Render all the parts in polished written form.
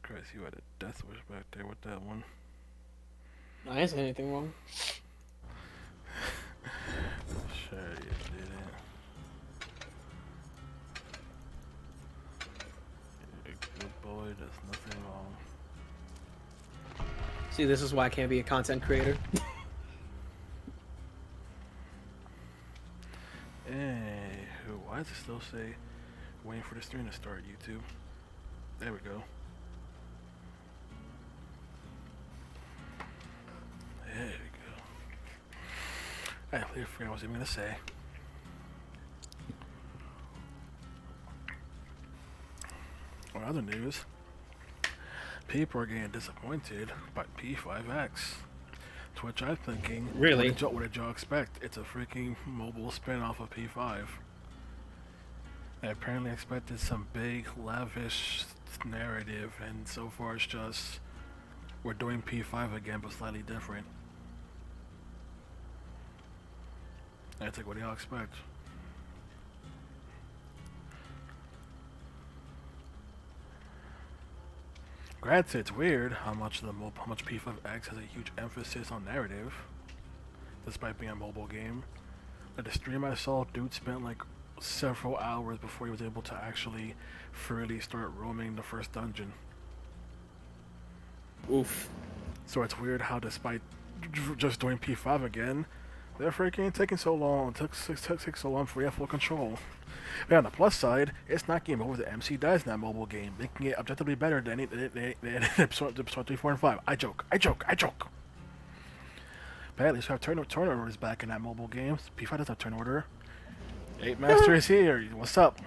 Christ, you had a death wish back there with that one. I didn't say anything wrong. Sure you didn't. You're a good boy, there's nothing wrong. See, this is why I can't be a content creator. Hey, why does it still say waiting for the stream to start, YouTube? There we go. There we go. I completely forgot what I was even gonna say. On other news, people are getting disappointed by P5X. To which I'm thinking, Really? what did y'all expect? It's a freaking mobile spin-off of P5. I apparently expected some big, lavish narrative, and so far it's just we're doing P5 again, but slightly different. And it's like, what do y'all expect? Granted, it's weird how much P5X has a huge emphasis on narrative, despite being a mobile game. Like the stream I saw, dude spent like several hours before he was able to actually freely start roaming the first dungeon. Oof. So it's weird how, despite just doing P5 again, they're freaking taking so long. It took so long for you to have full control. But on the plus side, it's not game over. The MC dies in that mobile game, making it objectively better than episode 3, 4, and 5. I joke. But at least we have turn orders back in that mobile game. P5 doesn't have turn order. 8 Master is here. What's up?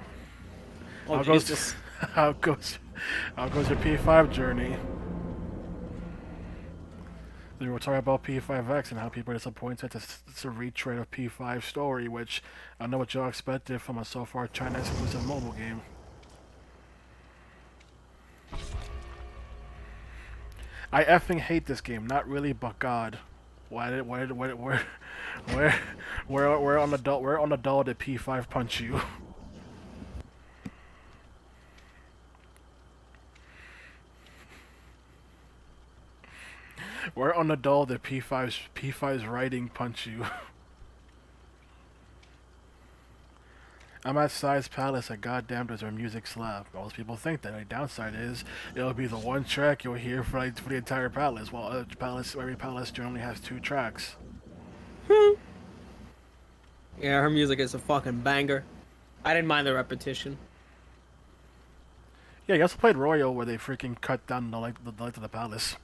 Oh, How Jesus. how goes your P5 journey? We were talking about P5X and how people are disappointed. It's a retread of P5 story, which I know what y'all expected from a so far China exclusive mobile game. I effing hate this game. Not really, but God, where on the doll did P5 punch you? Where on the doll did P5's writing punch you? I'm at Size Palace and goddamn does our music slap. Most people think that. The downside is it'll be the one track you'll hear for the entire palace, while every palace generally has 2 tracks. Yeah, her music is a fucking banger. I didn't mind the repetition. Yeah, you also played Royal where they freaking cut down the length of the palace.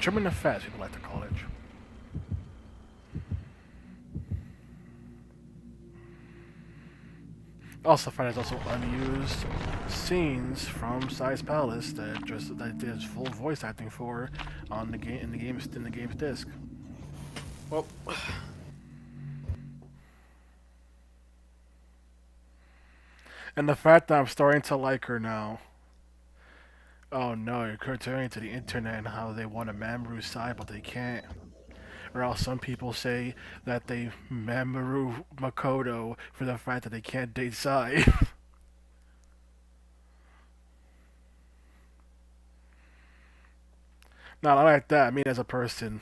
Trimming the fat, people like to call it. Also, find there's also unused scenes from Size Palace that there's full voice acting for on the game in the game's disc. Well, And the fact that I'm starting to like her now. Oh no, you're comparing to the internet and how they want a Mamoru side, but they can't. Or else some people say that they Mamoru Makoto for the fact that they can't date Sai. Not like that, I mean as a person.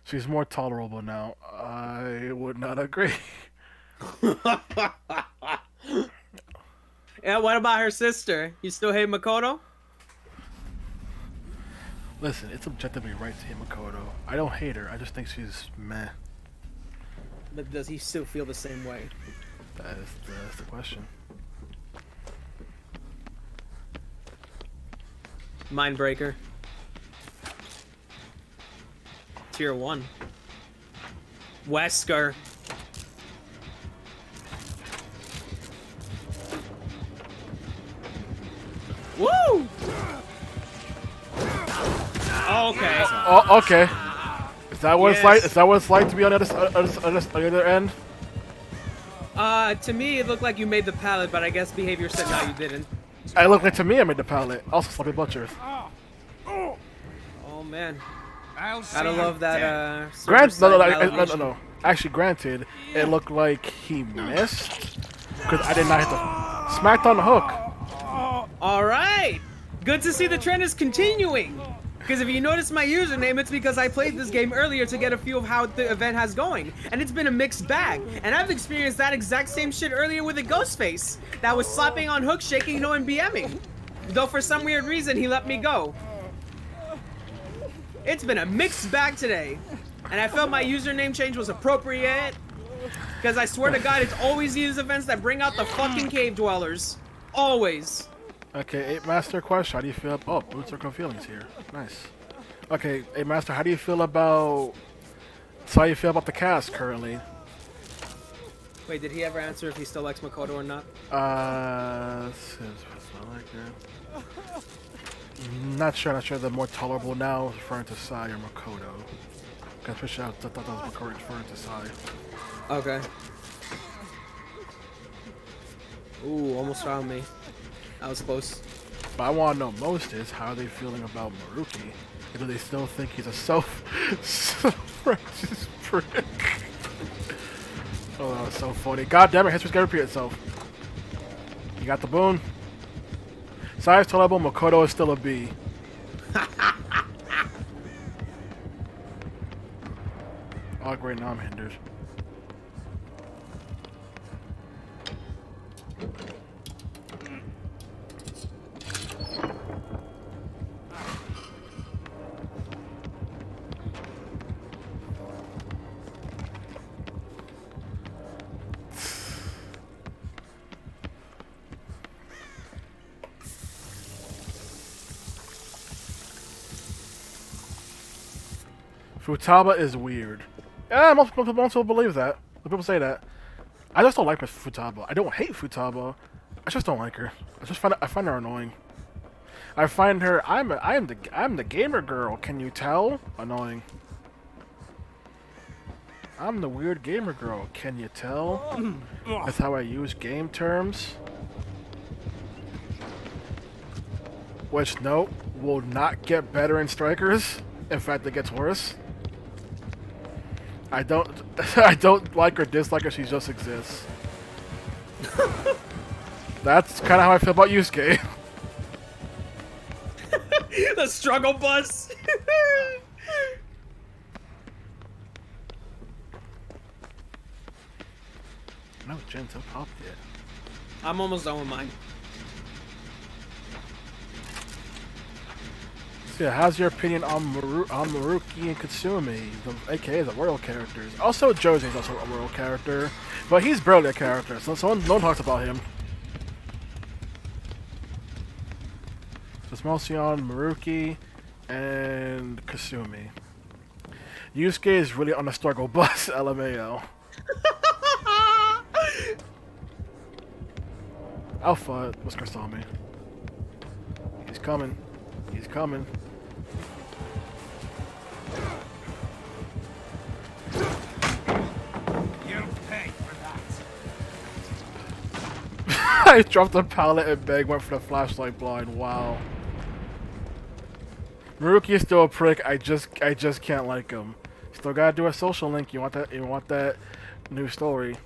She's more tolerable now. I would not agree. yeah, what about her sister? You still hate Makoto? Listen, it's objectively right to hate Makoto. I don't hate her, I just think she's meh. But does he still feel the same way? That's the question. Mindbreaker. Tier 1. Wesker. Woo! Okay. Oh, okay. Is that what it's like? Yes. Is that what it's like to be on the other end? To me, it looked like you made the palette, but I guess behavior said no, you didn't. I look like to me I made the palette. Also sloppy butchers. Oh man, I'll see gotta you love that. dead. No, server-side no, validation. no. Actually, granted, it looked like he missed because I did not hit the smacked on the hook. All right. Good to see the trend is continuing. Because if you notice my username, it's because I played this game earlier to get a feel of how the event has going. And it's been a mixed bag. And I've experienced that exact same shit earlier with a Ghostface that was slapping on hooks, shaking no and BMing. Though for some weird reason, he let me go. It's been a mixed bag today. And I felt my username change was appropriate. Because I swear to God, it's always these events that bring out the fucking cave dwellers. Always. Okay, 8 Master question. How do you feel? Oh, Boots Circle Feelings here. Nice. Okay, 8 Master, how do you feel about? So how you feel about the cast currently? Wait, did he ever answer if he still likes Makoto or not? Not sure. Not sure. The more tolerable now is referring to Sai or Makoto. Because for sure, I thought that was Makoto referring to Sai. Okay. Ooh, almost found me. That was close. But I want to know most is how are they feeling about Maruki? Do they still think he's a self-righteous prick? Oh, that was so funny. God damn it, history's gonna repeat itself. You got the boon. Sai's tolerable, Makoto is still a B. Oh great, now I'm hindered. Futaba is weird. Yeah, most people believe that. Most people say that. I just don't like Futaba. I don't hate Futaba. I just don't like her. I find her annoying. I find her. I'm the gamer girl. Can you tell? Annoying. I'm the weird gamer girl. Can you tell? That's how I use game terms. Which no, will not get better in Strikers. In fact, it gets worse. I don't like or dislike her, she just exists. That's kind of how I feel about Yusuke. The struggle bus! No, Gen's up popped yet. I'm almost done with mine. So yeah, how's your opinion on Maruki and Katsumi, aka the royal characters? Also, Josei's also a royal character, but he's barely a character, so no one talks about him. So it's mostly on Maruki and Kasumi. Yusuke is really on the struggle bus, LMAO. Alpha, Whisker saw me. He's coming. He's coming. You'll pay for that. I dropped the pallet and Meg went for the flashlight blind. Wow. Maruki is still a prick. I just can't like him. Still gotta do a social link. You want that? You want that new story?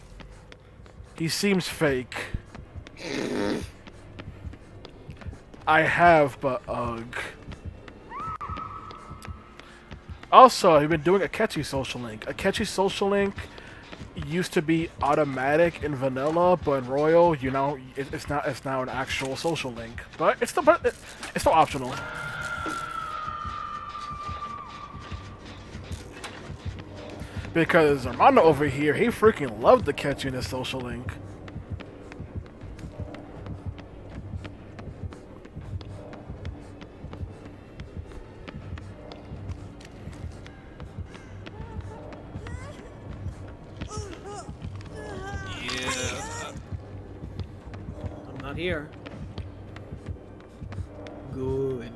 He seems fake. I have, but ugh. Also, I've been doing Akechi social link. Akechi social link used to be automatic in vanilla, but in Royal, you know, it's not. It's now an actual social link, but it's still optional. Because Armando over here, he freaking loved Akechi in his social link. Here. Good.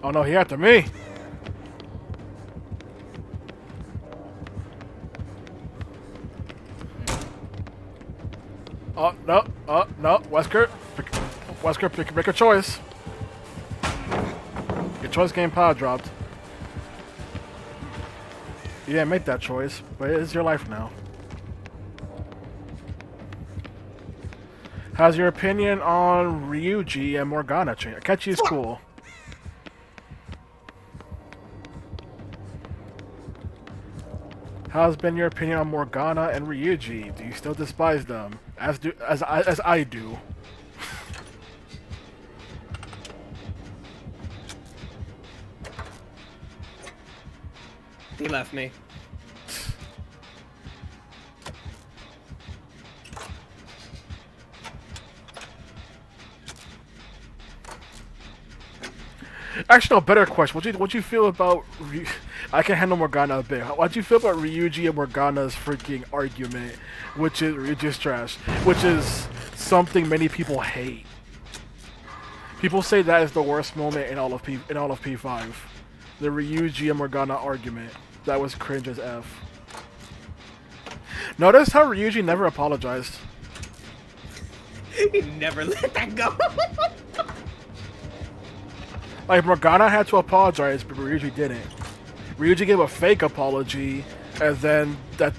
Oh no, he after me. Oh no, Wesker, make a choice. Your choice game pod dropped. You didn't make that choice, but it is your life now. How's your opinion on Ryuji and Morgana changed? Akechi's cool. How's been your opinion on Morgana and Ryuji? Do you still despise them? As I do. He left me. Actually, no, better question. What you feel about I can handle Morgana a bit. What do you feel about Ryuji and Morgana's freaking argument, which is Ryuji's trash, which is something many people hate. People say that is the worst moment in all of P5. The Ryuji and Morgana argument. That was cringe as F. Notice how Ryuji never apologized. He never let that go. Like, Morgana had to apologize, but Ryuji didn't. Ryuji gave a fake apology, and then that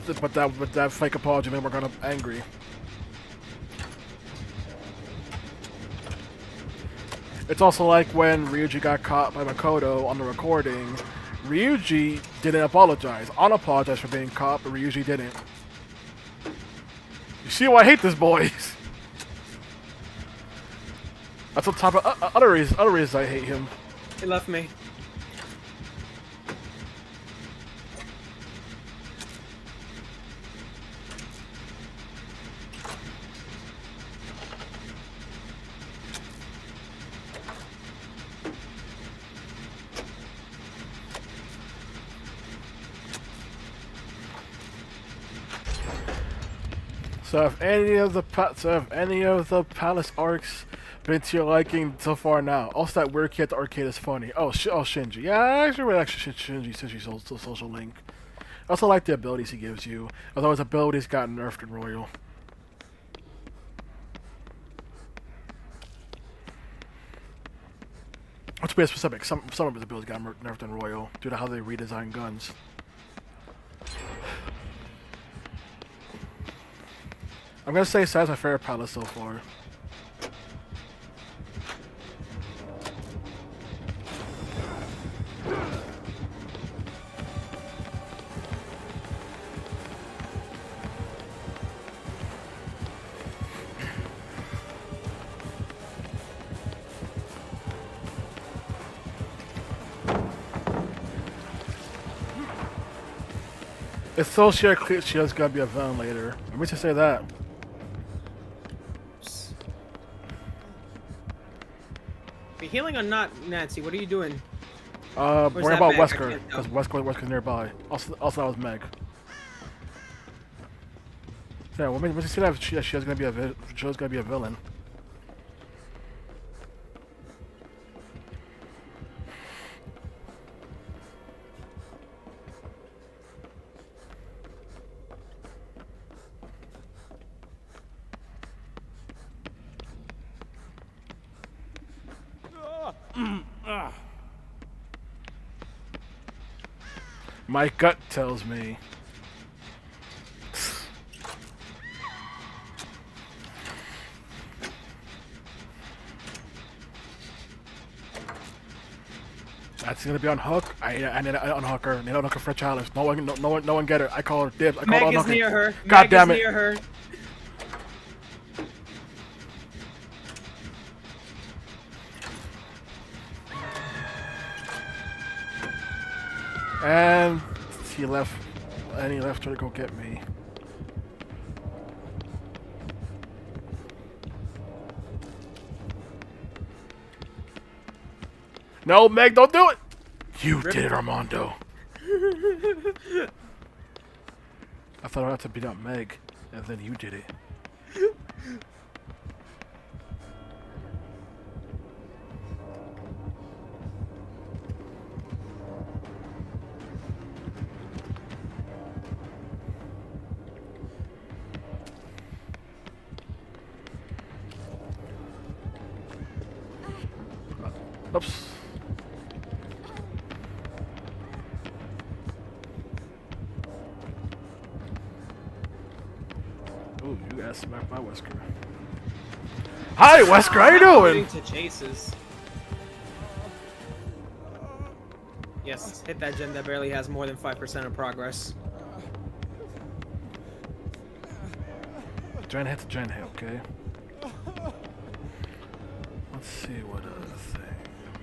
fake apology made Morgana angry. It's also like when Ryuji got caught by Makoto on the recording. Ryuji didn't apologize. Anna apologized for being caught, but Ryuji didn't. You see why I hate this, boys? That's on top of other reasons I hate him. He left me. So if any of the palace arcs been to your liking so far now? Also, that weird kid at the arcade is funny. Oh, Shinji. Yeah, I actually really like Shinji since he's also Social Link. I also like the abilities he gives you, although his abilities got nerfed in Royal. To be specific, some of his abilities got nerfed in Royal due to how they redesign guns. I'm gonna say Sad's my favorite palace so far. It's so clear she was gonna be a villain later. Let me just say that. Be healing or not, Nancy? What are you doing? Worrying about Wesker, because Wesker's nearby. Also that was Meg. Yeah, what makes you say that she was gonna be a villain? My gut tells me. That's gonna be on Hook. I need to unhook her. I need to unhook her for a challenge. No one get her. I call her dibs. I call her Meg is near her. God damn it. Near her. And he left her to go get me. No, Meg, don't do it! You did it, Armando. I thought I had to beat up Meg, and then you did it. Oops. Ooh, you got smacked by Wesker. Hi, Wesker. How you doing? To chases. Yes, hit that gen that barely has more than 5% of progress. Gen hit to gen hit, okay? Let's see what other thing.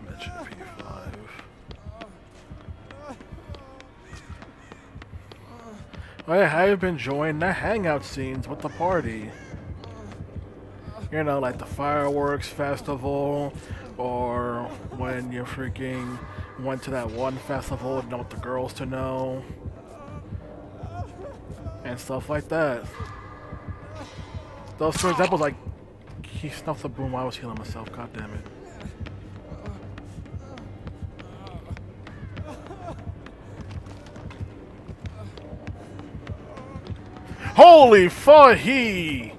Mention P5. Oh yeah, have you been enjoying the hangout scenes with the party? You know, like the fireworks festival, or when you freaking went to that one festival and know what the girls to know, and stuff like that. Those two examples, like, he snuffed the broom while I was healing myself, god damn it. Holy fuck, he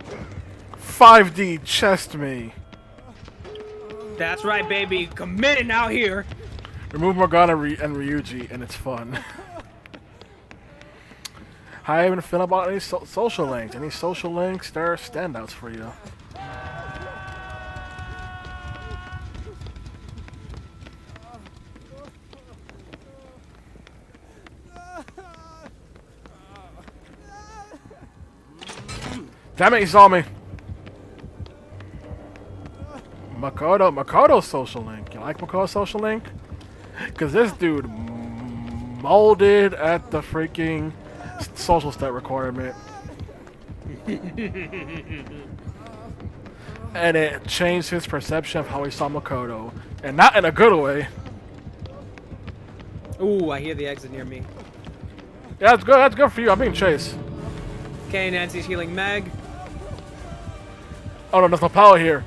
5D chest me. That's right, baby. Committed out here. Remove Morgana and Ryuji, and it's fun. How you been feeling about any social links? Any social links? There are standouts for you. Damn it, he saw me. Makoto's social link. You like Makoto's social link? Because this dude molded at the freaking social stat requirement. And it changed his perception of how he saw Makoto. And not in a good way. Ooh, I hear the exit near me. Yeah, that's good. That's good for you. I'm being chased. Okay, Nancy's healing Meg. Oh no, there's no power here.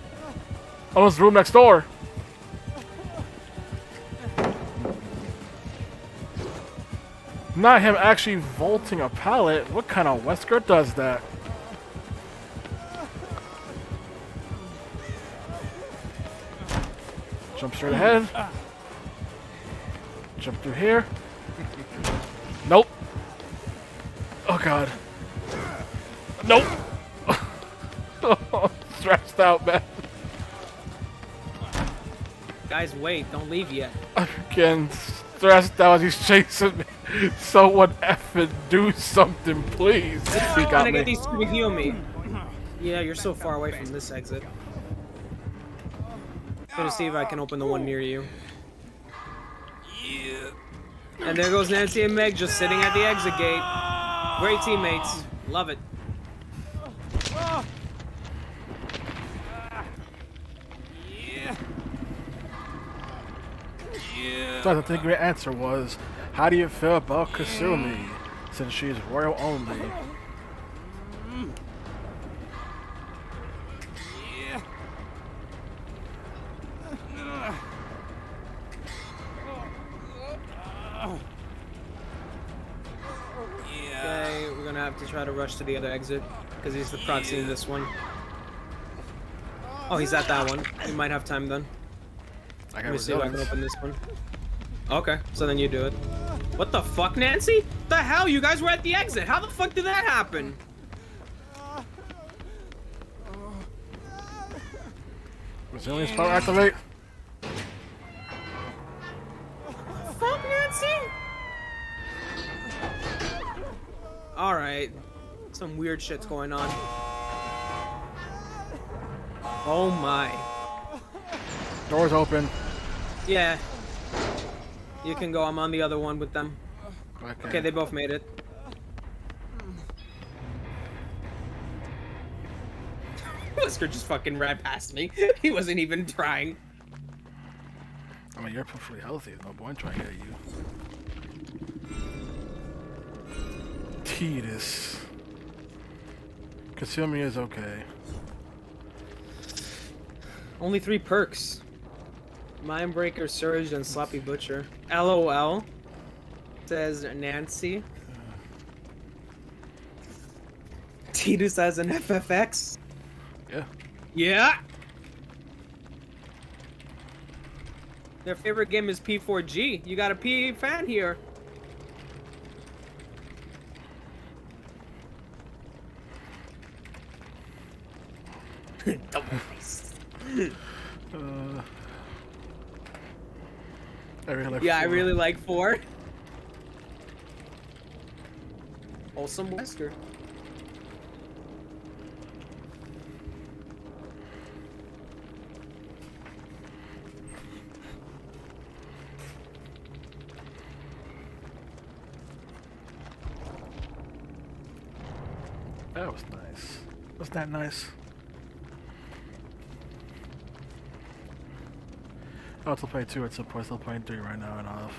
Oh, there's the room next door. Not him actually vaulting a pallet. What kind of Wesker does that? Jump straight ahead. Jump through here. Nope. Oh god. Nope. Stressed out, man. Guys, wait. Don't leave yet. I'm getting stressed out as he's chasing me. Someone effing do something, please. He got Get me. these two to heal me. Yeah, you're so far away from this exit. Gonna see if I can open the one near you. And there goes Nancy and Meg just sitting at the exit gate. Great teammates. Love it. So I think your answer was, how do you feel about Kasumi, since she's royal only? Okay, we're gonna have to try to rush to the other exit, because he's the proxy in this one. Oh, he's at that one. We might have time then. I Let me see if I can open this one. Okay, so then you do it. What the fuck, Nancy? What the hell? You guys were at the exit. How the fuck did that happen? Resilience power activate. Fuck, Nancy? Alright. Some weird shit's going on. Oh my. Doors open. Yeah. You can go. I'm on the other one with them. Okay, they both made it. Wesker just fucking ran past me. He wasn't even trying. I mean, you're perfectly healthy. No point trying to get you. Tidus. Kasumi is okay. Only 3 perks. Mindbreaker, Surge, and Sloppy Butcher. LOL. Says Nancy. Tidus has an FFX. Yeah. Yeah. Their favorite game is P4G. You got a P fan here. Double face. Uh, I really like Yeah, I 4. really like 4. Wholesome Western. That was nice. Wasn't that nice? Oh, it's play 2 at some point. Still playing 3 right now and off.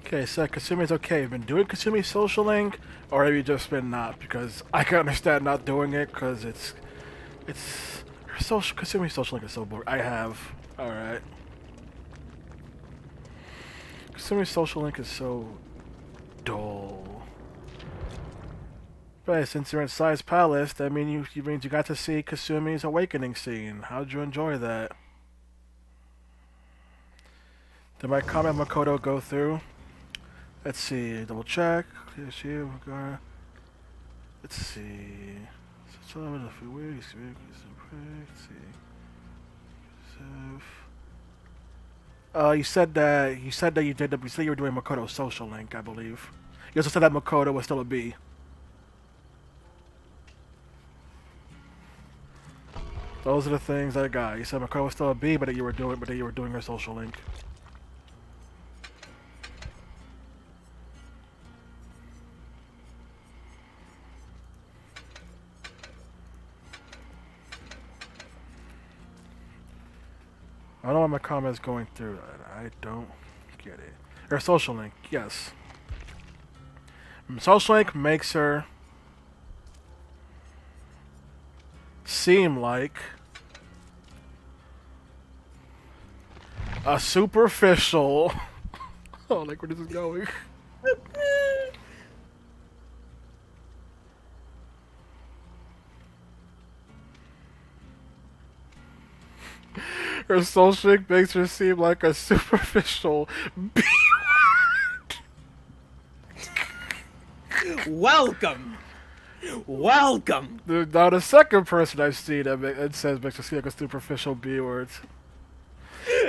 Okay, so Kasumi's okay. You've been doing Kasumi Social Link, or have you just been not? Because I can understand not doing it, because it's her social Kasumi Social Link is so boring. I have. Alright. Kasumi Social Link is so dull. But since you're in Sai's Palace, that means you means you got to see Kasumi's awakening scene. How'd you enjoy that? Did my comment Makoto go through? Let's see. Double check. Let's see. So a few weeks. Let's see. You said that you said you did. You said you were doing Makoto's Social Link, I believe. You also said that Makoto was still a B. Those are the things I got. You said Makoto was still a B, but that you were doing her Social Link. I don't know why my comment is going through that. I don't get it. Her Social Link, yes. Social Link makes her seem like a superficial. Oh, like where this is going. Her Social Link makes her seem like a superficial B-word. Welcome! Welcome! Now the second person I've seen that says makes her seem like a superficial B-word.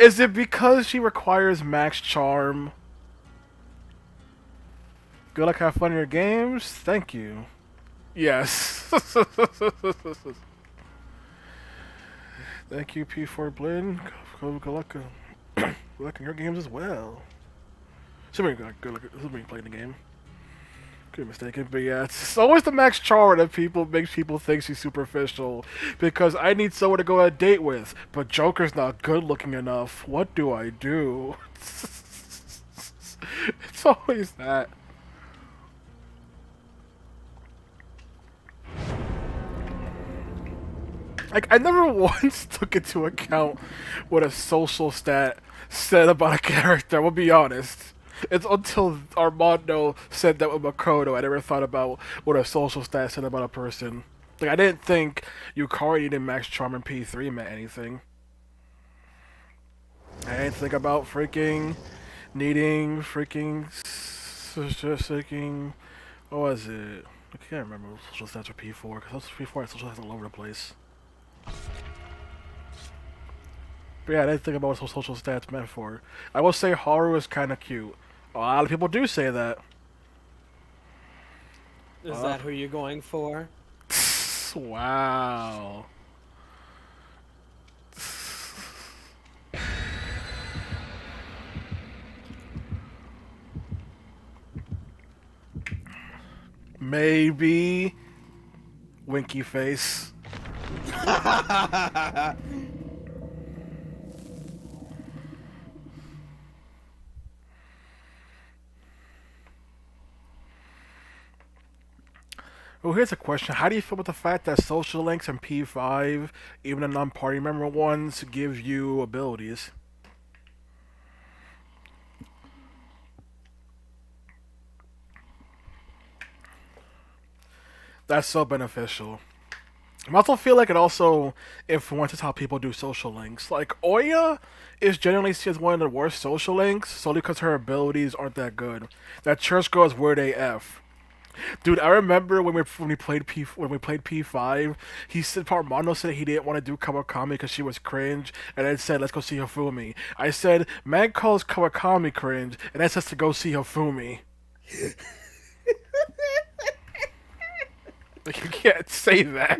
Is it because she requires max charm? Good luck, have fun in your games. Thank you. Yes. Thank you, P4 Blinn. Good luck. Good luck in your games as well. Somebody playing the game. Could be mistaken, but yeah, it's always the max charm that makes people think she's superficial. Because I need someone to go on a date with, but Joker's not good looking enough. What do I do? It's always that. Like, I never once took into account what a social stat said about a character, we'll be honest. It's until Armando said that with Makoto, I never thought about what a social stat said about a person. Like, I didn't think Yukari needing max charm in P3 meant anything. I didn't think about freaking needing freaking what was it? I can't remember what social stats for P4, because P4 had social stats all over the place. But yeah, I didn't think about what social stats meant for. I will say Haru is kind of cute. A lot of people do say that. Is that who you're going for? Wow. Maybe. Winky face. Well, here's a question. How do you feel about the fact that social links in P5, even the non-party member ones, give you abilities? That's so beneficial. I also feel like it also influences how people do social links. Like, Oya is generally seen as one of the worst social links solely because her abilities aren't that good. That church girl is word AF. Dude, I remember when we played P5, he said Parmano said he didn't want to do Kawakami because she was cringe, and then said let's go see Hifumi. I said man calls Kawakami cringe, and then says to go see Hifumi. Like you can't say that.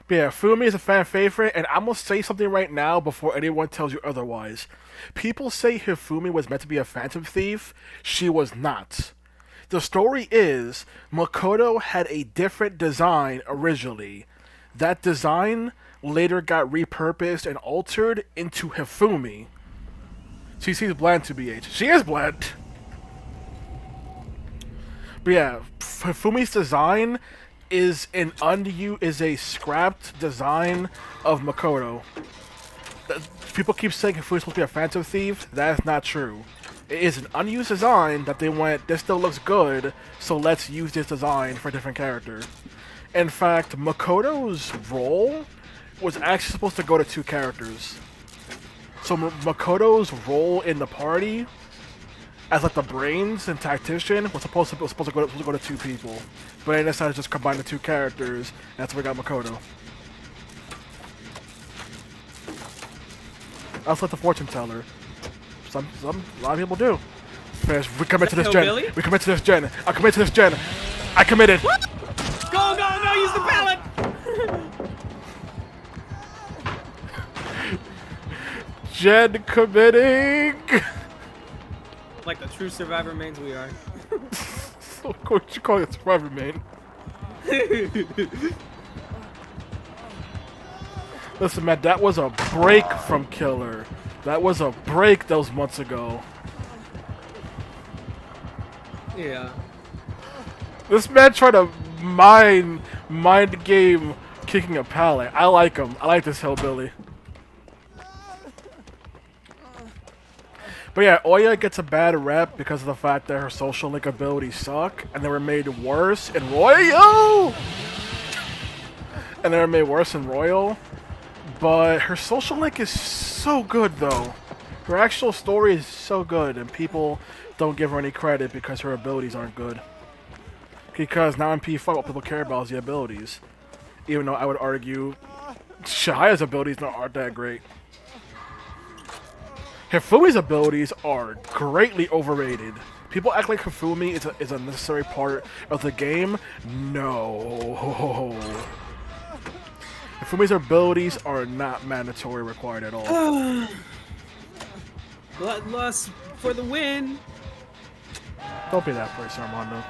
But yeah, Fumi is a fan favorite, and I'm gonna say something right now before anyone tells you otherwise. People say Hifumi was meant to be a phantom thief. She was not. The story is Makoto had a different design originally. That design later got repurposed and altered into Hifumi. She seems bland to BH. She is bland. But yeah, Hifumi's design is a scrapped design of Makoto. People keep saying Hifumi's supposed to be a phantom thief. That is not true. It is an unused design that they went, this still looks good, so let's use this design for a different character. In fact, Makoto's role was actually supposed to go to two characters. So Makoto's role in the party as like the brains and tactician was supposed to go to two people, but they decided to just combine the two characters. And that's where we got Makoto. That's like the fortune teller. A lot of people do. We commit to this gen. Billy? We commit to this gen. I commit to this gen. I committed. Go, use the pallet! Gen committing. Like the true survivor mains we are. What you call it, survivor main? Listen, man, that was a break from Killer. That was a break those months ago. Yeah. This man tried to mind game kicking a pallet. I like him. I like this hillbilly. But yeah, Oya gets a bad rep because of the fact that her social link abilities suck, and they were made worse in Royal. And they were made worse in Royal. But her social link is so good, though. Her actual story is so good, and people don't give her any credit because her abilities aren't good. Because now in P5, what people care about is the abilities. Even though I would argue Shahaya's abilities aren't that great. Hifumi's abilities are greatly overrated. People act like Hifumi is a necessary part of the game. No. Hifumi's abilities are not mandatory required at all. Bloodlust for the win. Don't be that person, Armando.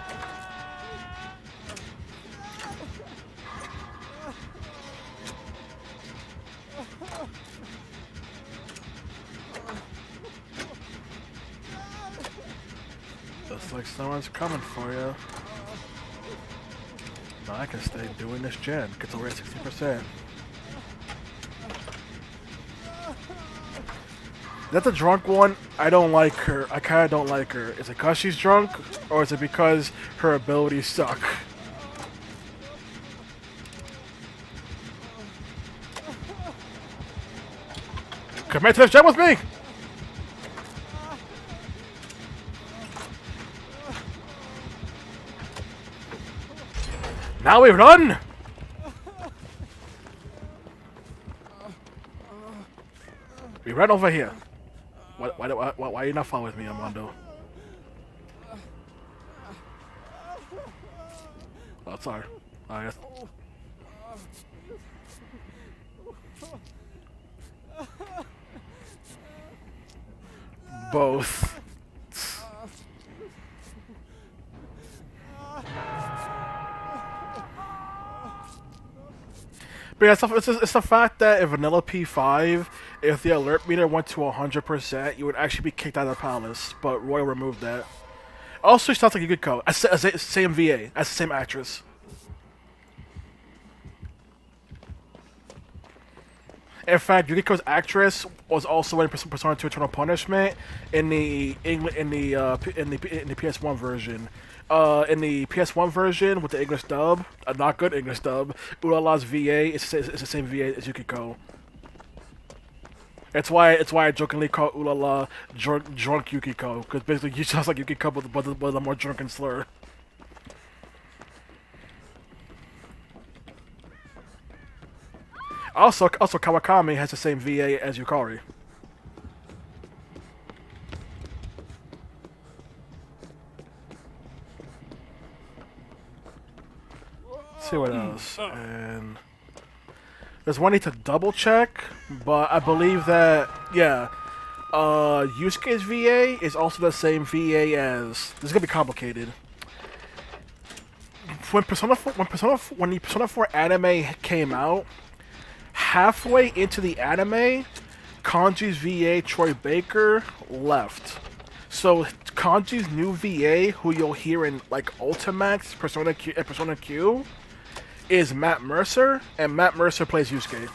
Looks like someone's coming for you. Now I can stay doing this gen. Gets over at 60%. Is that the drunk one? I don't like her. I kind of don't like her. Is it because she's drunk? Or is it because her abilities suck? Commit to this gen with me! Now we run! We run over here. Why are you not following me, Armando? Oh, sorry. I guess. Both. But yeah, it's the fact that in Vanilla P5, if the alert meter went to 100%, you would actually be kicked out of the palace. But Royal removed that. Also, she sounds like Yukiko. Same VA. That's the same actress. In fact, Yukiko's actress was also in Persona 2 Eternal Punishment in the PS1 version. In the PS1 version with the English dub, a not good English dub, Ulala's VA is the same VA as Yukiko. It's why I jokingly call Ulala drunk Yukiko, because basically you sounds like Yukiko with a more drunken slur. Also Kawakami has the same VA as Yukari. Let's see what else. And there's one I need to double check, but I believe that Yusuke's VA is also the same VA as. This is gonna be complicated. When the Persona 4 anime came out, halfway into the anime, Kanji's VA Troy Baker left. So Kanji's new VA, who you'll hear in like Ultimax, Persona Q, is Matt Mercer, and Matt Mercer plays Yusuke.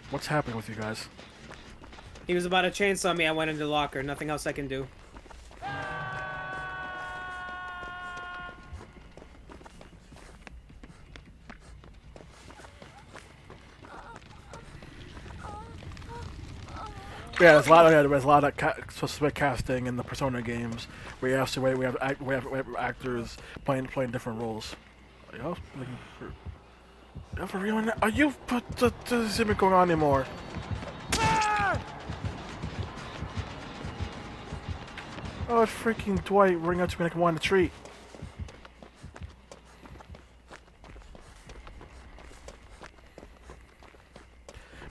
What's happening with you guys? He was about to chainsaw me. I went into the locker. Nothing else I can do. Yeah, there's a lot of specific casting in the Persona games where you have to we have actors playing different roles. For real? Are you? This isn't going on anymore. Oh, it's freaking Dwight running out to me like I want a treat.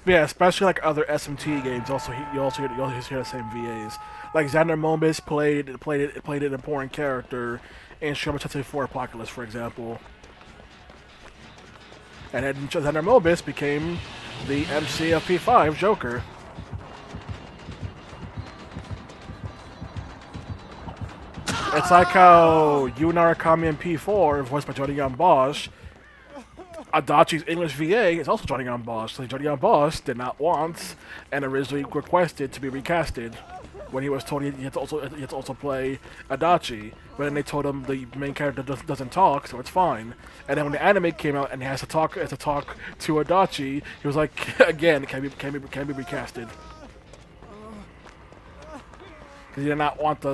Yeah, especially like other SMT games. Also, you also hear the same VAs. Like Xander Momus played an important character in Shin Megami Tensei 4 Apocalypse, for example. And then Xander Momus became the MC of P5 Joker. It's like how Yu Narukami in P4, voiced by Johnny Young Bosch. Adachi's English VA is also Johnny Young Bosch. So Johnny Young Bosch did not want and originally requested to be recasted when he was told he had to also play Adachi. But then they told him the main character doesn't talk, so it's fine. And then when the anime came out and he has to talk to Adachi, he was like, again, it can be recasted. Because he did not want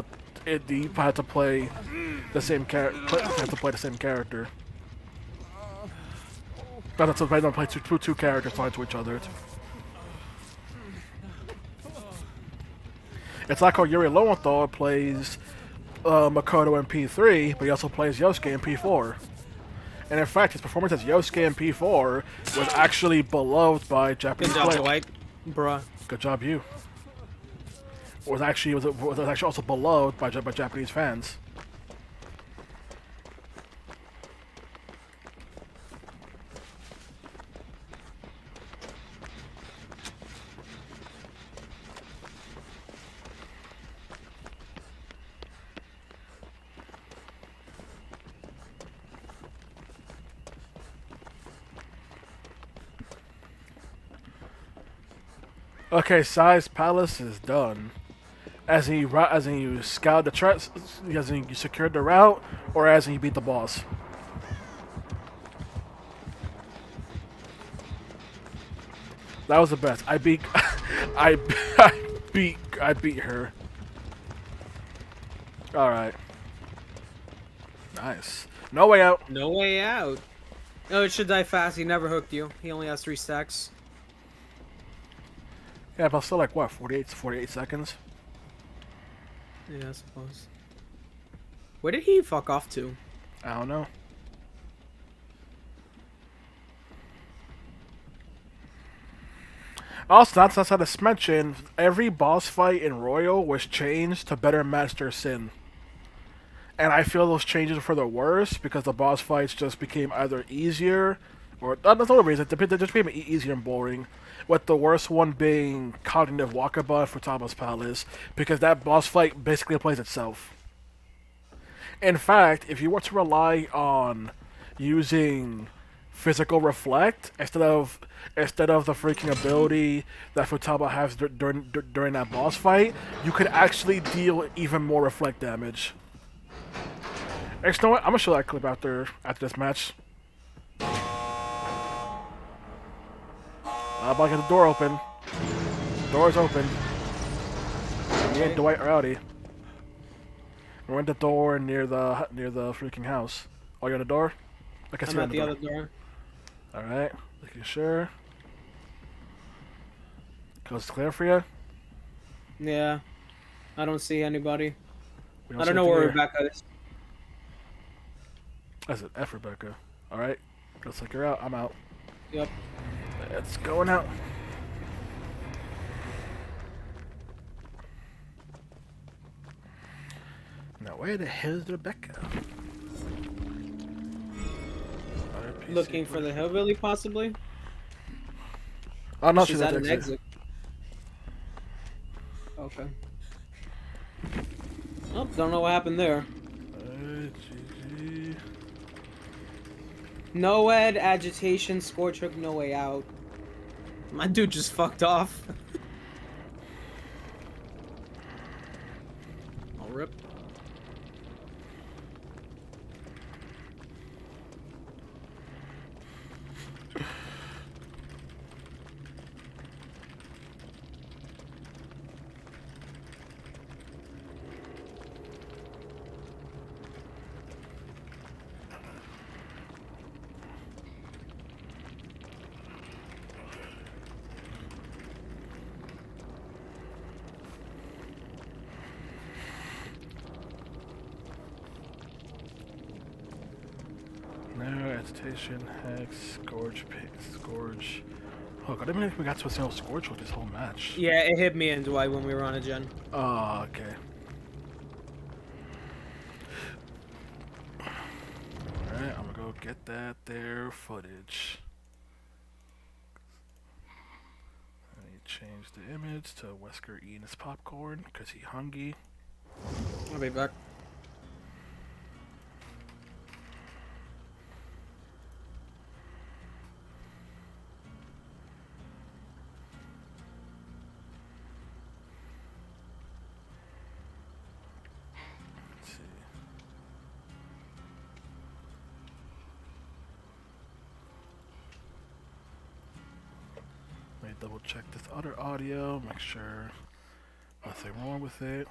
he had to play the same character. That's so they don't play two characters talking to each other. It's like how Yuri Lowenthal plays Makoto in P3, but he also plays Yosuke in P4. And in fact, his performance as Yosuke in P4 was actually beloved by Japanese players. Good job, Dwight. Bruh. Good job, you. Was actually also beloved by Japanese fans. Okay, Sai's Palace is done. As in you scoured the tracks, as in you secured the route, or as in you beat the boss. That was the best. I beat her. All right. Nice. No way out. No way out. Oh, it should die fast. He never hooked you. He only has 3 stacks. Yeah, but still like what, 48 seconds? Yeah, I suppose. Where did he fuck off to? I don't know. Also, not to mention, every boss fight in Royal was changed to better match their sin. And I feel those changes were for the worse because the boss fights just became either easier Or that's not a reason. They just became easier and boring. With the worst one being Cognitive Wakaba for Futama's Palace, because that boss fight basically plays itself. In fact, if you were to rely on using physical reflect instead of the freaking ability that Futaba has during that boss fight, you could actually deal even more reflect damage. Actually, you know what? I'm gonna show that clip after this match. I'm about to get the door open. Door's open. Me and Dwight are outie. We're in the door near the freaking house. Oh, you're in the door? I can see I'm you at on the door. other door. Alright, making sure. Coast clear for you? Yeah. I don't see anybody. We I see don't know anything where here. Rebecca is. That's it, F Rebecca. Alright, looks like you're out. I'm out. Yep. It's going out. Now, where the hell is Rebecca? RPC Looking for the hillbilly, possibly? Oh, no, She's at at an exit. exit. Okay. Oh, don't know what happened there. GG. Noed, agitation, scorch hook, no way out. My dude just fucked off. I'll rip. No, agitation, hex, scourge, scourge. Oh god, I didn't even we got to a single scourge with this whole match. Yeah, it hit me and Dwight when we were on a gen. Oh, okay. Alright, I'm gonna go get that there footage. Let me change the image to Wesker eating his popcorn, because he hungry. I'll be back. Let's see. Let me double check this other audio, make sure nothing wrong with it.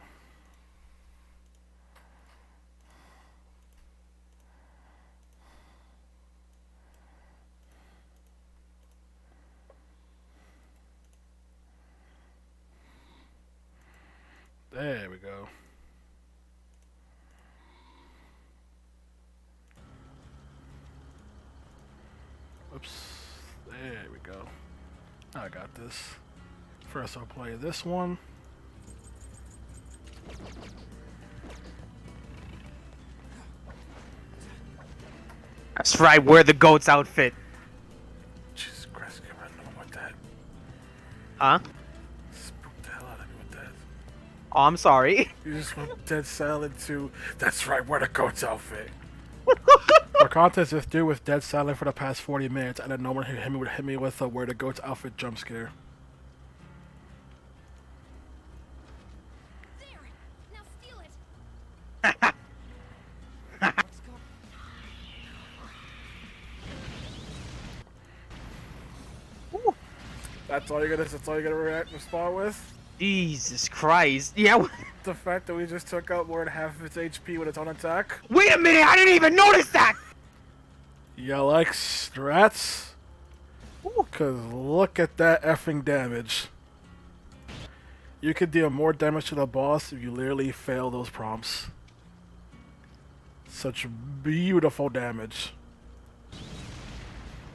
There we go. Oops. There we go. I got this. First I'll play this one. That's right, wear the goat's outfit. Jesus Christ, get rid of with that. Huh? Spooked the hell out of me with that. Oh, I'm sorry. You just went dead silent to, that's right, wear the goat's outfit. Our contest is due with dead silent for the past 40 minutes, and then no one hit me with a wear the goat's outfit jump scare. There! Now steal it! That's all you're gonna respond with? Jesus Christ. Yeah. The fact that we just took out more than half of its HP with its own attack? Wait a minute, I didn't even notice that. You like strats? Cause look at that effing damage. You could deal more damage to the boss if you literally fail those prompts. Such beautiful damage.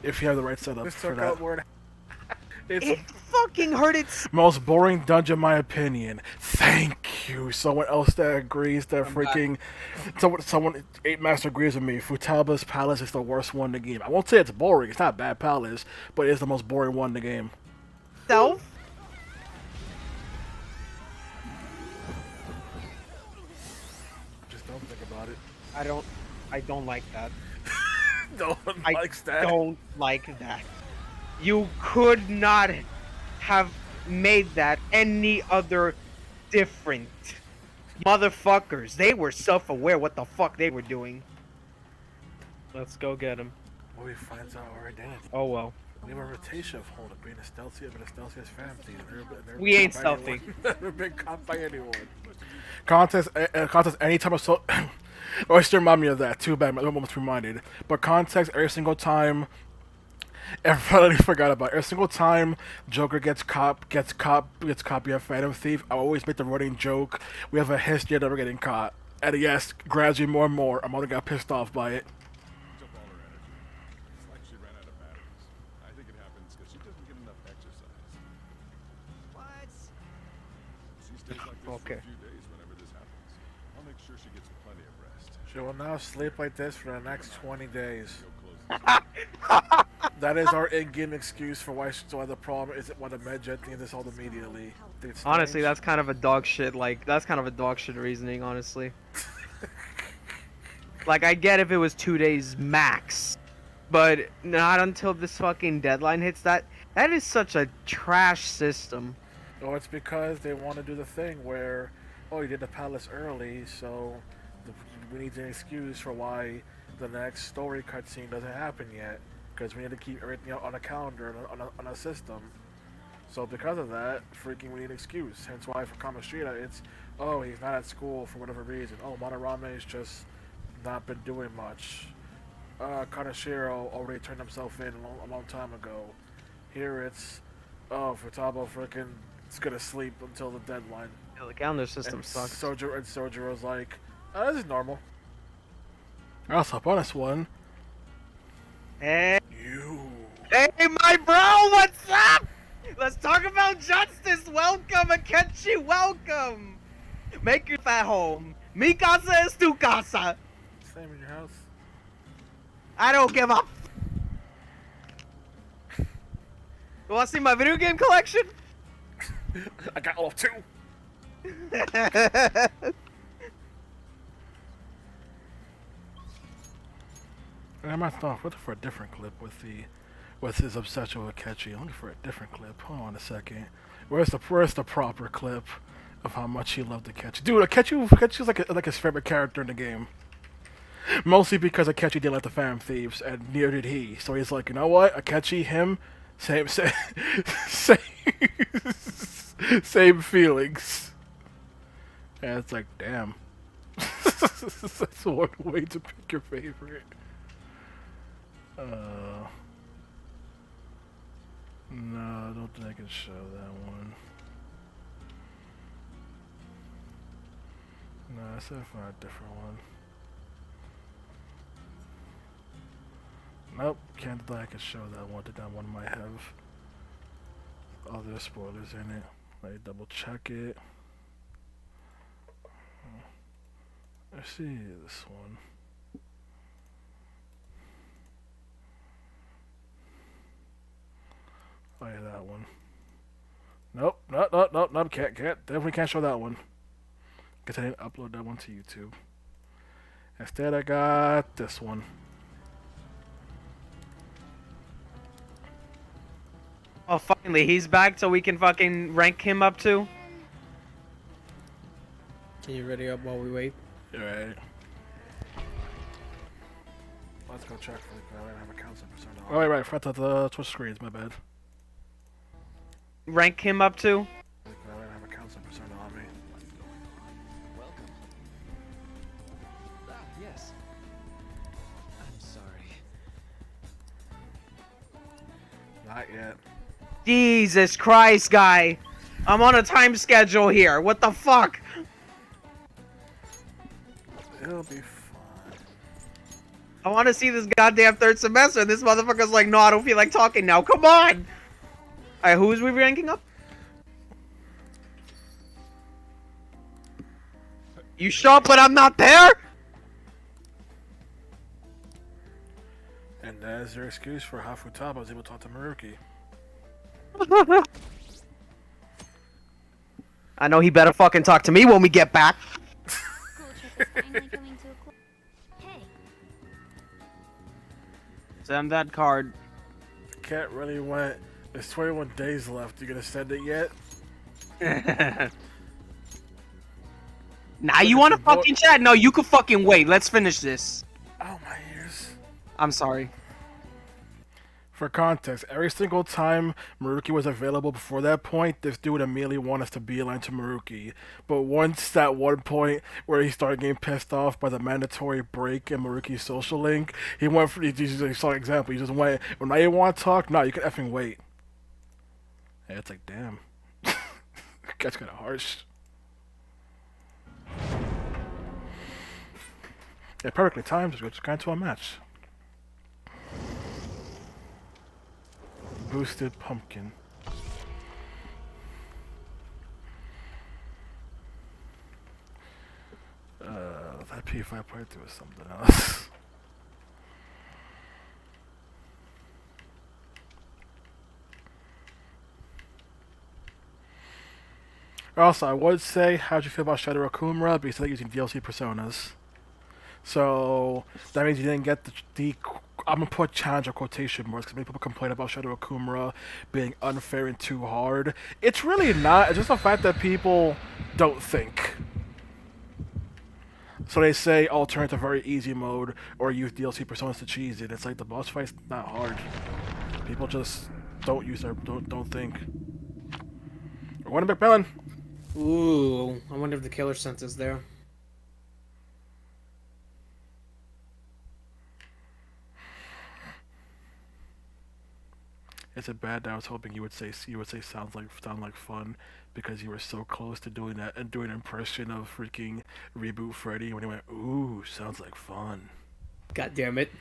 If you have the right setup for that. It's It fucking hurt its. most boring dungeon in my opinion. Thank you. Someone else that agrees that freaking someone 8 Master agrees with me. Futaba's Palace is the worst one in the game. I won't say it's boring. It's not a bad palace, but it's the most boring one in the game. Self? Just don't think about it. I don't like that. No one I likes that. don't like that. You could not have made that any other different. Motherfuckers, they were self-aware what the fuck they were doing. Let's go get him. Well, he finds out our identity. Oh well. We have a reputation of hold up being a stealthy, but a stealthiest family. We ain't stealthy. Never been caught by anyone. Contest anytime of so. Oh, I still remind me of that. Too bad. I'm almost reminded. But context every single time. Everybody forgot about it. Every single time Joker gets caught being a Phantom Thief, I always make the running joke. We have a history of never getting caught. And yes, gradually more and more, I'm only got pissed off by it. Took all her energy. It's like she ran out of batteries. I think it happens because she doesn't get enough exercise. What? She stays like this Okay. for a few days whenever this happens. I'll make sure she gets plenty of rest. She will now sleep like this for the next 20 days. Go close. That is our in-game excuse for why the problem is why the Medjet did this all immediately. It's Honestly, strange. that's kind of a dog shit. Like, that's kind of a dog shit reasoning, honestly. Like, I get if it was 2 days max, but not until this fucking deadline hits. That is such a trash system. Oh, it's because they want to do the thing where, oh, you did the palace early, so we need an excuse for why the next story cutscene doesn't happen yet, because we need to keep everything out on a calendar, on a system. So because of that, freaking we need an excuse. Hence why for Kamoshida, it's, oh, he's not at school for whatever reason. Oh, Madarame has just not been doing much. Kanashiro already turned himself in a long time ago. Here it's, oh, Futaba freaking is gonna sleep until the deadline. Yeah, the calendar system And sucks. Sojiro's like, oh, this is normal. Also, bonus one. Hey, You. hey, my bro, what's up? Let's talk about justice. Welcome, Akechi. Welcome. Make yourself at home. Mi casa es tu casa. Same in your house. I don't give up. You wanna see my video game collection? I got all of 2. I might start looking for a different clip with his obsession with Akechi. I'm looking for a different clip. Hold on a second. Where's the proper clip of how much he loved Akechi? Dude, Akechi's like his favorite character in the game. Mostly because Akechi didn't like the Phantom Thieves, and neither did he. So he's like, you know what? Akechi, him, same same feelings. And it's like, damn. That's one way to pick your favorite. No, I don't think I can show that one. No, I said find a different one. Nope, can't think I can show that one. That one might have other spoilers in it. Let me double check it. Let's see this one. Oh yeah, that one. Nope, nope, can't, definitely can't show that one. Guess I didn't upload that one to YouTube. Instead I got this one. Oh, finally, he's back so we can fucking rank him up too. Can you ready up while we wait? Alright. Let's go check for the I don't have accounts in Persona. Oh, right, right, front of the Twitch screens, my bad. Rank him up too. I don't have accounts in Persona on me. Welcome. Ah, yes. I'm sorry. Not yet. Jesus Christ, guy. I'm on a time schedule here. What the fuck? It'll be fine. I want to see this goddamn third semester. This motherfucker's like, no, I don't feel like talking now. Come on. Alright, who's we ranking up? You show up, but I'm not there? And that is your excuse for how Futaba was able to talk to Maruki. I know he better fucking talk to me when we get back. School trip is finally coming to a close. Hey, Send that card. The cat really went. There's 21 days left. You gonna send it yet? Now you wanna fucking chat? No, you could fucking wait. Let's finish this. Oh, my ears. I'm sorry. For context, every single time Maruki was available before that point, this dude immediately wanted us to beeline to Maruki. But once that one point where he started getting pissed off by the mandatory break in Maruki's social link, he went for, he saw an example, he just went, well, now you want to talk? No, you can effing wait. Yeah, it's like, damn. That's kind of harsh. Yeah, perfectly timed, just kind of to a match. Boosted pumpkin. That P5 playthrough is something else. Also, I would say, how'd you feel about Shadow Akumura? Because they're using DLC personas. So, that means you didn't get the I'm gonna put challenge or quotation marks because many people complain about Shadow Akumura being unfair and too hard. It's really not. It's just the fact that people don't think. So they say, oh, turn it to very easy mode or use DLC personas to cheese it. It's like the boss fight's not hard. People just don't use their don't think. We're going to McMillan. Ooh, I wonder if the killer sense is there. Is it bad that I was hoping you would say sound like fun because you were so close to doing that and doing an impression of freaking Reboot Freddy when he went, ooh, sounds like fun. God damn it.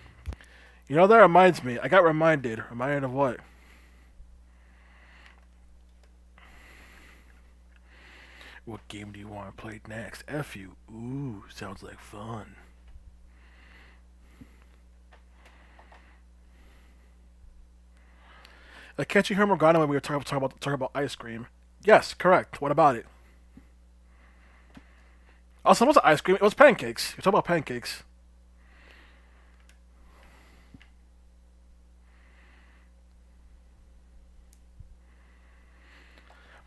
You know, that reminds me. I got reminded. Reminded of what? What game do you want to play next? F you. Ooh, sounds like fun. Like catching her Morgana when we were talking about ice cream. Yes, correct. What about it? Also, it wasn't ice cream. It was pancakes. You're talking about pancakes.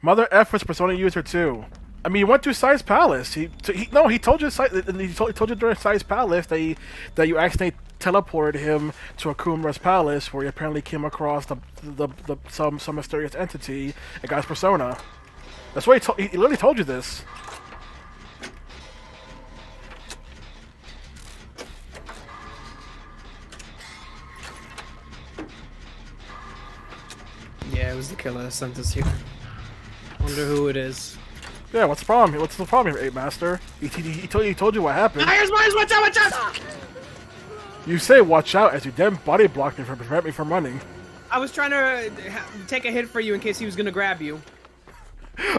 Mother Effort's Persona user too. I mean, he went to Size Palace. He told you during Size Palace that you accidentally teleported him to Akumura's palace, where he apparently came across some mysterious entity and got his persona. That's why he literally told you this. Yeah, it was the killer that sent us here. Wonder who it is. Yeah, what's the problem? What's the problem here, Ape Master? He told you what happened. Myers, watch out, watch out! You say watch out as you then body block me to prevent me from running. I was trying to take a hit for you in case he was gonna grab you.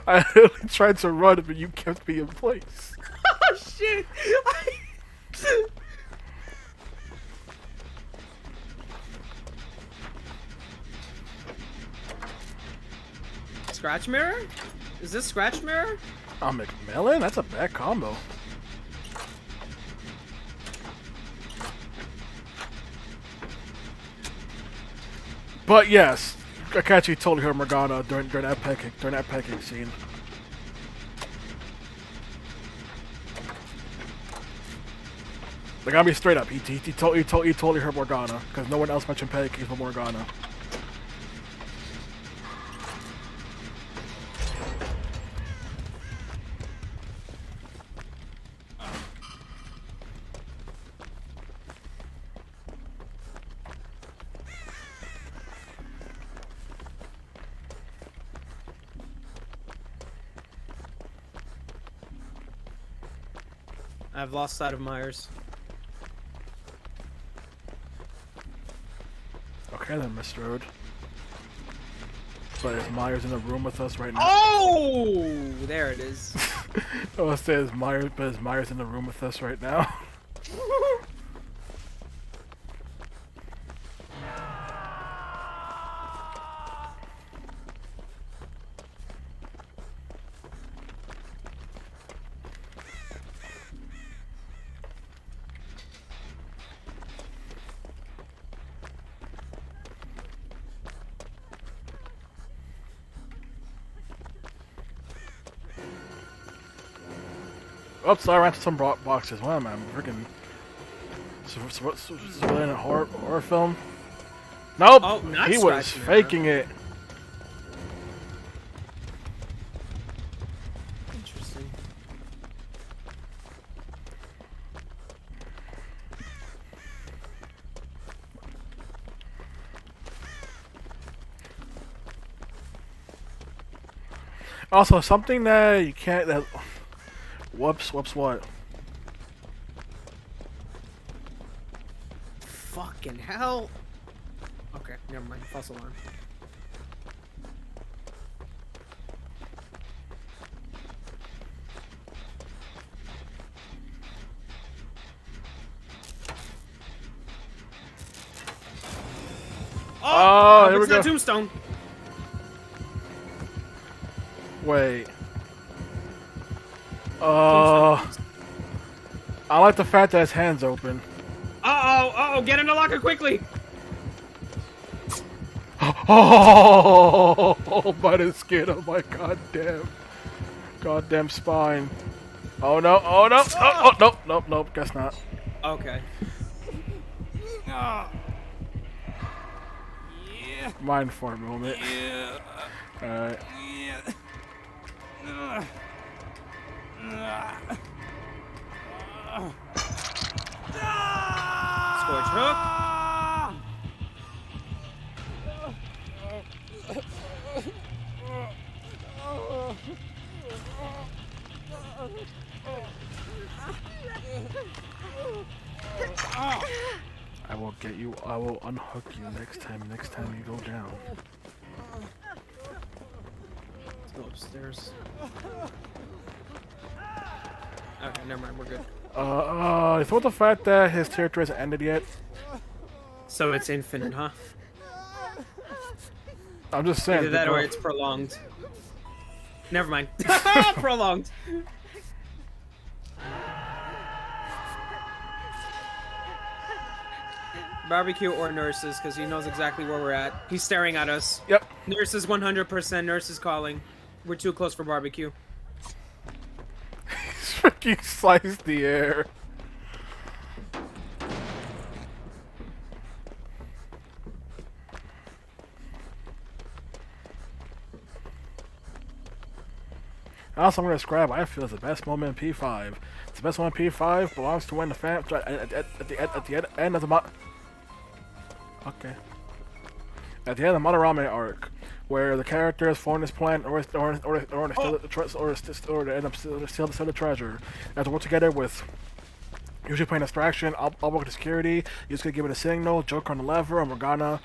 I literally tried to run, but you kept me in place. Oh shit! Scratch mirror? Is this scratch mirror? Oh, McMillan? That's a bad combo. But yes, Akachi totally heard Morgana during that pancake scene. Like, I'll be straight up. He totally heard Morgana because no one else mentioned pancakes but Morgana. I've lost sight of Myers. Okay then, Mr. Ode. But is Myers in the room with us right now? Oh! There it is. I was say is Myers in the room with us right now. Oops, I ran to some boxes. Wow, man, freaking civilian horror film. Nope, Oh, not he was scratching it, faking it. Interesting. Also, something that you can't. That, whoops, what? Fucking hell. Okay, never mind. False alarm. Oh, here we it's that go. tombstone. Wait. I like the fact that his hand's open. Uh-oh, get in the locker quickly. Oh, by the skin of my goddamn spine. Oh no, nope, guess not. Okay. Mine for a moment. Alright. Scorch hook. I will get you. I will unhook you next time you go down. Let's go upstairs. Okay, never mind. We're good. I thought the fact that his territory hasn't ended yet. So it's infinite, huh? I'm just saying. Either that or it's prolonged. Never mind. Prolonged. Barbecue or nurses, because he knows exactly where we're at. He's staring at us. Yep. Nurses 100%. Nurses calling. We're too close for barbecue. He's freaking sliced the air. Also, I'm going to describe what I feel is the best moment in P5. The best moment in P5 belongs to when the fan at the end of the Okay. At the end of the Madarame arc, where the characters form this plan or end up steal the treasure, they have to work together with usually playing distraction, I'll work with security, you just gonna give it a signal, Joker on the lever, and Morgana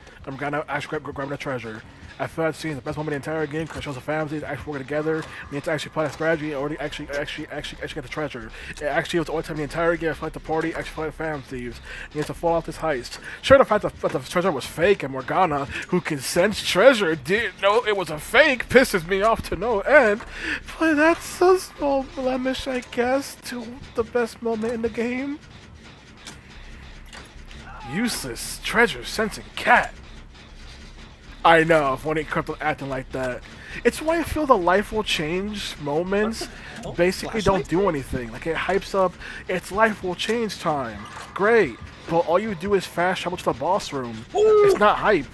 actually grabbing the treasure. I feel that scene is the best moment in the entire game because it shows the families actually working together. You need to actually play a strategy or actually get the treasure. It actually was the only time in the entire game I feel like the party actually fight fam thieves. You need to fall off this heist. Sure, the fact that the treasure was fake and Morgana, who can sense treasure, didn't know it was a fake, pisses me off to no end. But that's a small blemish, I guess, to the best moment in the game. Useless treasure sensing cat. I know, if one ain't kept acting like that. It's why I feel the life will change moments basically don't do anything. Like, it hypes up its life will change time. Great. But all you do is fast travel to the boss room. It's not hype.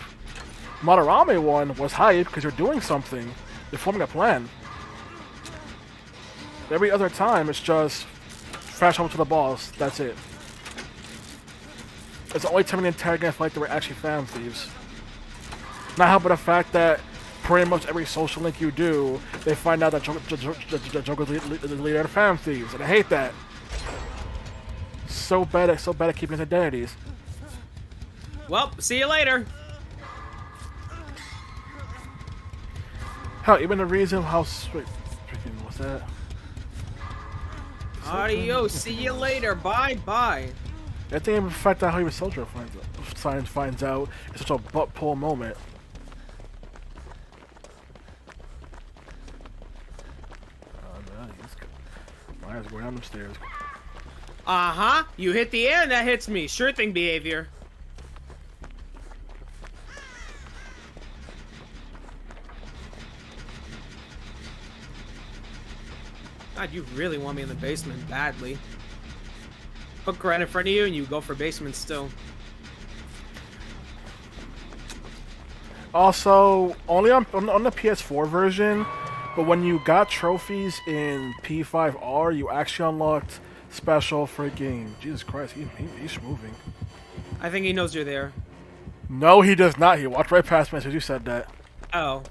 Madarame one was hype because you're doing something. You're forming a plan. Every other time, it's just fast travel to the boss. That's it. It's the only time in the entire game I feel like they were actually fan thieves. Not helping the fact that pretty much every social link you do, they find out that Joker's the leader of the fan thieves, and I hate that. So bad at keeping his identities. Well, see you later. Hell, even the reason how freaking what's that? Adios. See you later. Bye bye. I think the fact that how even Soldier finds out it's such a butt pull moment. Oh, man, Myers going down the stairs. Uh-huh. You hit the air and that hits me. Sure thing behavior. God, you really want me in the basement badly. Hook right in front of you and you go for basement still. Also, only on the PS4 version, but when you got trophies in P5R, you actually unlocked special freaking... Jesus Christ, he's moving. I think he knows you're there. No, he does not. He walked right past me as you said that. Oh.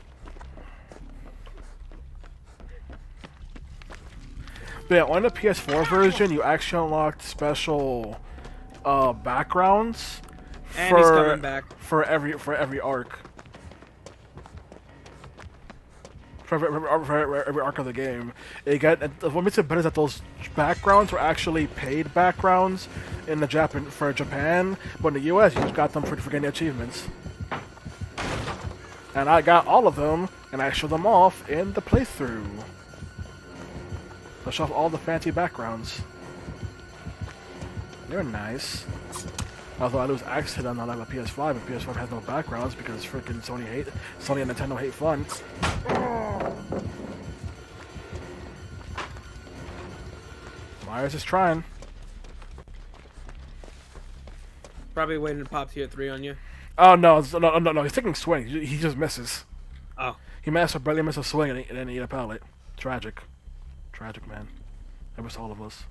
But yeah, on the PS4 version, you actually unlocked special backgrounds And he's coming back. for every arc. For every arc of the game. What makes it better is that those backgrounds were actually paid backgrounds in for Japan, but in the US you just got them for getting the achievements. And I got all of them, and I showed them off in the playthrough. I show off all the fancy backgrounds. They're nice. Although I lose access to them on a PS5, and PS5 has no backgrounds because freaking Sony and Nintendo hate fun. Myers is trying. Probably waiting to pop tier 3 on you. Oh no, no! He's taking swing. He just misses. Oh. He barely missed a swing and then he ate a pallet. Tragic, man. That was all of us.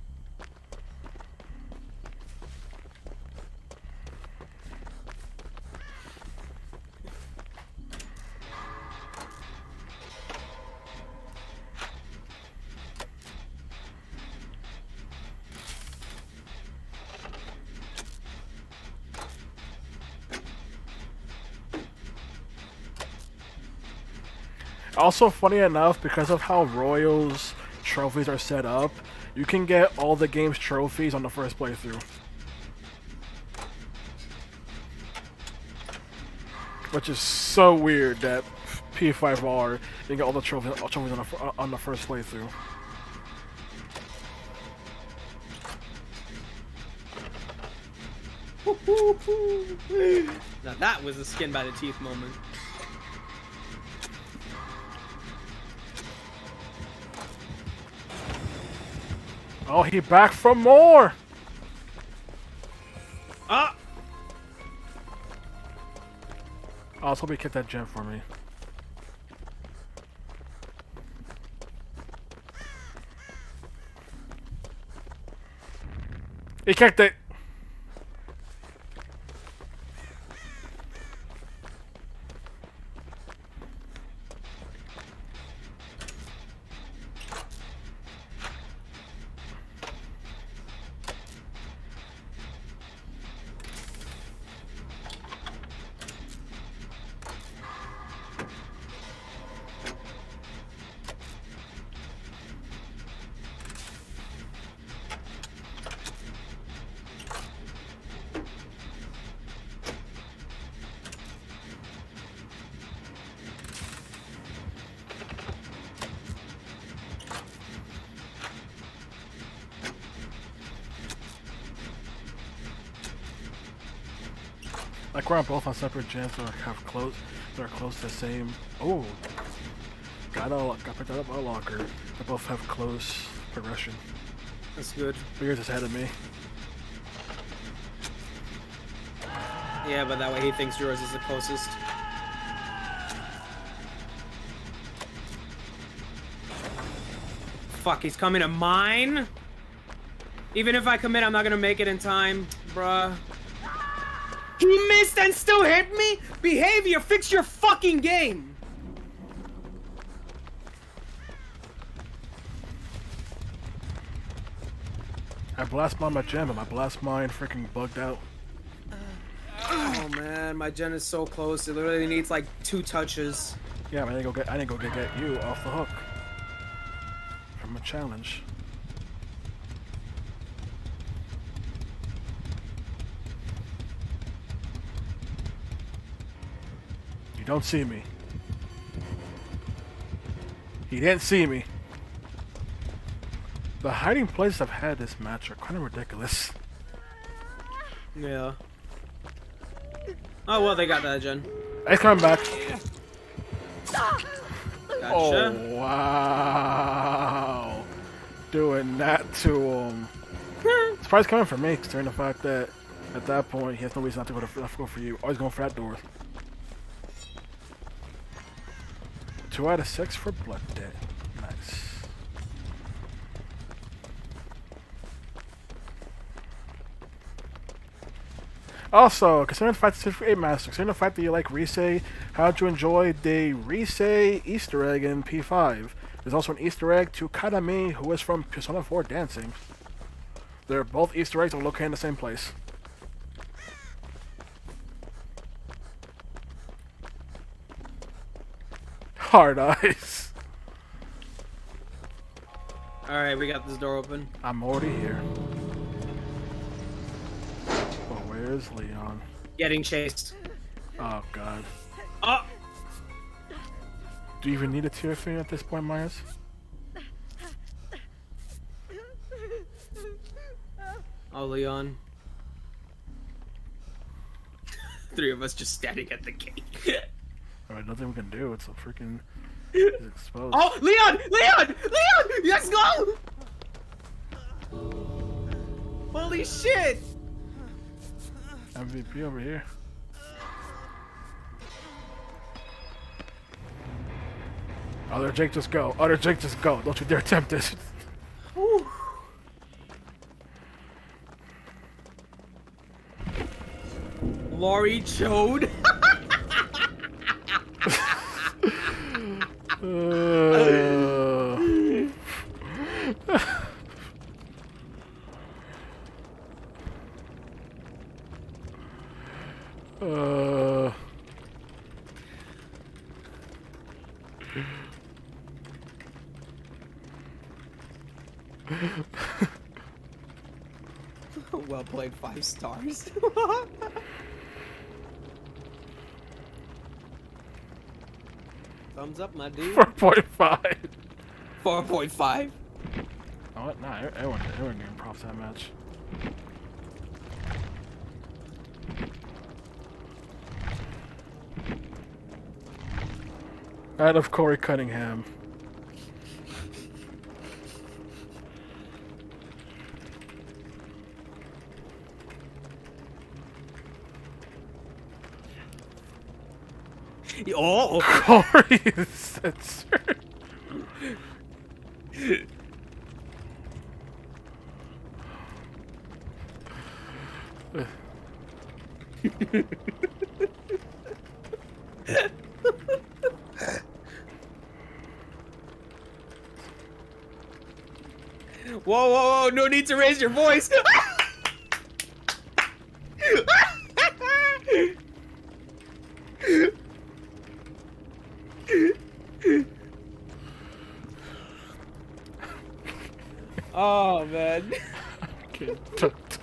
Also, funny enough, because of how Royals trophies are set up, you can get all the game's trophies on the first playthrough. Which is so weird that P5R, you can get all the trophies on the first playthrough. Now that was a skin by the teeth moment. Oh, he back for more! Ah! I was hoping he kept that gem for me. He kicked it! Like we're on both on separate gens that are close to the same. Oh, got picked that up my locker. They both have close progression. That's good. Beers is ahead of me. Yeah, but that way he thinks yours is the closest. Fuck, he's coming to mine? Even if I commit, I'm not gonna make it in time, bruh. He missed and still hit me? Behavior, fix your fucking game! I blast mine my gem, but my blast mine freaking bugged out. Oh man, my gen is so close. It literally needs like 2 touches. Yeah, I didn't go get you off the hook from a challenge. don't see me. He didn't see me. The hiding places I've had this match are kind of ridiculous. Yeah. Oh well, they got that, Jen. He's coming back. Gotcha. Oh, wow. Doing that to him. Surprise coming for me, considering the fact that at that point he has no reason not to go for you. Always going for that door. 2 out of 6 for Blood Debt. Nice. Also, considering the fact that it's 8 Master, considering the fact that you like Risei, how'd you enjoy the Risei Easter egg in P5? There's also an Easter egg to Kadami, who is from Persona 4 Dancing. They're both Easter eggs that are located in the same place. Hard eyes. Alright, we got this door open. I'm already here. But where's Leon? Getting chased. Oh god. Oh! Do you even need a tear thing at this point, Myers? Oh, Leon. 3 of us just standing at the gate. Alright, nothing we can do. It's a freaking. It's exposed. Oh, Leon! Leon! Leon! Let's go! Holy shit! MVP over here. Other Jake, just go. Other Jake, just go. Don't you dare attempt this. Whew. Laurie Chode. Uh, 'Well played, 5 stars. Thumbs up, my dude. 4.5. 4.5. Oh, what? Nah, everyone getting props that match. Out of Corey Cunningham. Oh! Corey is censored. Whoa, whoa, whoa, no need to raise your voice! Oh, man. Get tucked.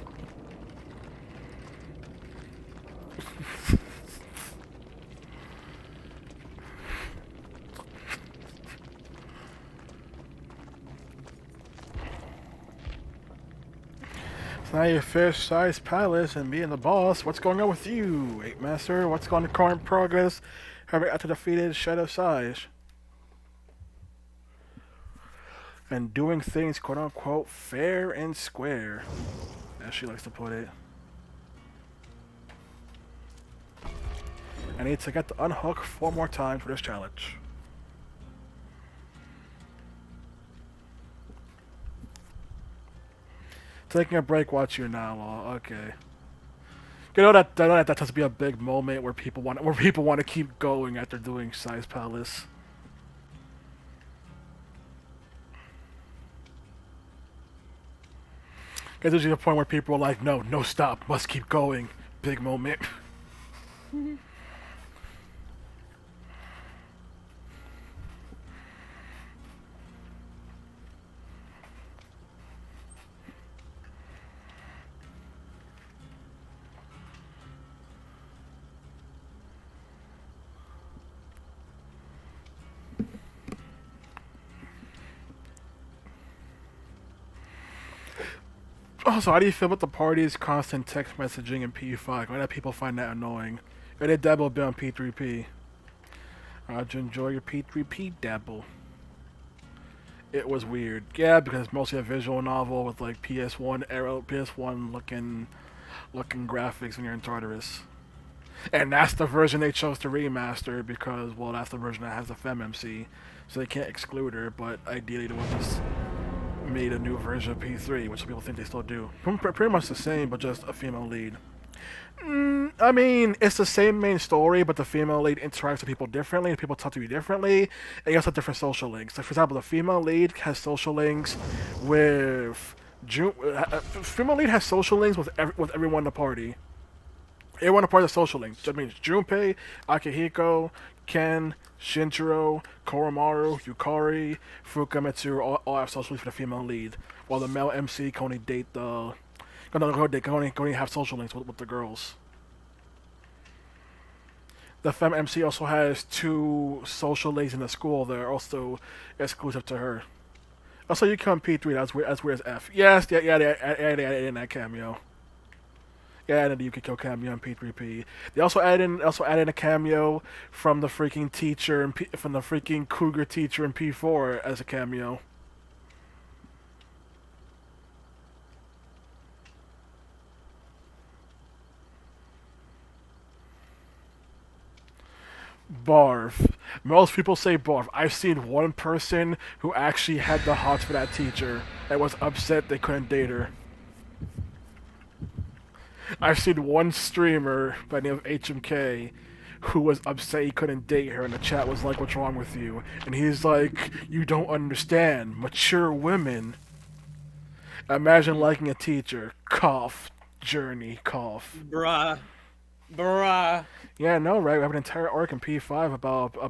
Now your fish-sized palace and being the boss. What's going on with you, 8 Master? What's going on in current progress? Having after defeated Shadow Sage. And doing things quote-unquote fair and square, as she likes to put it. I need to get the unhook 4 more times for this challenge. Taking a break, watch you now, Law. Okay. You know that has to be a big moment where people want to keep going after doing Size Palace. There's usually a point where people are like, no stop, must keep going. Big moment. Also, how do you feel about the party's constant text messaging in P5? Why do people find that annoying? Or they dabble a bit on P3P. How'd you enjoy your P3P dabble? It was weird. Yeah, because it's mostly a visual novel with like PS1 looking graphics when you're in Tartarus. And that's the version they chose to remaster because, well, that's the version that has the FemMC, so they can't exclude her, but ideally they would just made a new version of P3, which some people think they still do. Pretty much the same, but just a female lead. I mean, it's the same main story, but the female lead interacts with people differently, and people talk to you differently, and you also have different social links. Like, for example, the female lead has social links with female lead has social links with everyone in the party. Everyone in the party has social links. That means Junpei, Akihiko, Ken, Shinjiro, Koromaru, Yukari, Fuka, Mitsuru all have social links for the female lead, while the male MC can only date the. They can only have social links with the girls. The femme MC also has 2 social links in the school that are also exclusive to her. Also, you come P3. That's weird as F. Yes, they added in that cameo. Yeah, added the Yukiko cameo in P3P. They also added in a cameo from the freaking teacher and from the freaking Cougar teacher in P4 as a cameo. Barf. Most people say barf. I've seen one person who actually had the hots for that teacher and was upset they couldn't date her. I've seen one streamer by the name of HMK who was upset he couldn't date her, and the chat was like, "What's wrong with you?" And he's like, "You don't understand. Mature women." Imagine liking a teacher. Cough. Journey. Cough. Bruh. Yeah, no, right? We have an entire arc in P5 about a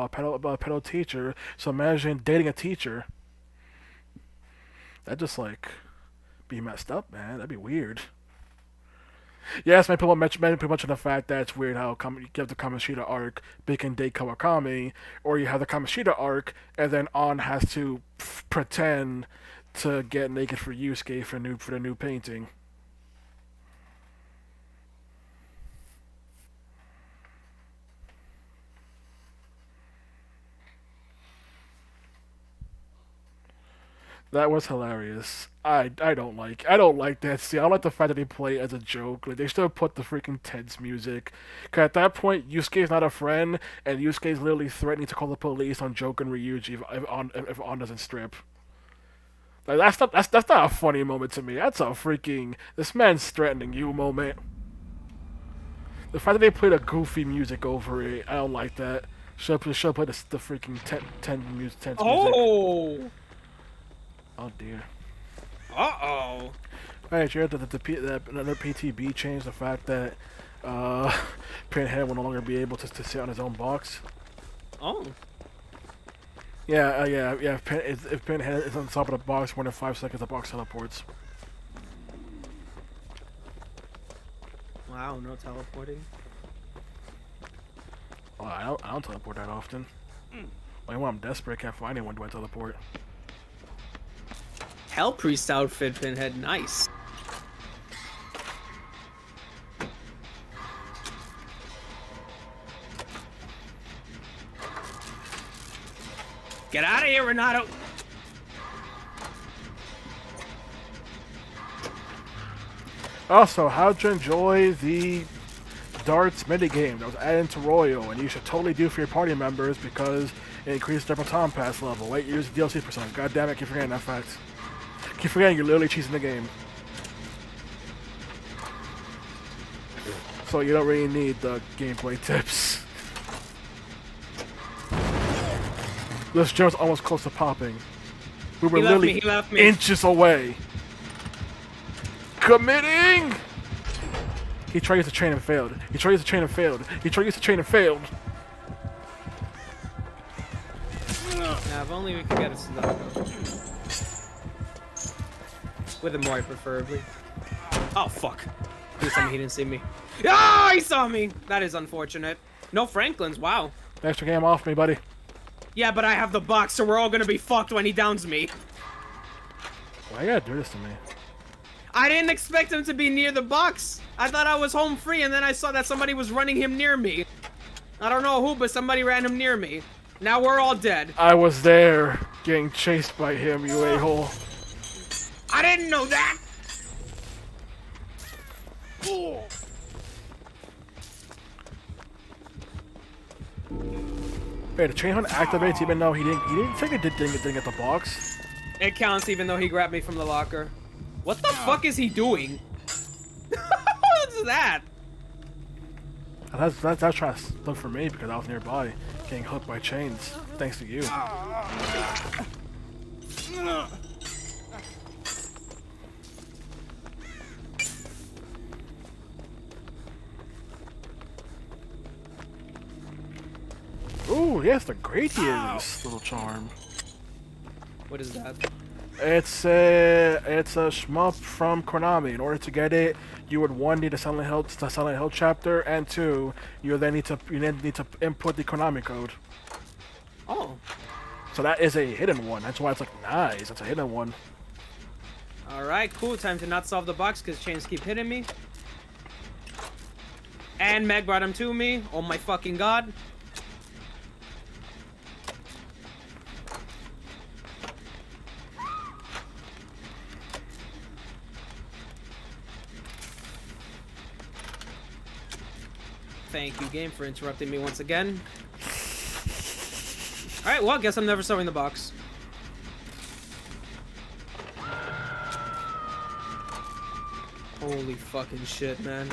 pedo teacher. So imagine dating a teacher. That'd just like be messed up, man. That'd be weird. Yes, many people mention pretty much on the fact that it's weird how you have the Kamoshida arc, but you can date Kawakami, or you have the Kamoshida arc, and then On has to pretend to get naked for Yusuke for the new painting. That was hilarious. I don't like that scene. I don't like the fact that they play it as a joke. Like, they should have put the freaking tense music. Cause at that point, Yusuke's not a friend, and Yusuke's literally threatening to call the police on Joke and Ryuji if On doesn't strip. Like, that's not a funny moment to me. That's a freaking this man's threatening you moment. The fact that they played a goofy music over it, I don't like that. Should have played the freaking tense music. Oh. Oh dear. Uh-oh. Alright, you heard that another PTB changed the fact that Pinhead will no longer be able to sit on his own box. Oh. Yeah. If Pinhead is on top of the box more than 5 seconds, the box teleports. Wow, no teleporting. Oh, I don't teleport that often. Only when I'm desperate, can't find anyone do I teleport. Hell Priest outfit, Pinhead, nice. Get out of here, Renato! Also, how'd you enjoy the darts minigame that was added to Royal, and you should totally do for your party members because it increases their baton pass level. Wait, use the DLC percent. God damn it, keep forgetting that fact. Keep forgetting you're literally cheating the game. So you don't really need the gameplay tips. This joke's almost close to popping. We were literally inches away. Committing! He tried to use the chain and failed. He tried to use the chain and failed. He tried to use the chain and failed. Yeah, if only we could get a Sudoku. With a Mori, preferably. Oh, fuck. Please tell me he didn't see me. Ah, he saw me! That is unfortunate. No Franklins, wow. Extra game off me, buddy. Yeah, but I have the box, so we're all gonna be fucked when he downs me. Why you gotta do this to me? I didn't expect him to be near the box. I thought I was home free, and then I saw that somebody was running him near me. I don't know who, but somebody ran him near me. Now we're all dead. I was there, getting chased by him, you a-hole. I didn't know that. Wait, the chain hunt activates even though he didn't think it didn't get the box. It counts even though he grabbed me from the locker. What the fuck is he doing? What's that? That's trying to look for me because I was nearby, getting hooked by chains, thanks to you. Ooh, yes, the Gradius little charm. What is that? It's a shmup from Konami. In order to get it, you would one need a Silent Hill chapter, and two, you then need to input the Konami code. Oh. So that is a hidden one. That's why it's like nice. That's a hidden one. Alright, cool. Time to not solve the box because chains keep hitting me. And Meg brought him to me. Oh my fucking god. Thank you, game, for interrupting me once again. Alright, well, guess I'm never solving the box. Holy fucking shit, man.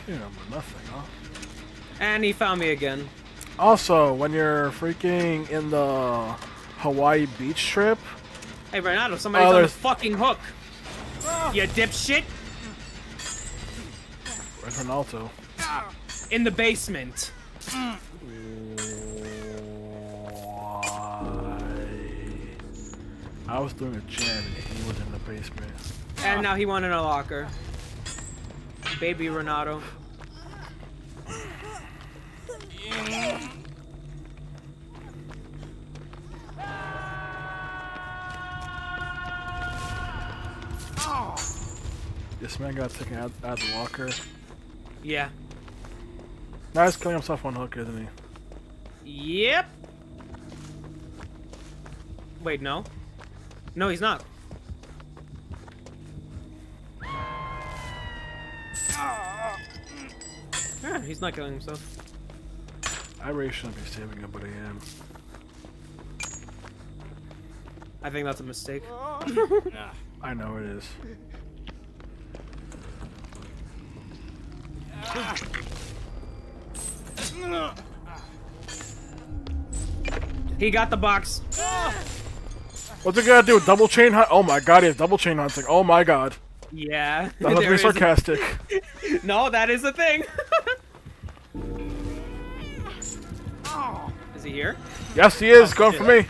Yeah, but nothing, huh? And he found me again. Also, when you're freaking in the Hawaii beach trip, Hey, Renato, somebody's on the there's- fucking hook. You dipshit. where's Ronaldo? In the basement. Why? I was doing a jam and he was in the basement. And now he won in a locker. Baby Renato. This man got taken out of the locker. Yeah. Now he's killing himself on hook, isn't he? Yep. Wait, no. No, he's not. Yeah, he's not killing himself. I really shouldn't be saving him, but I am. I think that's a mistake. I know it is. He got the box. What's it gonna do? Double chain hunt? Oh my god, he has double chain hunting. Oh my god. Yeah. That was there be is sarcastic. No, that is a thing. Is he here? Yes, he is. Going shit. for me.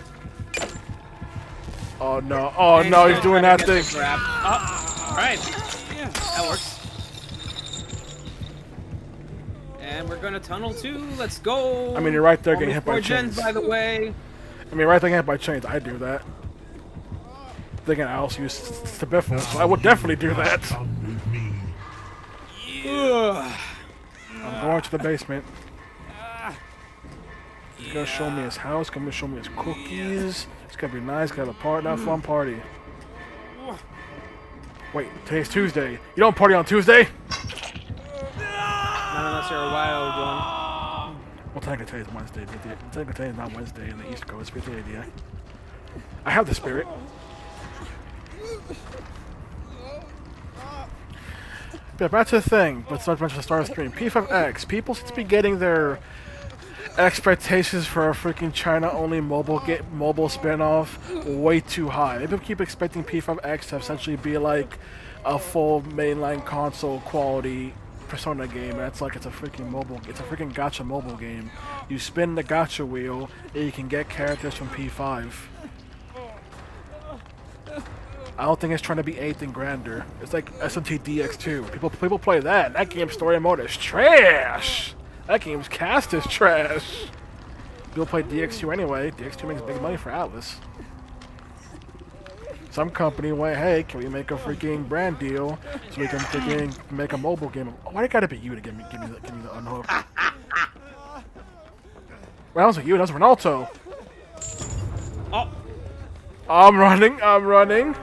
Oh no. Oh And no, he's he's doing gonna that try to thing. get the grab. Oh, alright. That works. And we're gonna tunnel too. Let's go. I mean, you're right there Only getting hit by 4 gens, chains. by the way. I mean, right there getting hit by chains. I do that. Thinking I also use Stabiffle, so I would definitely do that. Ugh. I'm going to the basement. He's gonna show me his house, gonna show me his cookies. It's gonna be nice, gonna have a party, not a fun party. Wait, today's Tuesday. You don't party on Tuesday? Not unless you're a wild one. Well, technically today's Wednesday. But technically today's not Wednesday in the East Coast, but the idea. I have the spirit. But back to the thing, but so much to start a stream. P5X. People seem to be getting their expectations for a freaking China-only mobile spin-off way too high. People keep expecting P5X to essentially be like a full mainline console quality Persona game. That's like it's a freaking gacha mobile game. You spin the gacha wheel and you can get characters from P5. I don't think it's trying to be anything grander. It's like SMT DX2. People play that. That game's story mode is trash. That game's cast is trash. People play DX2 anyway. DX2 makes big money for Atlas. Some company went, hey, can we make a freaking brand deal so we can freaking make a mobile game? Why it gotta be you to give me the unhook? Well, that wasn't you. That was Ronaldo. Oh, I'm running.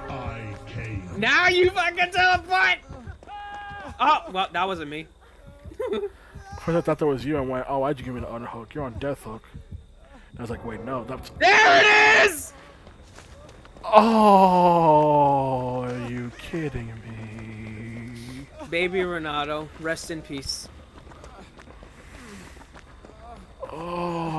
now you fucking teleport! Oh, well, that wasn't me. First I thought that was you and went, oh, why'd you give me the underhook? You're on death hook. I was like, wait, no, that's... There it is! Oh, are you kidding me? Baby Renato, rest in peace. Oh.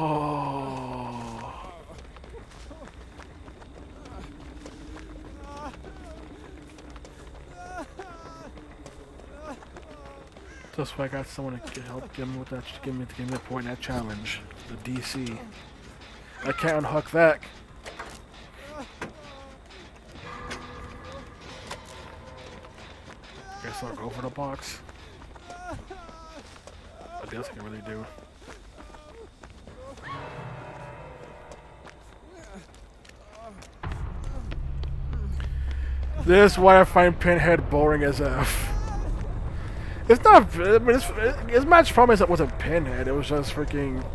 That's why I got someone to help give me with that. Give me the point in that challenge. The DC. I can't unhook that. Guess I'll go for the box. I guess I can really do. This is why I find Pinhead boring as F. It's not. I mean, his match problem wasn't Pinhead. It was just freaking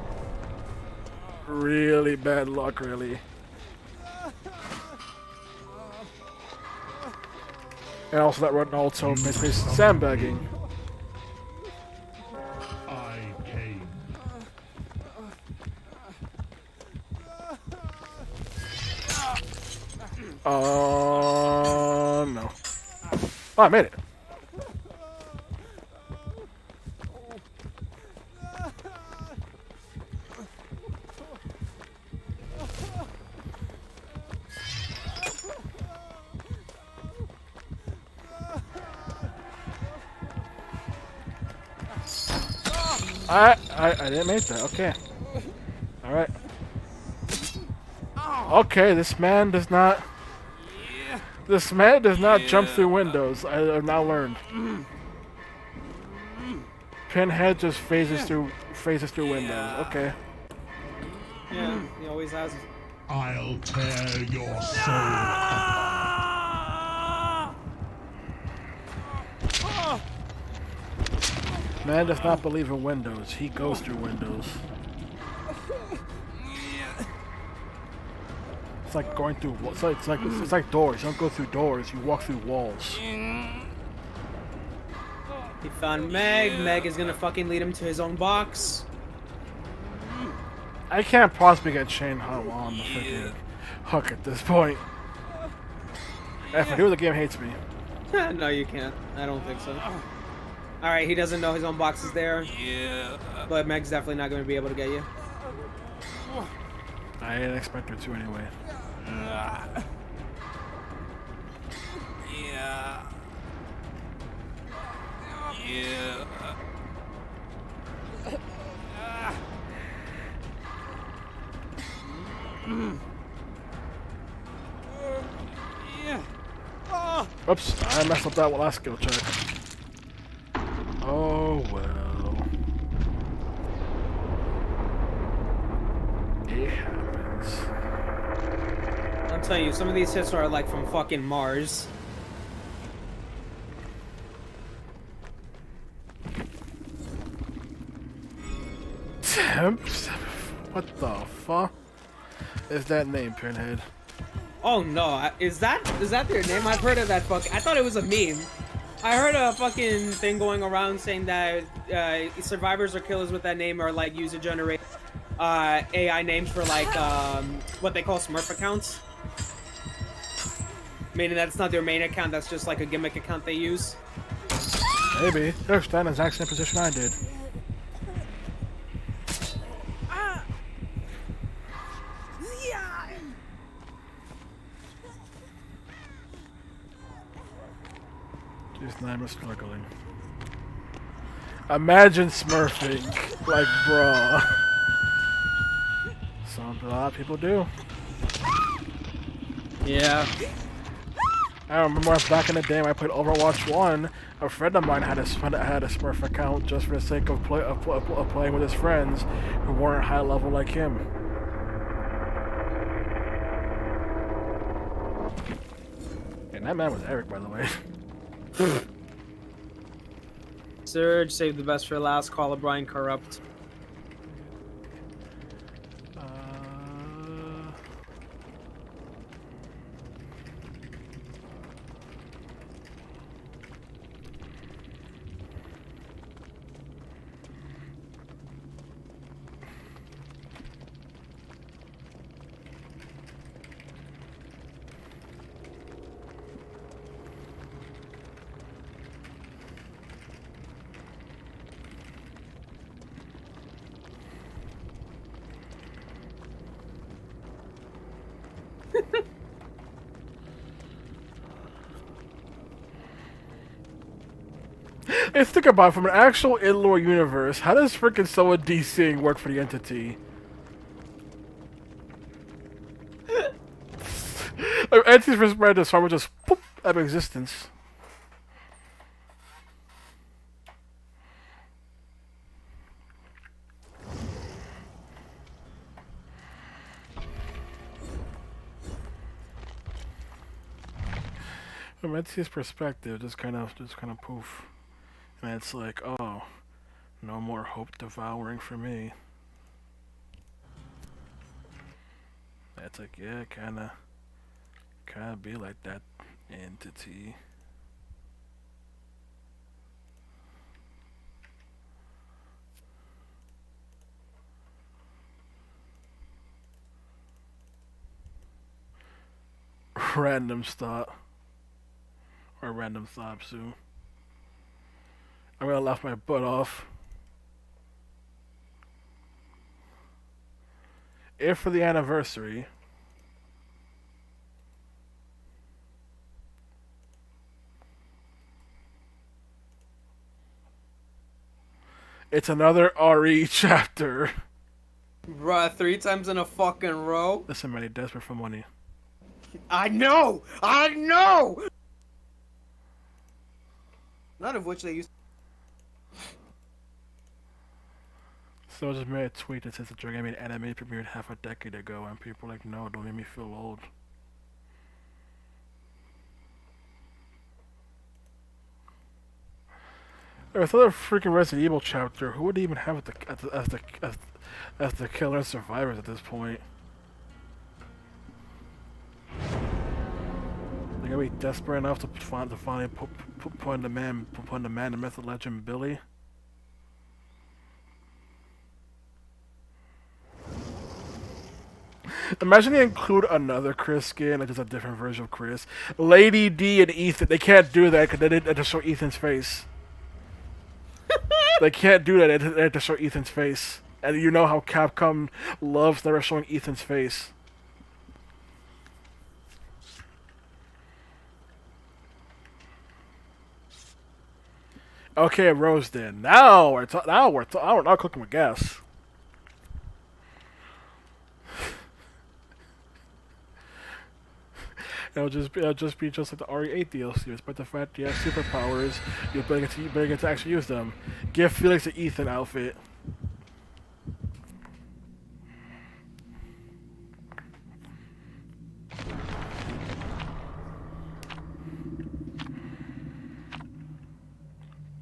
really bad luck, really. And also that Ronaldo basically sandbagging. No. Oh, I made it. I didn't make that. Okay. All right. Okay, this man does not. This man does not jump through windows. I have now learned. Pinhead just phases through windows. Okay. Yeah, he always has. I'll tear your soul apart. Man does not believe in windows. He goes through windows. It's like going through. It's like doors. You don't go through doors. You walk through walls. He found Meg. Meg is gonna fucking lead him to his own box. I can't possibly get Shane Hunt on the freaking hook at this point. If I do, the game hates me. No, you can't. I don't think so. Alright, he doesn't know his own box is there. Yeah. But Meg's definitely not going to be able to get you. I didn't expect her to anyway. Yeah. Yeah. Oops, I messed up that last skill check. Oh well. It happens. I'll tell you, some of these hits are like from fucking Mars. What the fuck is that name, Pinhead? Oh no, is that their name? I've heard of that fuck. I thought it was a meme. I heard a fucking thing going around saying that survivors or killers with that name are like user generated AI names for like what they call Smurf accounts. Meaning that's not their main account, that's just like a gimmick account they use. Maybe. They're standing in the exact same position I did. Jeez, now I'm struggling. Imagine smurfing. Like, bruh. Something a lot of people do. Yeah. I remember back in the day when I played Overwatch 1, a friend of mine had a Smurf account just for the sake of, playing with his friends who weren't high level like him. And that man was Eric, by the way. Surge, save the best for last. Call of Brian Corrupt. Hey, think about it, from an actual in-lore universe, how does freaking someone DCing work for the entity? Entities were spread to farm just poop out of existence. From Entity's perspective, just kind of poof. And it's like, oh, no more hope devouring for me. That's like, yeah, kinda be like that entity. Random thought. Or random thought, Sue. I'm gonna laugh my butt off. If for the anniversary, it's another RE chapter. Bruh, 3 times in a fucking row? Listen, man, desperate for money. I know! I know! None of which they used. So I just made a tweet that says the Dragon Maid anime premiered half a decade ago, and people are like, no, don't make me feel old. There's another freaking Resident Evil chapter. Who would even have it as the killer and survivors at this point? They're gonna be desperate enough to finally put the man the myth legend Billy. Imagine they include another Chris skin, like just a different version of Chris. Lady D and Ethan, they can't do that because they didn't just show Ethan's face. They can't do that, they had to show Ethan's face. And you know how Capcom loves never showing Ethan's face. Okay, Rose then. Now we're not cooking with gas. It'll just be just like the RE8 DLC. Despite the fact you have superpowers, you better get to actually use them. Give Felix the Ethan outfit.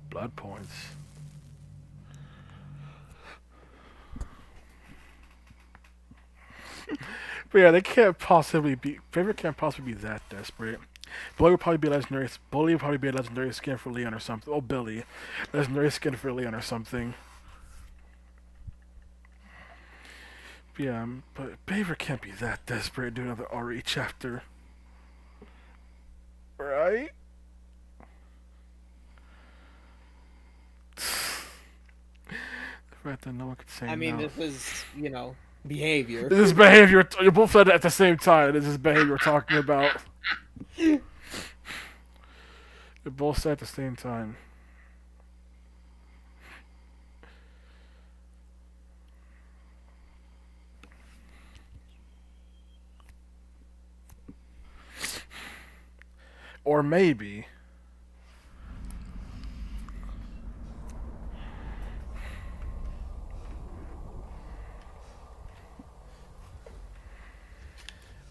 Blood points. But yeah, they can't possibly be. Favorite can't possibly be that desperate. Bully would probably be legendary. Bully would probably be a legendary skin for Leon or something. Oh, Billy, legendary skin for Leon or something. But yeah, but Favorite can't be that desperate to do another RE chapter, right? The fact that no one could say I mean, no. this is, you know, behavior. This is behavior. You both said it at the same time. This is behavior we're talking about. You both said at the same time. Or maybe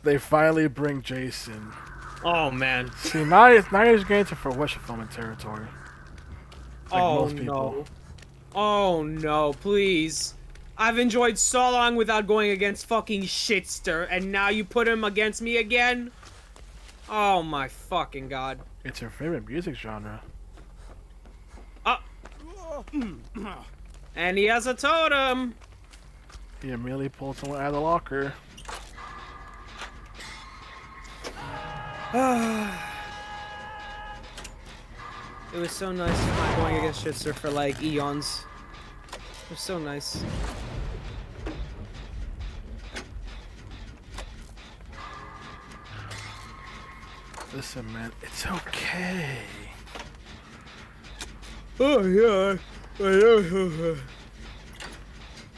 they finally bring Jason. Oh man. See, now he's getting into fruition filming territory. Like Oh most people. no. Oh no, please. I've enjoyed so long without going against fucking Shitster, and now you put him against me again? Oh my fucking god. It's your favorite music genre. And he has a totem. He immediately pulled someone out of the locker. It was so nice not going against Shitster for like eons. It was so nice. Listen, man, it's okay. Oh yeah.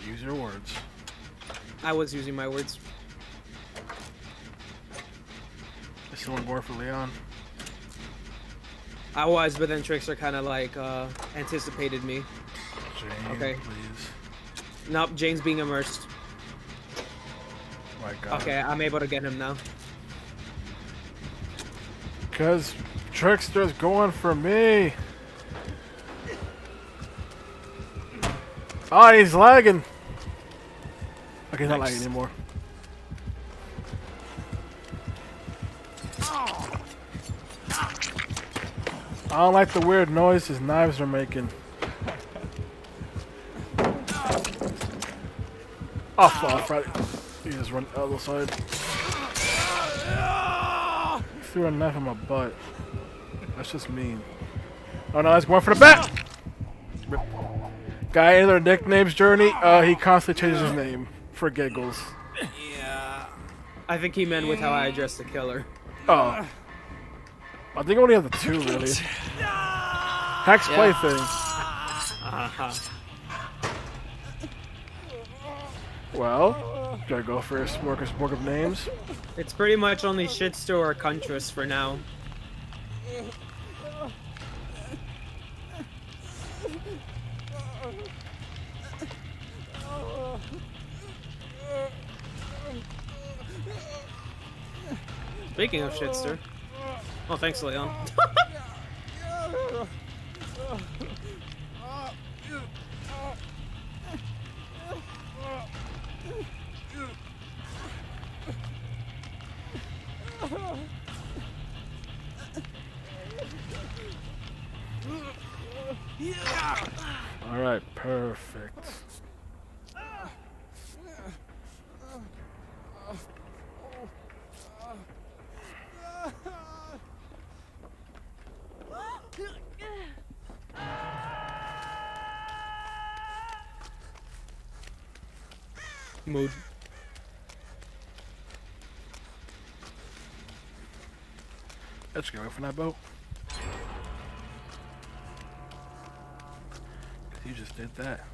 Use your words. I was using my words. Is someone bored for Leon? I was, but then Trickster kind of like anticipated me. Jane, Okay. please. Nope, Jane's being immersed. My God. Okay, I'm able to get him now. Because Trickster's going for me. Oh, he's lagging. Okay, he's not lagging anymore. I don't like the weird noise his knives are making. Oh, fuck, right. He just run the other side. He threw a knife in my butt. That's just mean. Oh no, he's going for the bat! Rip. Guy in their nicknames journey, he constantly changes his name for giggles. I think he meant with how I addressed the killer. Oh. I think I only have the two, really. Hex Plaything. Well, gotta go for a smorgasbord of names. It's pretty much only Shitster or Kuntress for now. Speaking of Shitster. Oh, thanks, Leon. Alright, perfect. Mood. Let's go from that boat. You just did that.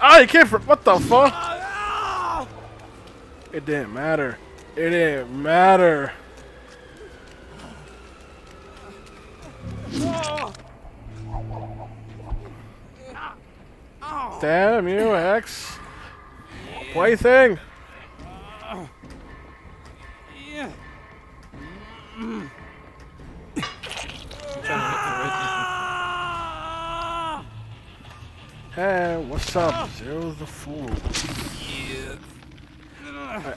Ah, you came from. What the fuck? It didn't matter. It didn't matter. Damn you, X. Plaything. Hey, what's up, Zero the Fool?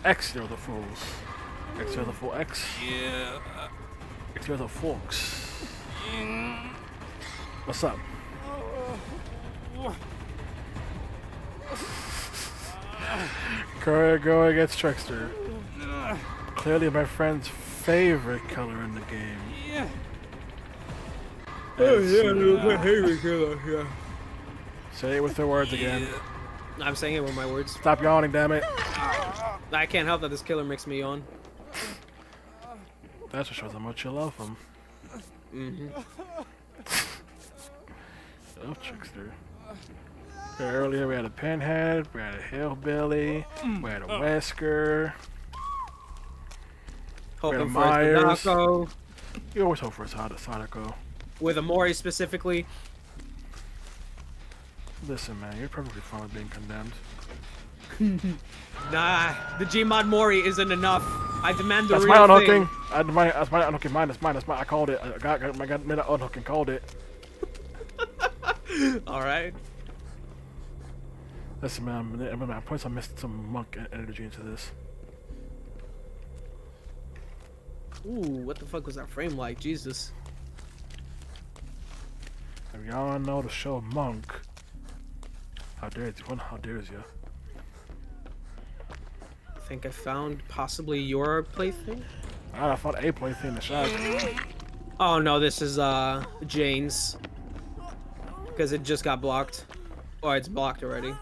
X Zero the Fools. X Zero the Fool. X. X Zero the Folks. What's up? Courier go against Trickster. Clearly my friend's favorite color in the game. Oh yeah, my favorite color. Yeah. Say it with the words again. I'm saying it with my words. Stop yawning, damn it. I can't help that this killer makes me yawn. That just shows how much you love him. Oh, Trickster. Earlier we had a Pinhead, we had a Hillbilly, we had a Wesker. Hoping for Myers. Sadako, You always hope for a Sadako. with Amori specifically. Listen, man, you're perfectly fine with being condemned. Nah, the Gmod Mori isn't enough. I demand the That's real my thing. unhooking. That's my unhooking. Mine. That's mine. I called it. I got unhooking. Called it. All right. Listen, man. I'm putting some monk energy into this. Ooh, what the fuck was that frame like? Jesus. If y'all know the show Monk, how dare you? How dares you? I think I found possibly your plaything. I found a plaything in the shop. Oh no, this is Jane's. Because it just got blocked. Oh, it's blocked already.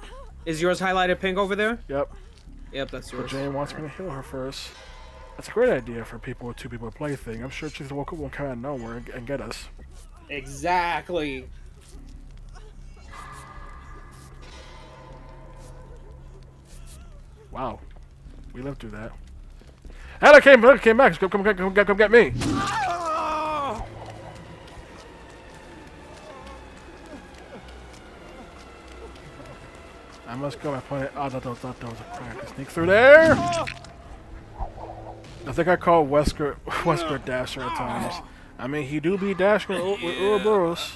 Is yours highlighted pink over there? Yep. Yep, that's But yours. Jane wants me to heal her first. That's a great idea for people with 2 people plaything. I'm sure chicks will come out of nowhere and get us. Exactly. Wow. We lived through that. Hannah came back. Come get me. I must go. I pointed. Oh, that was a crack. I sneak through there. I think I call Wesker Dasher at times. I mean, he do be dashing with Ouroboros.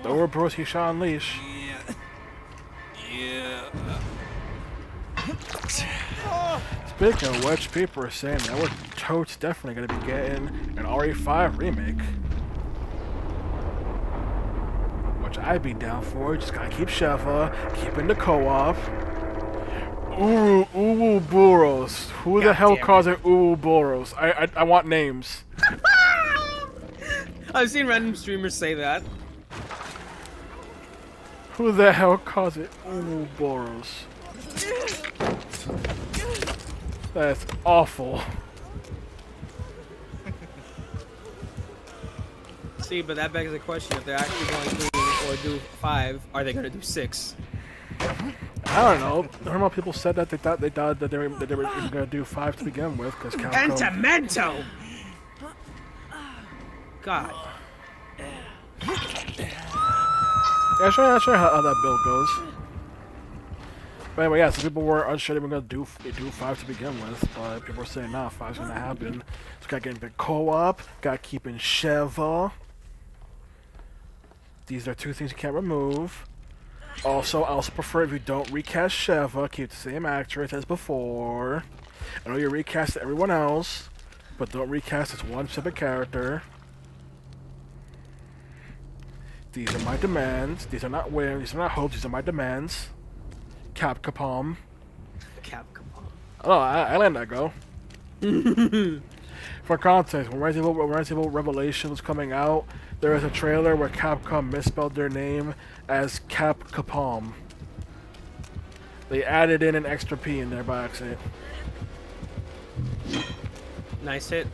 The Ouroboros he shall unleash. Speaking of which, people are saying that we're totes definitely going to be getting an RE5 remake. Which I'd be down for. Just gotta keep Sheva, keeping the co-op. Ouroboros. Who the hell calls it Ouroboros? I want names. I've seen random streamers say that. Who the hell calls it Ouroboros? That's awful. See, but that begs the question: if they're actually going to do 5, are they going to do 6? I don't know. Normal people said that they thought that they were going to do 5 to begin with because Capcom. Pentimento. God. Yeah, sure how that build goes. But anyway, yeah, so people were unsure they were going to do 5 to begin with, but people were saying, nah, 5's going to happen. So got getting big co-op, got keeping Sheva. These are 2 things you can't remove. Also, I also prefer if you don't recast Sheva, keep the same actress as before. I know you recast everyone else, but don't recast this one specific character. These are my demands. These are not whims. These are not hopes. These are my demands. Capcom. Oh, I let that go. For context, when Resident Evil Revelation was coming out, there was a trailer where Capcom misspelled their name as Capcom. They added in an extra P in there by accident. Nice hit.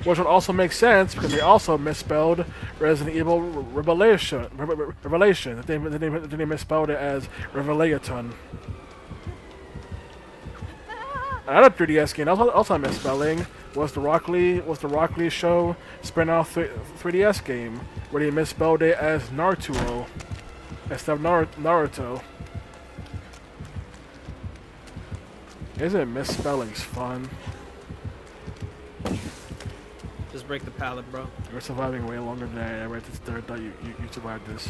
Which would also make sense because they also misspelled Resident Evil Revelation. They misspelled it as Revelaton. Another 3DS game also misspelling was the Rock Lee Show spin-off 3DS game where they misspelled it as Naruto instead of Naruto. Isn't misspellings fun? Just break the pallet, bro. You're surviving way longer than I ever thought you survived this.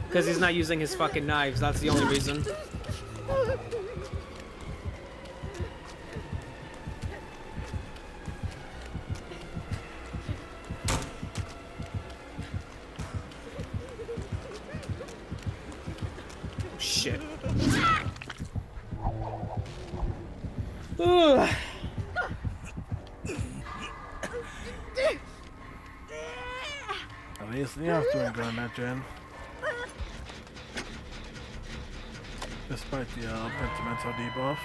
Because he's not using his fucking knives. That's the only reason. Shit. Ugh. At least Leon's doing good on that gen. Despite the Pentimento debuff.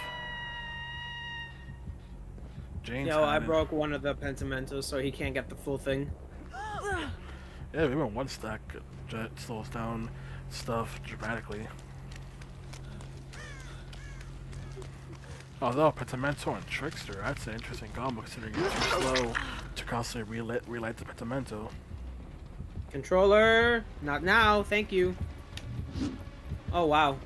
Jane's Yo, I had it. broke one of the Pentamentos, so he can't get the full thing. Yeah, even one stack jet slows down stuff dramatically. Although Pentimento and Trickster, that's an interesting combo considering it's too slow to constantly relight the Pentimento. Controller, not now. Thank you. Oh wow.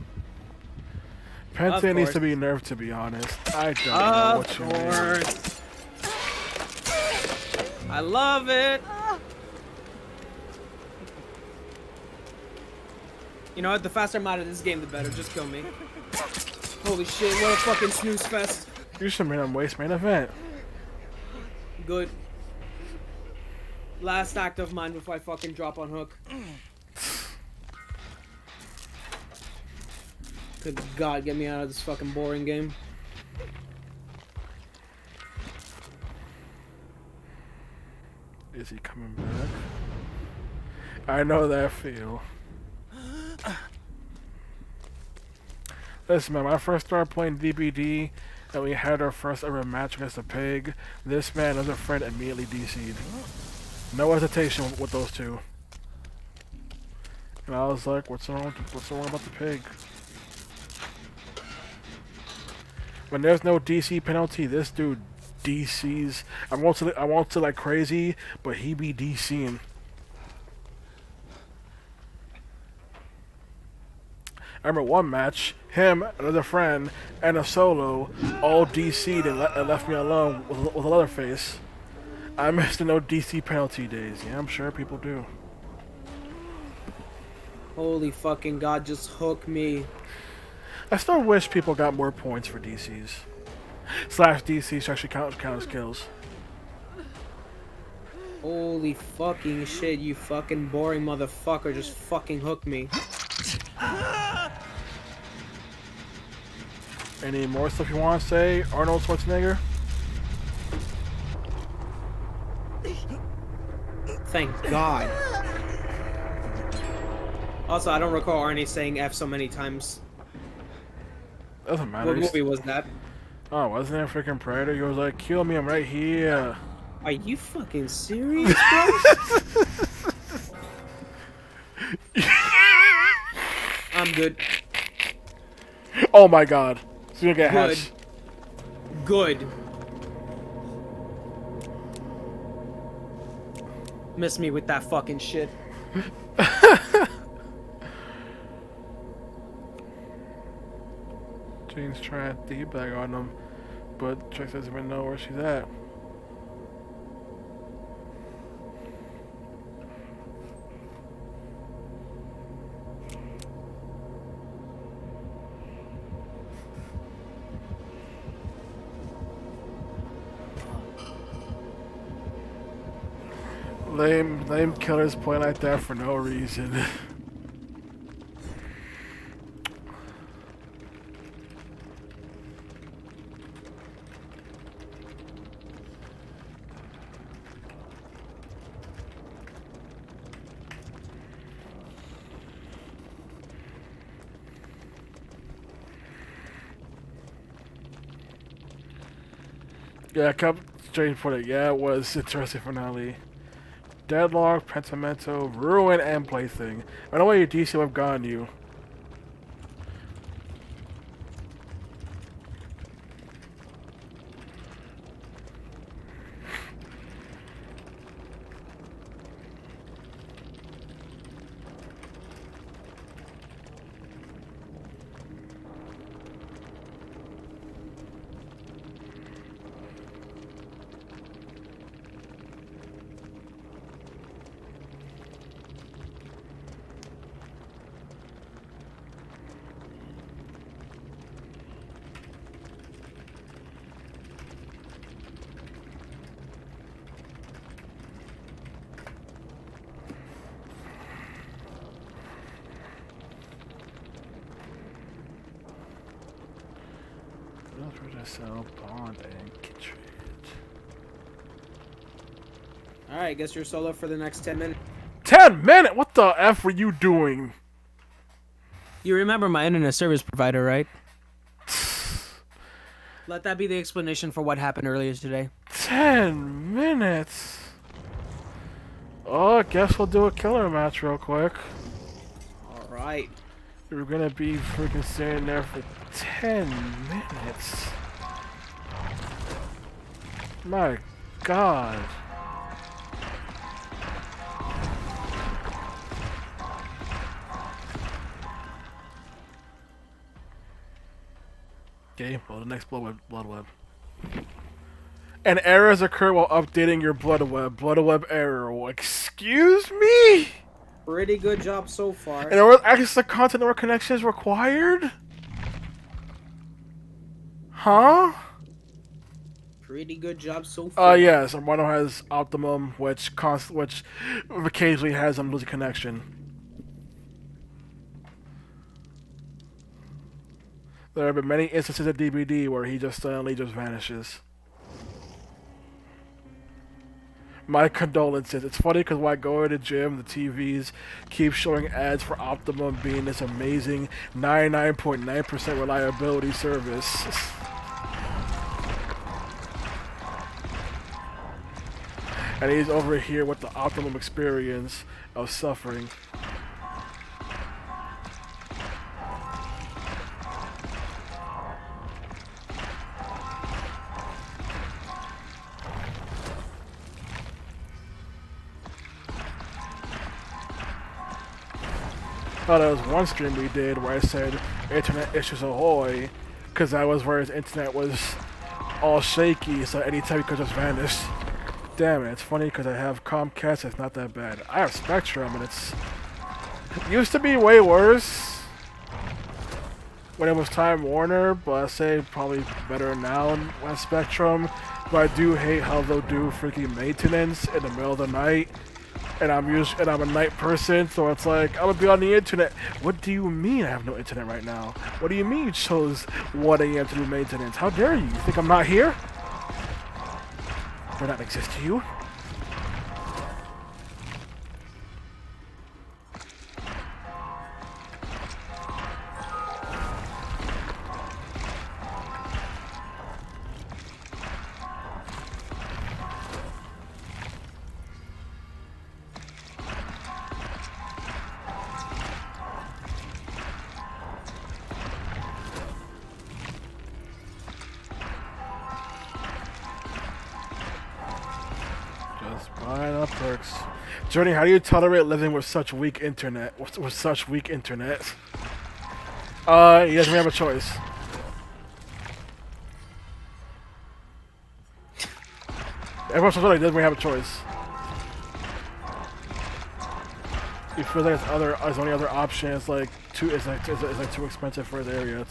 Penta Of needs to course. be nerfed, to be honest. I don't know Of what you mean. course. I love it. You know what? The faster I'm out of this game, the better. Just kill me. Holy shit! What a fucking snooze fest. You should have made him waste main event. Good. Last act of mine before I fucking drop on hook. Good God, get me out of this fucking boring game. Is he coming back? I know that feel. Listen, man, when I first started playing DBD and we had our first ever match against the pig, this man, another friend, immediately DC'd. No hesitation with those two. And I was like, what's wrong about the pig? When there's no DC penalty, this dude DCs. I won't say like crazy, but he be DCing. I remember one match, him, another friend, and a solo all DC'd and left me alone with a leather face. I miss the no DC penalty days. Yeah, I'm sure people do. Holy fucking God, just hook me. I still wish people got more points for DCs. Slash DCs to actually count as kills. Holy fucking shit, you fucking boring motherfucker, just fucking hook me. Any more stuff you want to say, Arnold Schwarzenegger? Thank God. Also, I don't recall Arnie saying F so many times. Doesn't matter. What movie was that? Oh, wasn't it freaking Predator? He was like, kill me, I'm right here. Are you fucking serious, bro? I'm good. Oh my God. He's gonna get Good. hatched. Good. Miss me with that fucking shit. Jane's trying to debag on him, but Trix doesn't even know where she's at. Lame killers play like that for no reason. Yeah, come straight for it. Yeah, it was interesting finale. Deadlock, Pentimento, Ruin, and Plaything. I know why your DC would have gotten you. Sell, Bond, and Kitrid. Alright, guess you're solo for the next 10 minutes. 10 minutes? What the F were you doing? You remember my internet service provider, right? Let that be the explanation for what happened earlier today. 10 minutes? Oh, I guess we'll do a killer match real quick. Alright. We're gonna be freaking sitting there for 10 minutes. My God. Okay, well, the next blood web. And errors occur while updating your blood web. Blood web error. Well, excuse me? Pretty good job so far. And order access to content or connection is required? Huh? Pretty good job so far. Yes, Armando has Optimum, which occasionally has them losing connection. There have been many instances of DBD where he just suddenly just vanishes. My condolences. It's funny because when I go to the gym, the TVs keep showing ads for Optimum being this amazing 99.9% reliability service. And he's over here with the Optimum experience of suffering. Oh, there was one stream we did where I said internet issues ahoy, because that was where his internet was all shaky, so anytime he could just vanish. Damn it, it's funny because I have Comcast, it's not that bad. I have Spectrum and it used to be way worse when it was Time Warner, but I say probably better now when Spectrum. But I do hate how they'll do freaking maintenance in the middle of the night. And I'm a night person, so it's like, I'm gonna be on the internet. What do you mean I have no internet right now? What do you mean you chose 1 a.m. to do maintenance? How dare you? You think I'm not here? Do I not exist to you? Buying up perks. Journey, how do you tolerate living with such weak internet? With such weak internet? He doesn't have a choice. Everyone's like he doesn't have a choice. He feels like his only other option is like too expensive for his area.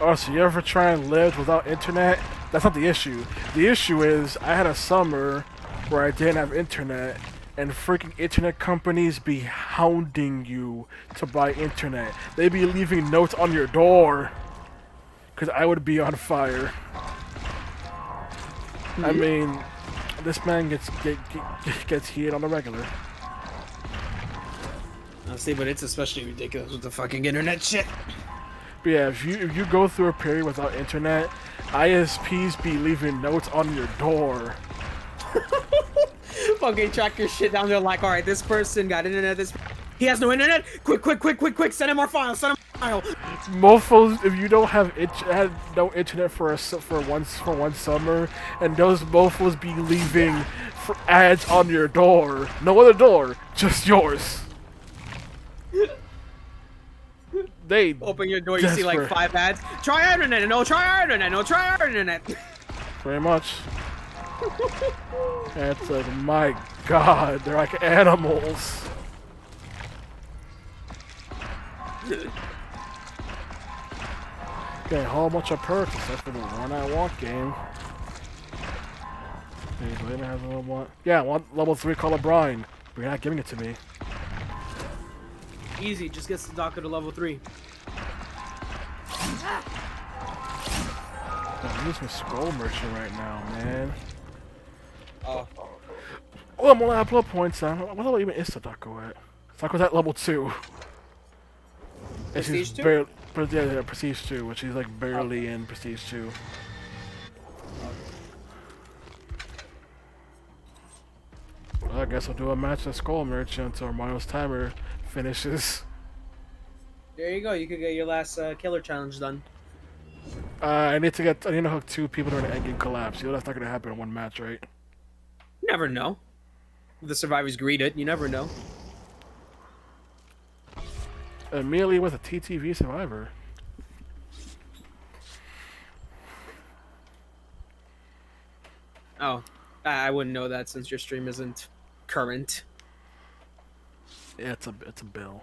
Oh, so you ever try and live without internet? That's not the issue. The issue is I had a summer where I didn't have internet, and freaking internet companies be hounding you to buy internet. They be leaving notes on your door, because I would be on fire. I mean, this man gets heated on the regular. I'll see, but it's especially ridiculous with the fucking internet shit. But yeah, if you go through a period without internet, ISPs be leaving notes on your door. Fucking track your shit down there like, alright, this person got internet, he has no internet? Quick, send him our file, Mofos, if you don't have had no internet for one summer, and those mofos be leaving ads on your door. No other door, just yours. They open your door, you see like 5 ads. Try our internet, no, try our internet, no, try our internet. Very much. And it's like, my god, they're like animals. Okay, a whole bunch of perks except for the one I want game. Later has a level 1. Yeah, I want level 3 Call of Brine, but you're not giving it to me. Easy, just gets the Docker to level 3. I'm using Scroll Merchant right now, man. Oh. Oh, I'm only at blood points now. What level even is Sadako at? Sadako's at level 2. Prestige 2? Yeah, Prestige 2, which is like barely in Prestige 2. Well, I guess I'll do a match of Skull Merchant until Mario's timer finishes. There you go, you could get your last killer challenge done. I need to hook 2 people during the endgame collapse. You know that's not gonna happen in one match, right? You never know. If the survivors greet it, you never know. Immediately with a TTV survivor. Oh, I wouldn't know that since your stream isn't current. Yeah, it's a bill.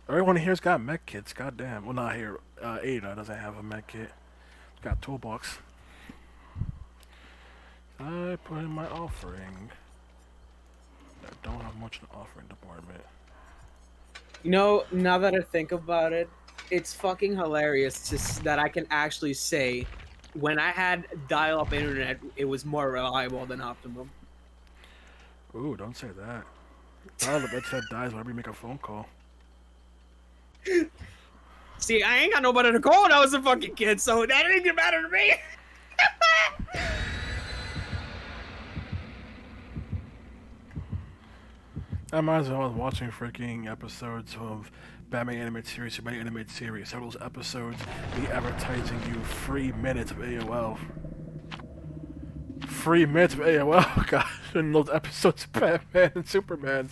Everyone here's got mech kits. Goddamn. Well, not here. Ada doesn't have a mech kit. Got toolbox. I put in my offering. I don't have much in the offering department. You know, now that I think about it, it's fucking hilarious that I can actually say when I had dial-up internet, it was more reliable than Optimum. Ooh, don't say that. Dial-up internet dies whenever you make a phone call. See, I ain't got nobody to call when I was a fucking kid, so that didn't even matter to me. I reminds me I was watching freaking episodes of Batman animated series, Superman animated series. Some of those episodes be advertising you free minutes of AOL. Free minutes of AOL, God, in those episodes of Batman and Superman.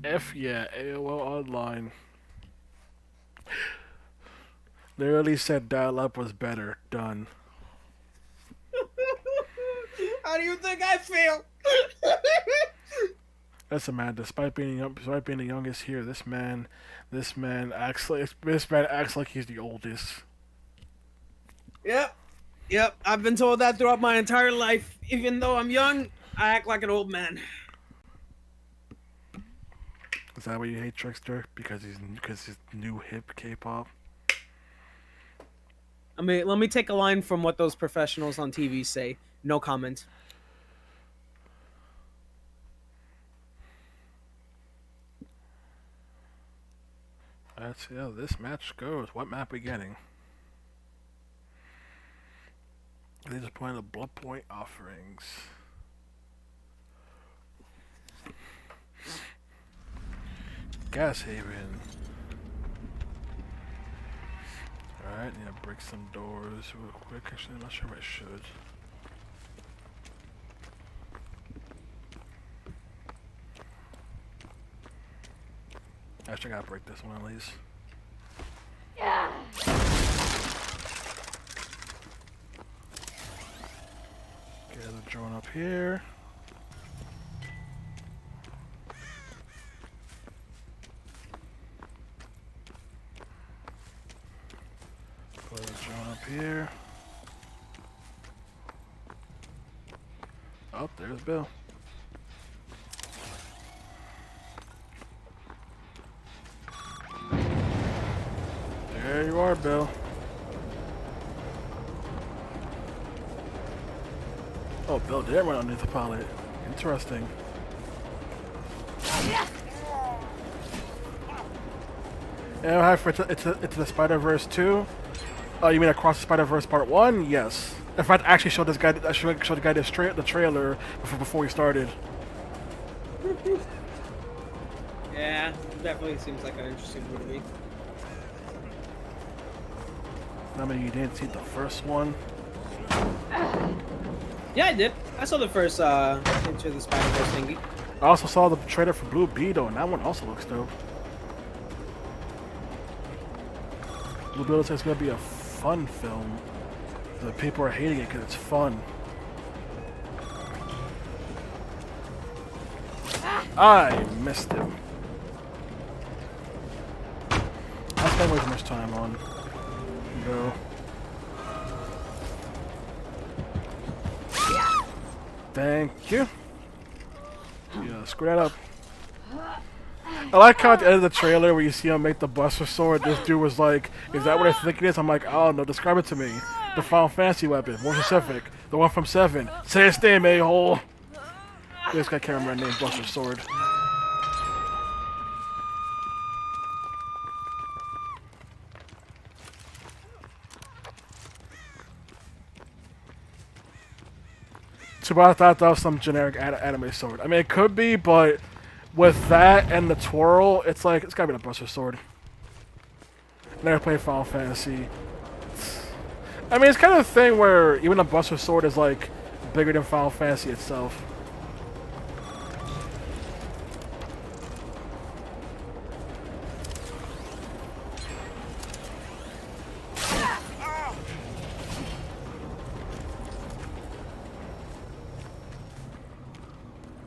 F yeah, AOL Online. Literally said dial-up was better. Done. How do you think I feel? Listen, man. Despite being the youngest here, this man acts like he's the oldest. Yep. I've been told that throughout my entire life. Even though I'm young, I act like an old man. Is that why you hate Trickster? Because he's new hip K-pop? I mean, let me take a line from what those professionals on TV say. No comment. Let's see how this match goes. What map we getting? These are playing the Blood Point offerings. Gas Haven. Alright, need to break some doors real quick. Actually, I'm not sure if I should. Actually, I gotta break this one at least. Get the drone up here. Put the drone up here. Oh, there's Bill. There you are, Bill. Oh, Bill did run underneath the pilot. Interesting. And hi for it's the Spider-Verse 2. Oh, you mean Across the Spider-Verse Part 1? Yes. In fact, I actually showed this guy. I showed the guy the trailer before we started. Yeah, definitely seems like an interesting movie. I mean, you didn't see the first one. Yeah, I did. I saw the first Into the Spider-Verse thingy. I also saw the trailer for Blue Beetle, and that one also looks dope. Blue Beetle says it's gonna be a fun film. The people are hating it because it's fun. I missed him. I spent way too much time on. Go. Thank you. Yeah, screw that up. I like how at the end of the trailer where you see him make the Buster Sword, this dude was like, is that what I think it is? I'm like, oh no, describe it to me. The Final Fantasy weapon, more specific. The one from 7. Say his name, a-hole. This guy can't remember the name, Buster Sword. Too bad I thought that was some generic anime sword. I mean, it could be, but with that and the twirl, it's like, it's gotta be the Buster Sword. Never played Final Fantasy. I mean, it's kind of a thing where even a Buster Sword is like bigger than Final Fantasy itself.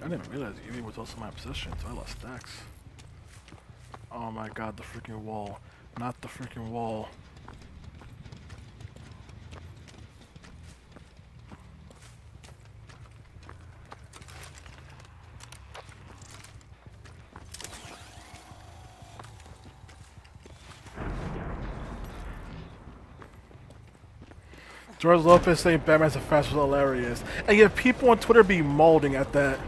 I didn't realize Yui was also my obsession, so I lost stacks. Oh my god, the freaking wall. Not the freaking wall. George Lopez saying Batman's a fast was hilarious. And yet people on Twitter be molding at that.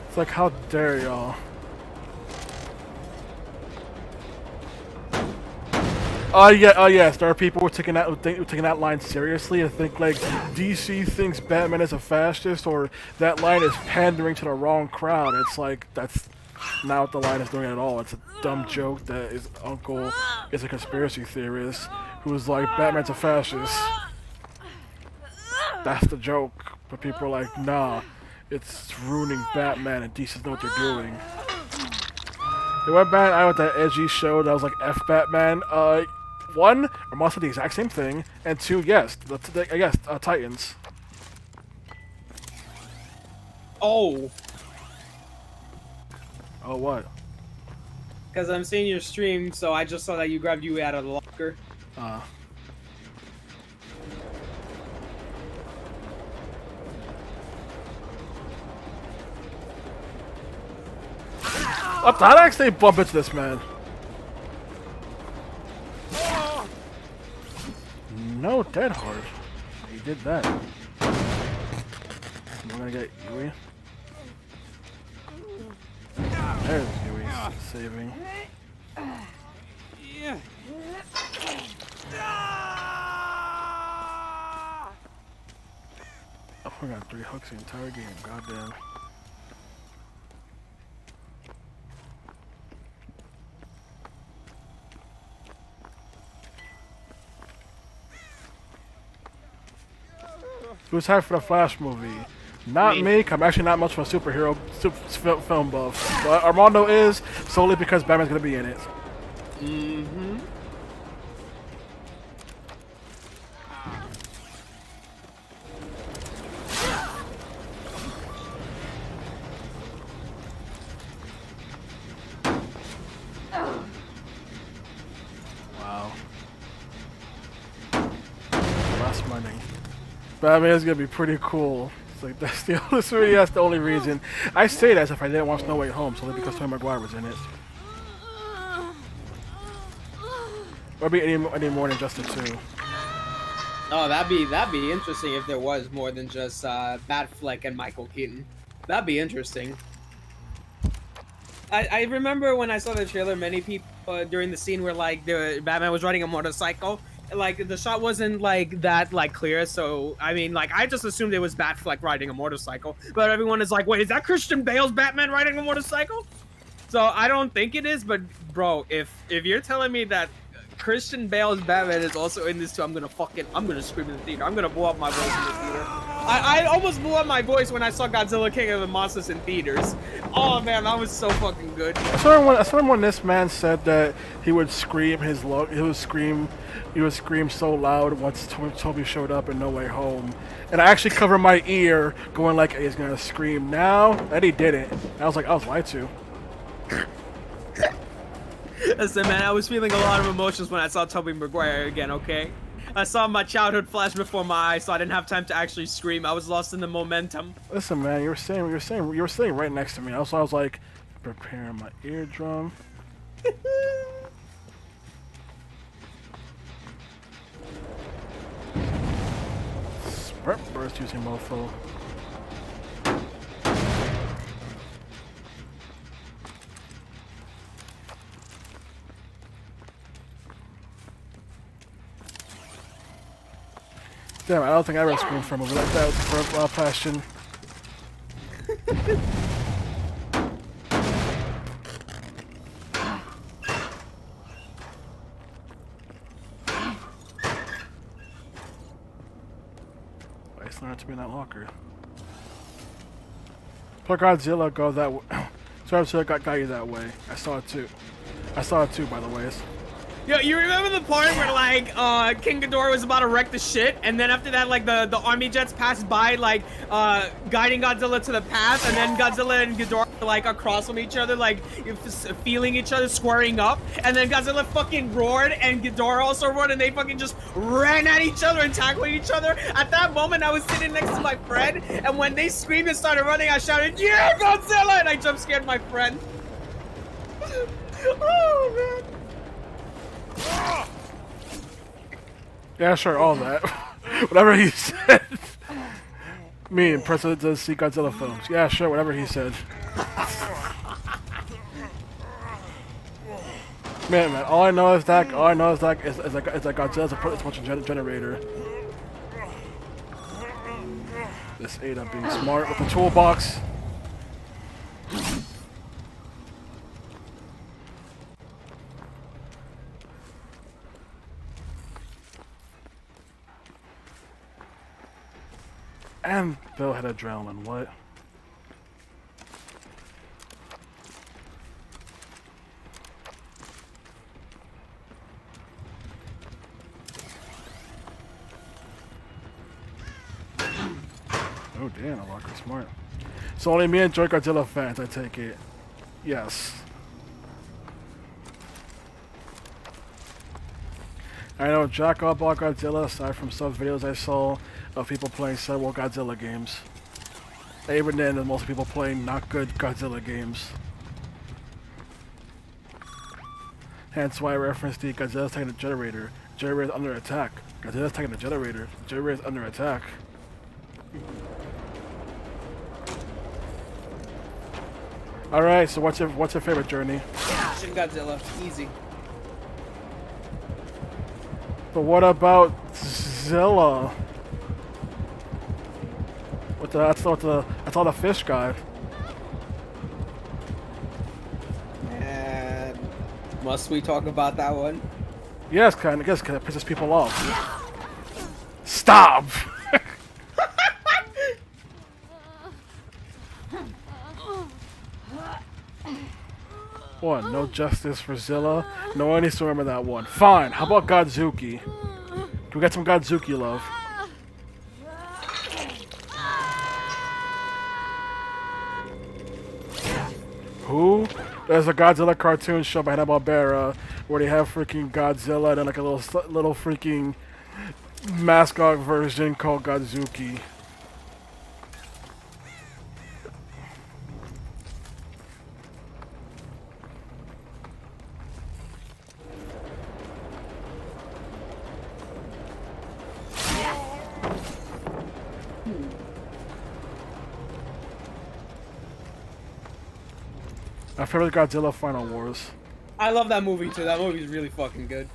It's like, how dare y'all? Yes, there are people who are taking that line seriously. I think like DC thinks Batman is a fascist, or that line is pandering to the wrong crowd. It's like that's not what the line is doing at all. It's a dumb joke that his uncle is a conspiracy theorist who's like Batman's a fascist. That's the joke, but people are like, nah, it's ruining Batman, and DC know what they're doing. They went back out with that edgy show that was like F Batman. One, Ramon said the exact same thing, and two, yes, I guess Titans. Oh, Oh, what? because I'm seeing your stream, so I just saw that you grabbed Yui out of the locker. How did I actually bump into this man? No, dead hard. He did that. We're gonna get Yui. There's Yui saving. Oh, we got 3 hooks the entire game. Goddamn. Who's hyped for the Flash movie? Not me. I'm actually not much of a superhero film buff. But Armando is, solely because Batman's gonna be in it. Mm-hmm. Wow. Last money. Batman's gonna be pretty cool. It's like that's the only reason. I say that as if I didn't watch No Way Home, solely because Tobey Maguire was in it. Or be any more than just the 2. Oh, that'd be interesting if there was more than just Batfleck and Michael Keaton. That'd be interesting. I remember when I saw the trailer, many people during the scene where like the Batman was riding a motorcycle, like the shot wasn't like that like clear. So I mean, like I just assumed it was Batfleck riding a motorcycle, but everyone is like, wait, is that Christian Bale's Batman riding a motorcycle? So I don't think it is, but bro, if you're telling me that Christian Bale's Batman is also in this too, I'm gonna scream in the theater. I'm gonna blow up my voice in the theater. I almost blew up my voice when I saw Godzilla King of the Monsters in theaters. Oh man, that was so fucking good. I saw when this man said that he would scream he would scream so loud once Toby showed up in No Way Home. And I actually covered my ear going like, he's gonna scream now, and he didn't. And I was lied to. Listen, man, I was feeling a lot of emotions when I saw Tobey Maguire again, okay? I saw my childhood flash before my eyes, so I didn't have time to actually scream. I was lost in the momentum. Listen, man, you were sitting right next to me. Also, I was like, preparing my eardrum. Sprint burst using mofo. Damn, I don't think I ever screamed for a movie like that for Passion. next time to be in that locker. But Godzilla go that way. So Godzilla got you that way. I saw it too. I saw it too, by the way. Yo, you remember the part where like King Ghidorah was about to wreck the shit, and then after that, like the army jets passed by, like guiding Godzilla to the path, and then Godzilla and Ghidorah were, like across from each other, like feeling each other, squaring up, and then Godzilla fucking roared, and Ghidorah also roared, and they fucking just ran at each other and tackled each other. At that moment, I was sitting next to my friend, and when they screamed and started running, I shouted, "Yeah, Godzilla!" and I jump scared my friend. Oh man. Yeah, sure, all that. Whatever he said. Me and President does see Godzilla films. Yeah, sure, whatever he said. Man, all I know is that is that Godzilla's a potential generator. This Ada being smart with the toolbox. And Bill had adrenaline, what? Oh damn, a locker smart. So only me and Joy Godzilla fans, I take it. Yes. I know jack up about Godzilla aside from some videos I saw of people playing several Godzilla games. Even then, there's most people playing not good Godzilla games. Hence why I referenced the Godzilla's taking the generator. Generator is under attack. Godzilla's taking the generator. Generator is under attack. Alright, so what's your favorite journey? Shin Godzilla, easy. But what about Zilla? That's all the fish guy. And must we talk about that one? Yes, kind of. Yes, because it pisses people off. Stop! What? No justice for Zilla? No one needs to remember that one. Fine. How about Godzuki? Can we get some Godzuki love? Who? There's a Godzilla cartoon show by Hanna-Barbera where they have freaking Godzilla and then like a little freaking mascot version called Godzuki. My favorite Godzilla Final Wars. I love that movie too. That movie's really fucking good.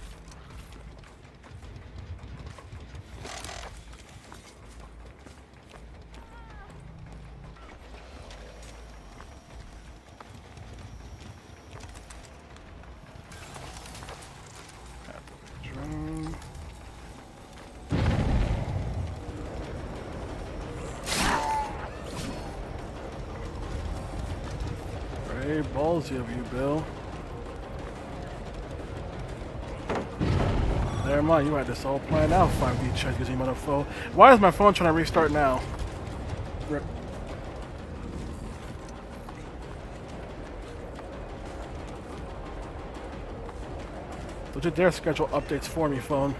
Very ballsy of you, Bill. Never mind, you had this all planned out, 5D check using mother phone. Why is my phone trying to restart now? Rip. Don't you dare schedule updates for me, phone.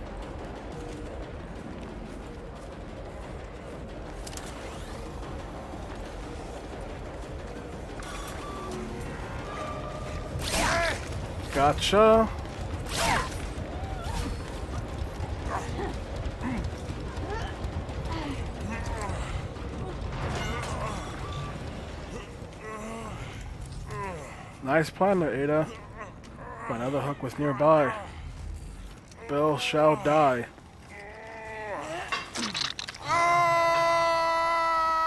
Gotcha. Nice plan there, Ada. But another hook was nearby. Bill shall die.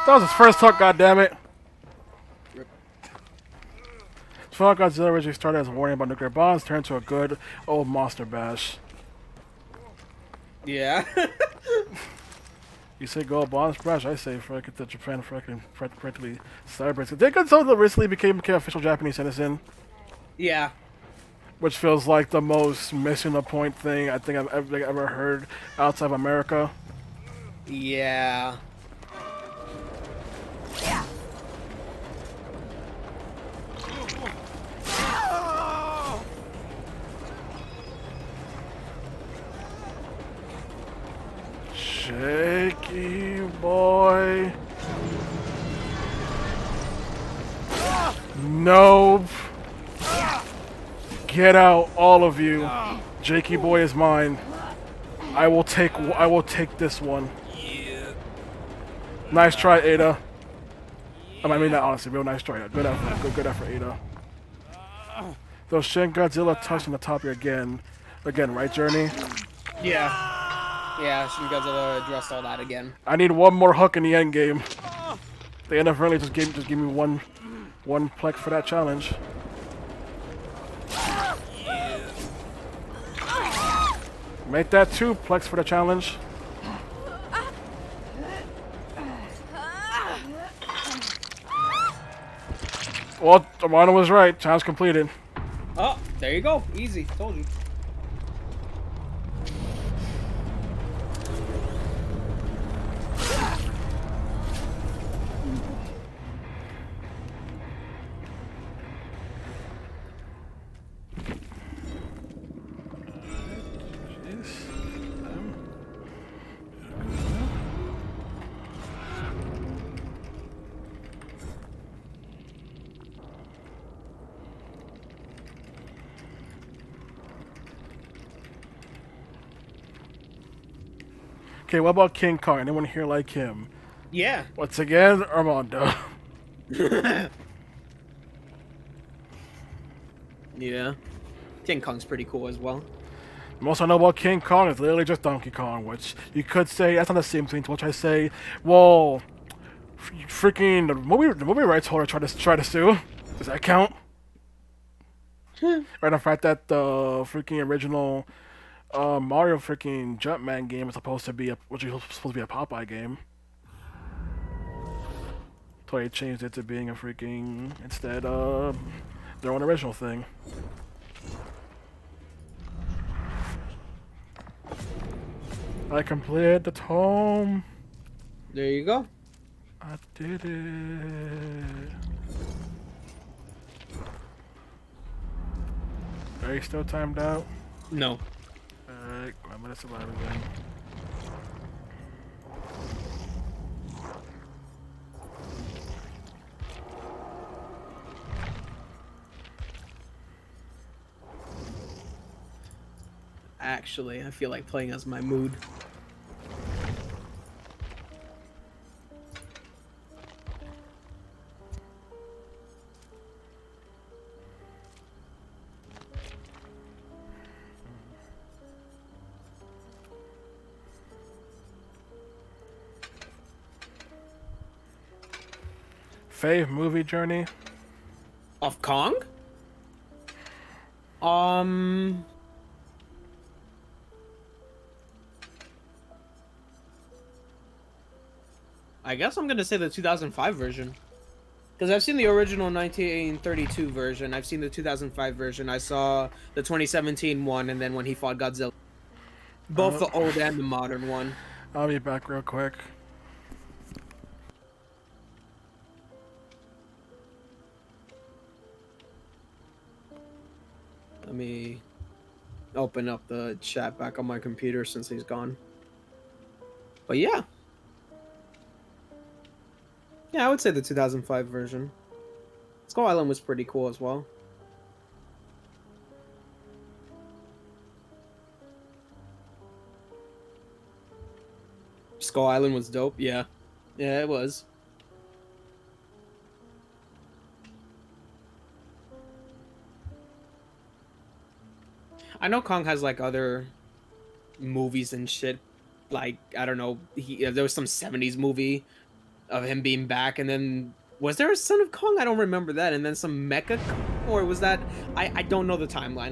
That was his first hook, goddammit. Final Godzilla originally started as a warning about nuclear bombs, turned to a good old monster bash. Yeah. You say go Bomb Splash, I say frickin' that Japan practically celebrates it. They Godzilla recently became official Japanese citizen, Yeah. which feels like the most missing the point thing I think I've ever heard outside of America. Yeah. Shaky boy. Nope. Get out, all of you. Jakey boy is mine. I will take this one. Nice try, Ada. I mean that honestly, real nice try. Good effort, good effort, Ada. Those Shin Godzilla touching the top here again, right, Journey? Yeah. Yeah, Shin Godzilla addressed all that again. I need one more hook in the end game. The NFL just gave me one plex for that challenge. Make that 2 plex for the challenge. Well, Amano was right. Challenge completed. Oh, there you go. Easy. Told you. Okay, what about King Kong? Anyone here like him? Yeah. Once again, Armando. Yeah. King Kong's pretty cool as well. The most I know about King Kong is literally just Donkey Kong, which you could say that's not the same thing. To which I say, well, freaking the movie rights holder tried to sue. Does that count? Right, the fact that the freaking original Mario freaking Jumpman game is supposed to be a Popeye game. So they changed it to being a freaking instead their own original thing. I completed the tome. There you go. I did it. Are you still timed out? No. Alright, I'm gonna survive again. Actually, I feel like playing as my mood. Fave movie journey? Of Kong? I guess I'm gonna say the 2005 version. Because I've seen the original 1932 version, I've seen the 2005 version, I saw the 2017 one, and then when he fought Godzilla. Both the old and the modern one. I'll be back real quick. Let me open up the chat back on my computer since he's gone. But yeah. Yeah, I would say the 2005 version. Skull Island was pretty cool as well. Skull Island was dope, yeah. Yeah, it was. I know Kong has like other movies and shit. Like, I don't know, there was some 70s movie of him being back, and then was there a Son of Kong? I don't remember that. And then some Mecha or was that I don't know the timeline.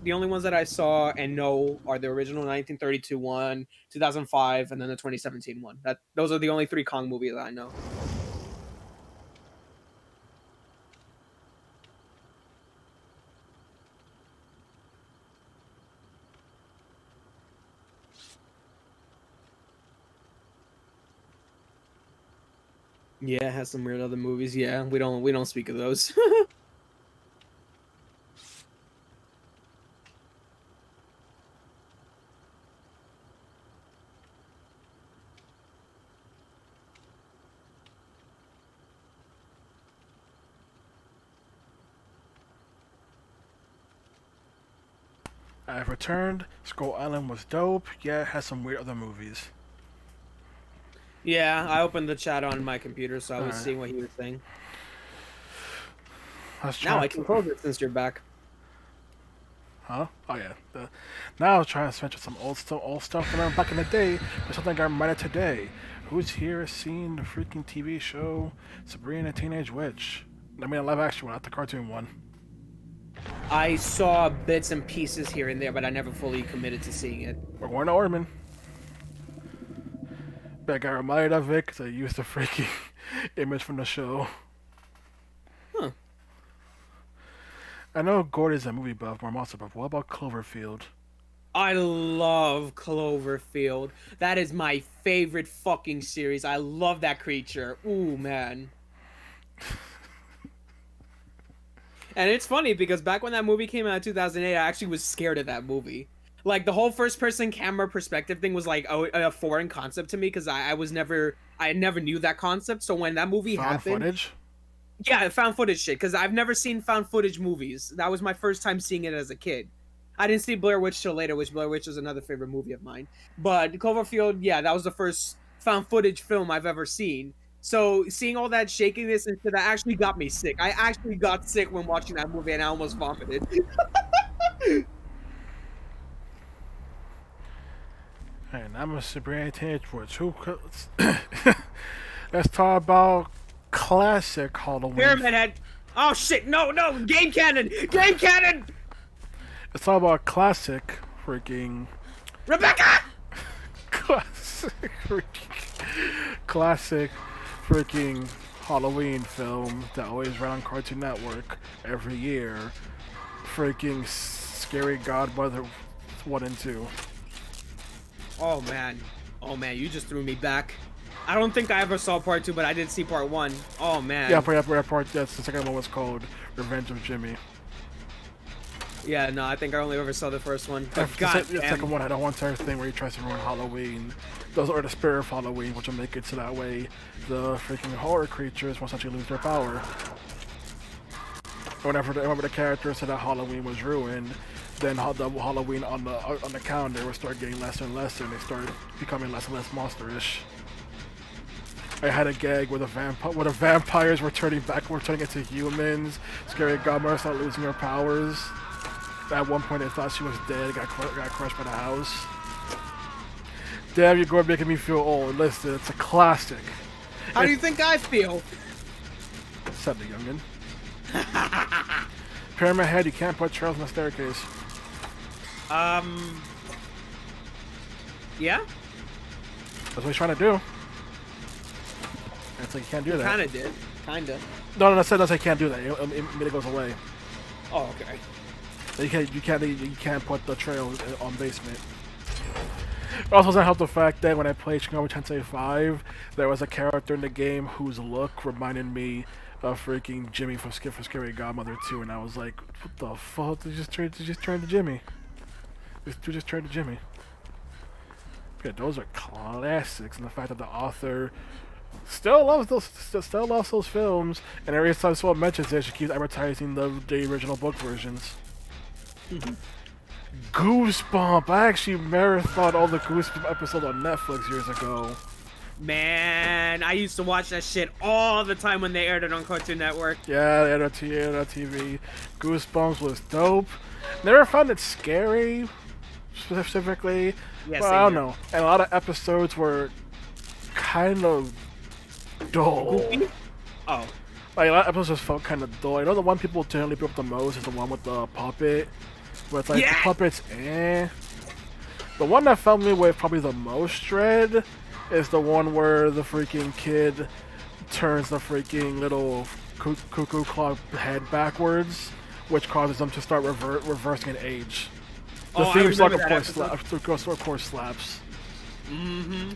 The only ones that I saw and know are the original 1932 one, 2005, and then the 2017 one. Those are the only 3 Kong movies that I know. Yeah, it has some weird other movies. Yeah, we don't speak of those. I've returned. Skull Island was dope. Yeah, it has some weird other movies. Yeah, I opened the chat on my computer, so I was Alright. seeing what he was saying. Let's Now try I to- can close it since you're back. Huh? Oh yeah. Now I was trying to mention some old stuff from back in the day, but something I reminded today. Who's here has seen the freaking TV show Sabrina Teenage Witch? I mean, a live action one, not the cartoon one. I saw bits and pieces here and there, but I never fully committed to seeing it. We're going to Orman. But I got reminded of it because I used the freaking image from the show. Huh. I know Gordy's a movie buff, more monster buff. What about Cloverfield? I love Cloverfield. That is my favorite fucking series. I love that creature. Ooh, man. And it's funny because back when that movie came out in 2008, I actually was scared of that movie. Like, the whole first-person camera perspective thing was like a foreign concept to me because I never knew that concept. So when that movie Found happened, footage? yeah, found footage shit. Because I've never seen found footage movies. That was my first time seeing it as a kid. I didn't see Blair Witch till later, which Blair Witch is another favorite movie of mine. But Cloverfield, yeah, that was the first found footage film I've ever seen. So seeing all that shakiness and shit, that actually got me sick. I actually got sick when watching that movie, and I almost vomited. And I'm a Sabrina Teenage Witch. Let's talk about classic Halloween. Pyramid Head. Oh shit! No, game cannon! Game cannon! Let's talk about classic freaking Rebecca! classic freaking Halloween film that always ran on Cartoon Network every year. Freaking Scary Godmother 1 and 2. Oh man, you just threw me back. I don't think I ever saw part 2, but I did see part 1. Oh man. Yeah, part that's the second one was called Revenge of Jimmy. Yeah, no, I think I only ever saw the first one. But The god the damn. second one had a one-time thing where he tries to ruin Halloween. Those are the spirit of Halloween, which will make it so that way the freaking horror creatures will essentially lose their power. Whenever the characters said that Halloween was ruined, then the Halloween on the calendar would start getting less and less, and they started becoming less and less monster-ish. I had a gag where the vampires were turning into humans. Scary Godmother started losing her powers. At one point, they thought she was dead. Got crushed by the house. Damn, you're going making me feel old. Listen, it's a classic. How do you think I feel? Said the youngin. Pyramid Head, you can't put trails on the staircase. Yeah? That's what he's trying to do. It's like you can't do that. Kinda did. Kinda. No, that's it. He can't do that. It goes away. Oh, okay. You can't put the trail on basement. It also doesn't help the fact that when I played Shin Megami Tensei 5, there was a character in the game whose look reminded me of freaking Jimmy from Scary Godmother 2, and I was like, what the fuck? They just turned to Jimmy. They just turned to Jimmy. Yeah, those are classics, and the fact that the author still loves those films, and every time someone mentions it, she keeps advertising the original book versions. Goosebump! I actually marathoned all the Goosebump episodes on Netflix years ago. Man, I used to watch that shit all the time when they aired it on Cartoon Network. Yeah, they had on TV. Goosebumps was dope. Never found it scary, specifically. Yeah, Well, same I don't here. know. And a lot of episodes were kind of dull. Goofy? Oh. Like, a lot of episodes just felt kind of dull. I know the one people generally pick up the most is the one with the puppet. Where it's like, Yeah! the puppet's eh. The one that felt me with probably the most dread is the one where the freaking kid turns the freaking little cuckoo clock head backwards, which causes them to start reversing in age. The Oh, I theme song, remember of that course, of course, slaps. Mm-hmm.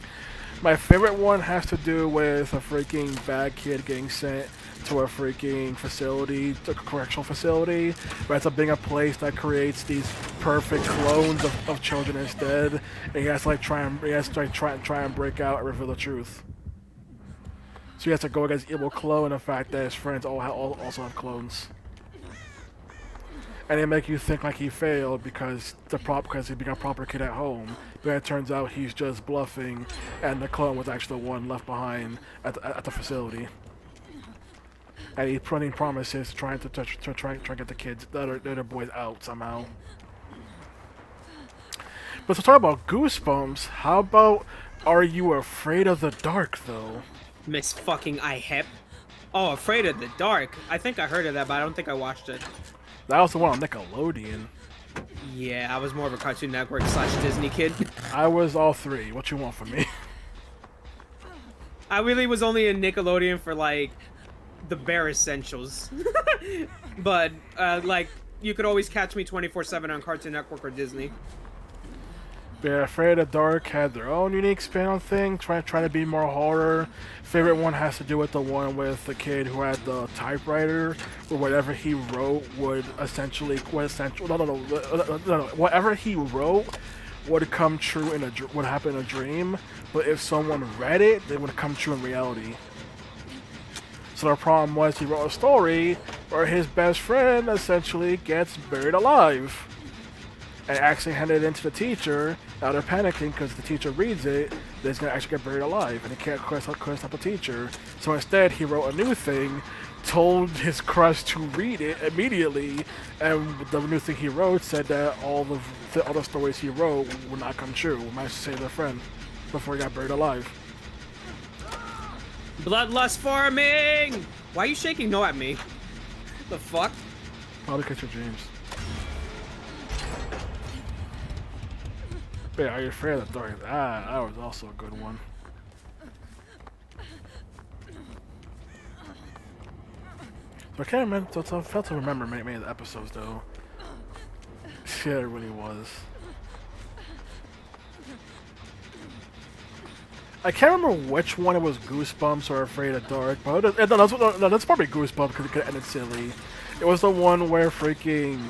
My favorite one has to do with a freaking bad kid getting sent to a freaking facility, a correctional facility, but it's being a place that creates these perfect clones of children instead, and he has to like try and break out and reveal the truth. So he has to go against evil clone and the fact that his friends also have clones. And they make you think like he failed because he became a proper kid at home, but it turns out he's just bluffing, and the clone was actually the one left behind at the facility. And he's putting promises, trying to try and get the other boys out somehow. But to talk about Goosebumps, how about Are You Afraid of the Dark though? Miss fucking IHEP. Oh, Afraid of the Dark. I think I heard of that, but I don't think I watched it. That was the one on Nickelodeon. Yeah, I was more of a Cartoon Network / Disney kid. I was all three. What you want from me? I really was only in Nickelodeon for like the bare essentials. But like you could always catch me 24/7 on Cartoon Network or Disney. Yeah, Afraid of the Dark had their own unique spin on things, trying to be more horror. Favorite one has to do with the one with the kid who had the typewriter, where whatever he wrote would whatever he wrote would come true would happen in a dream, but if someone read it, they would come true in reality. So the problem was he wrote a story where his best friend essentially gets buried alive. And actually handed it in to the teacher. Now they're panicking because the teacher reads it, that he's gonna actually get buried alive, and he can't curse out the teacher. So instead, he wrote a new thing, told his crush to read it immediately, and the new thing he wrote said that all the other stories he wrote would not come true. He managed to save their friend before he got buried alive. Bloodlust farming! Why are you shaking no at me? The fuck? Probably because you're James. But yeah, Are You Afraid of the Dark? That was also a good one. So I can't remember. So I failed to remember many of the episodes though. Yeah, it really was. I can't remember which one it was, Goosebumps or Afraid of Dark, but that's probably Goosebumps because it could have ended silly. It was the one where freaking.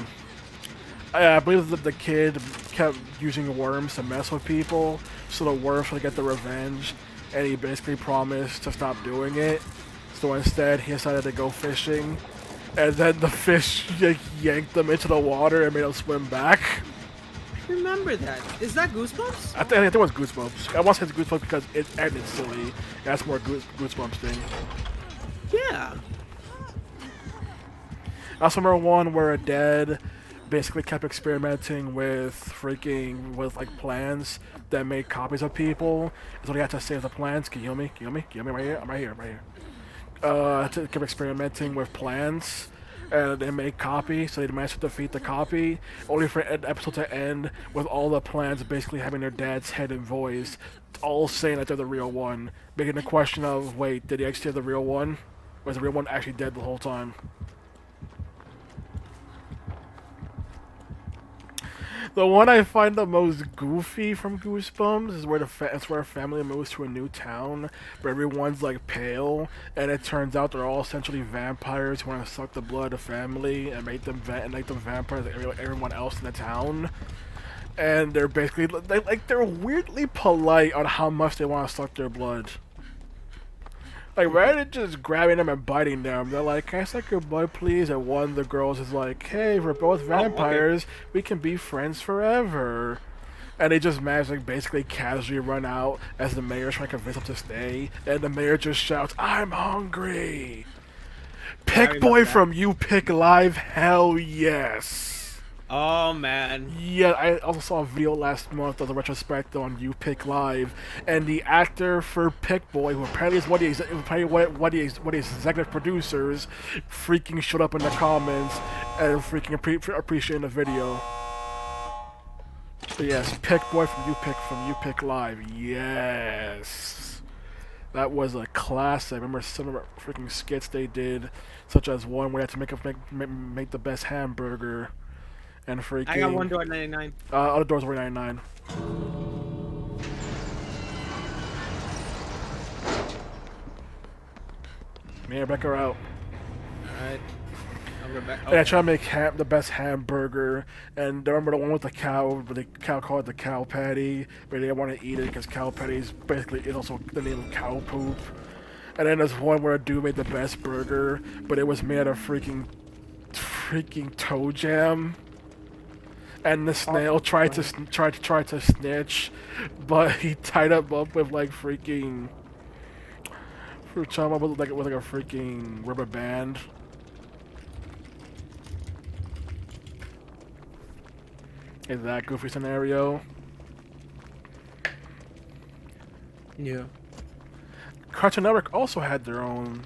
I believe that the kid kept using worms to mess with people, so the worms would get the revenge, and he basically promised to stop doing it. So instead, he decided to go fishing, and then the fish yanked them into the water and made them swim back. I remember that. Is that Goosebumps? I think it was Goosebumps. I want to say it's Goosebumps because it ended silly. That's more Goosebumps thing. Yeah. I also remember one where a dad basically kept experimenting with like plans that made copies of people. So he had to save the plans. Can you hear me? Can you hear me? Right here? I'm right here. Kept experimenting with plans, and they made copy, so they managed to defeat the copy, only for an episode to end with all the plans basically having their dad's head and voice, all saying that they're the real one, making the question of, wait, did he actually have the real one? Or was the real one actually dead the whole time? The one I find the most goofy from Goosebumps is where a family moves to a new town where everyone's like pale, and it turns out they're all essentially vampires who want to suck the blood of family and make them vampires like everyone else in the town. And they're basically they're weirdly polite on how much they want to suck their blood. Like, rather than just grabbing them and biting them, they're like, can I suck your blood, please? And one of the girls is like, hey, we're both vampires. We can be friends forever. And they just manage to basically casually run out as the mayor's trying to convince them to stay. And the mayor just shouts, I'm hungry. Pick boy that. from You Pick Live, hell yes. Oh man. Yeah, I also saw a video last month of the retrospect on You Pick Live, and the actor for Pick Boy, who apparently is one of the executive producers, freaking showed up in the comments and freaking appreciating the video. So yes, Pick Boy from You Pick Live. Yes, that was a classic. I remember some of the freaking skits they did, such as one where they had to make the best hamburger. And freaking. I got one door at 99. Other doors were 99. Me and Rebecca are out. Alright. I'll go back. And I try to make the best hamburger. And I remember the one with the cow, but the cow called it the cow patty. But they didn't want to eat it because cow patty is also the name of cow poop. And then there's one where a dude made the best burger, but it was made out of freaking toe jam. And the snail tried to snitch, but he tied him up with like freaking with like a freaking rubber band. Is that goofy scenario? Yeah. Cartoon Network also had their own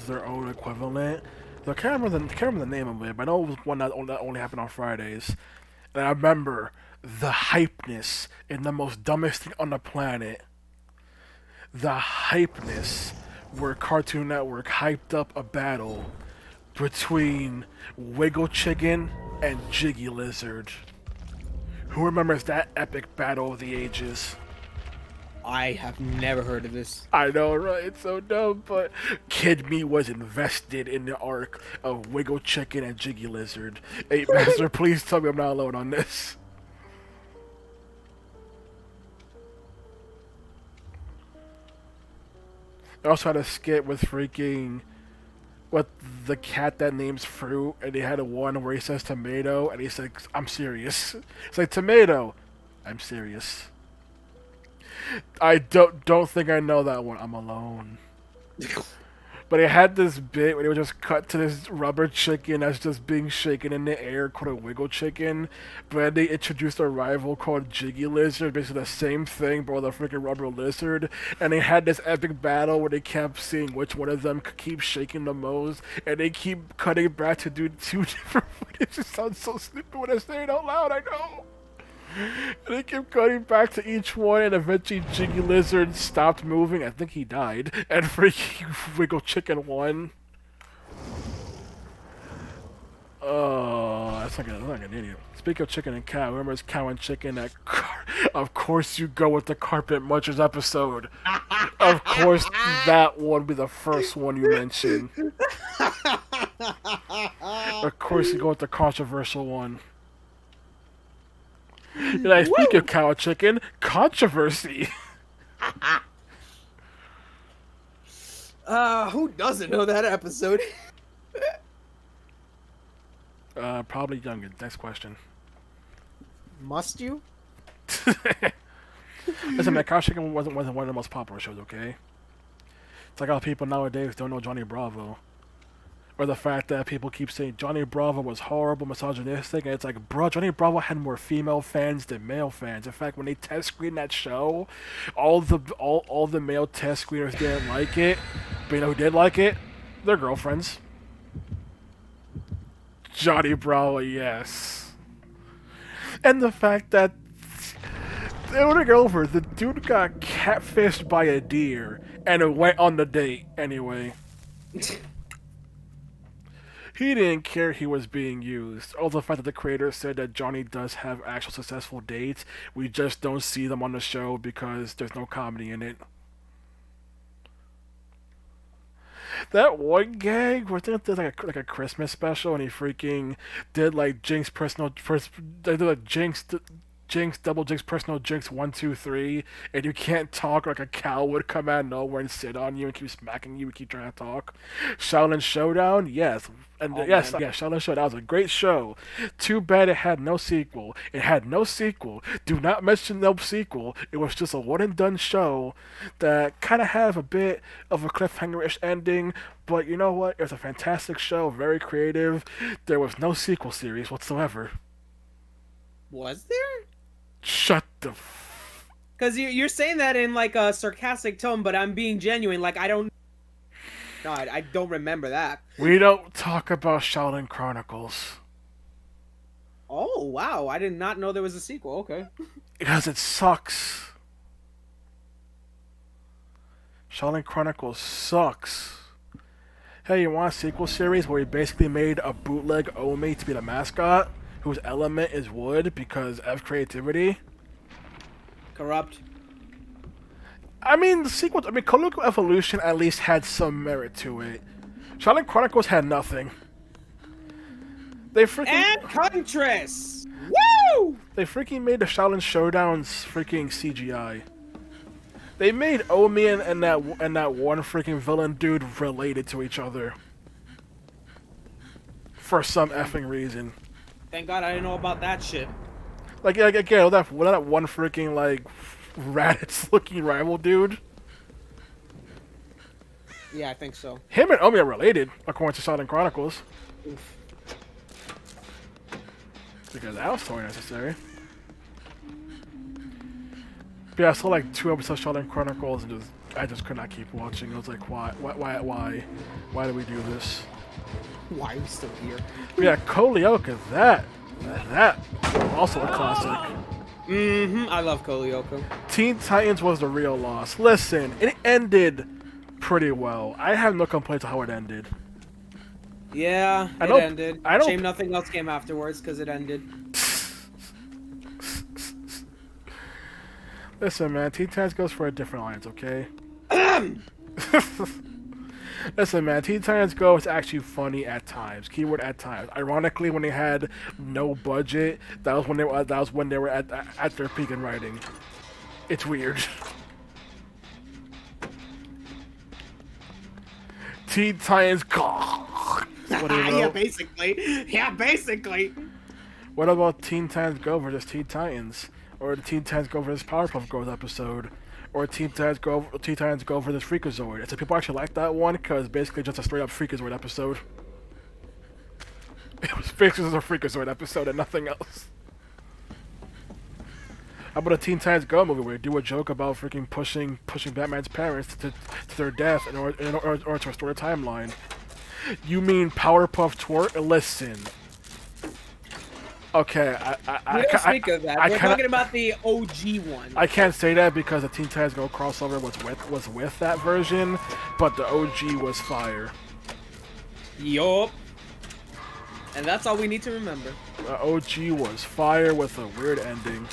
equivalent. So I can't remember the name of it, but I know it was one that only happened on Fridays. And I remember the hypeness in the most dumbest thing on the planet. The hypeness where Cartoon Network hyped up a battle between Wiggle Chicken and Jiggy Lizard. Who remembers that epic battle of the ages? I have never heard of this. I know, right? It's so dumb, but Kid Me was invested in the arc of Wiggle Chicken and Jiggy Lizard. Hey, Master, please tell me I'm not alone on this. I also had a skit with the cat that names fruit, and they had a one where he says tomato, and he said, "I'm serious." It's like, tomato, I'm serious. I don't think I know that one. I'm alone. But it had this bit where they would just cut to this rubber chicken that's just being shaken in the air called a Wiggle Chicken. But they introduced a rival called Jiggy Lizard, basically the same thing, but with a freaking rubber lizard. And they had this epic battle where they kept seeing which one of them could keep shaking the most. And they keep cutting back to do two different footage. It sounds so stupid when I say it out loud, I know. And they kept cutting back to each one, and eventually Jiggy Lizard stopped moving. I think he died, and freaking Wiggle Chicken won. Oh, that's not an idiot. Speaking of chicken and cow, remember it's cow and chicken that of course you go with the Carpet Munchers episode. Of course that one be the first one you mention. Of course you go with the controversial one. And I speak of cow and chicken, controversy. Who doesn't know that episode? Probably youngin. Next question. Must you? Listen, man, cow and chicken wasn't one of the most popular shows, okay? It's like how people nowadays don't know Johnny Bravo. Or the fact that people keep saying Johnny Bravo was horrible, misogynistic, and it's like, bro, Johnny Bravo had more female fans than male fans. In fact, when they test screened that show, all the male test screeners didn't like it. But you know who did like it? Their girlfriends. Johnny Bravo, yes. And the fact that they were over, the dude got catfished by a deer, and it went on the date anyway. He didn't care he was being used. Also, the fact that the creator said that Johnny does have actual successful dates, we just don't see them on the show because there's no comedy in it. That one gag where I think there's like a Christmas special, and he freaking did like Jinx they did like Jinx, double Jinx, personal Jinx, 1, 2, 3, and you can't talk, like a cow would come out of nowhere and sit on you and keep smacking you and keep trying to talk. Shaolin Showdown, yes. And yes, Shaolin Showdown was a great show. Too bad it had no sequel. It had no sequel. Do not mention no sequel. It was just a one and done show that kind of had a bit of a cliffhanger-ish ending, but you know what? It was a fantastic show, very creative. There was no sequel series whatsoever. Was there? Shut the. Because you're saying that in like a sarcastic tone, but I'm being genuine. Like I don't. No, I don't remember that. We don't talk about Shaolin Chronicles Oh wow, I did not know there was a sequel. Okay. because it sucks. Shaolin Chronicles sucks. Hey, you want a sequel series where we basically made a bootleg Omi to be the mascot, whose element is wood because of creativity? Corrupt. I mean, the sequel. I mean, Coloco Evolution at least had some merit to it. Shaolin Chronicles had nothing. They freaking. And Huntress. Woo! They freaking made the Shaolin Showdowns freaking CGI. They made Omi and that one freaking villain dude related to each other. For some effing reason. Thank God I didn't know about that shit. Like again, that one freaking like Raditz looking rival dude. Yeah, I think so. Him and Omi are related, according to Shaolin Chronicles. Oof. Because that was totally necessary. But yeah, I saw like 2 episodes of Shaolin Chronicles and I just could not keep watching. I was like, why do we do this? Why are we still here? But yeah, Kolioka, that also a classic. I love Kolioka. Teen Titans was the real loss. Listen, it ended pretty well. I have no complaints on how it ended. Yeah, I it don't- ended. I don't- Shame nothing else came afterwards because it ended. Listen, man, Teen Titans goes for a different audience, okay? Listen, man, Teen Titans Go is actually funny at times. Keyword at times. Ironically, when they had no budget, that was when they were at their peak in writing. It's weird. Teen Titans Go. What do you know? Yeah, basically. Yeah, basically. What about Teen Titans Go versus Teen Titans? Or the Teen Titans Go versus Powerpuff Girls episode? Or Teen Titans Go versus Freakazoid? And so people actually like that one because it's basically just a straight up Freakazoid episode. It was basically just a Freakazoid episode and nothing else. How about a Teen Titans Go movie where you do a joke about freaking pushing Batman's parents to their death in order to restore the timeline? You mean Powerpuff Twerk? Listen. Okay, We don't speak of that. We're kinda- talking about the OG one. I can't say that because the Teen Titans Go crossover was with that version, but the OG was fire. Yup. And that's all we need to remember. The OG was fire with a weird ending.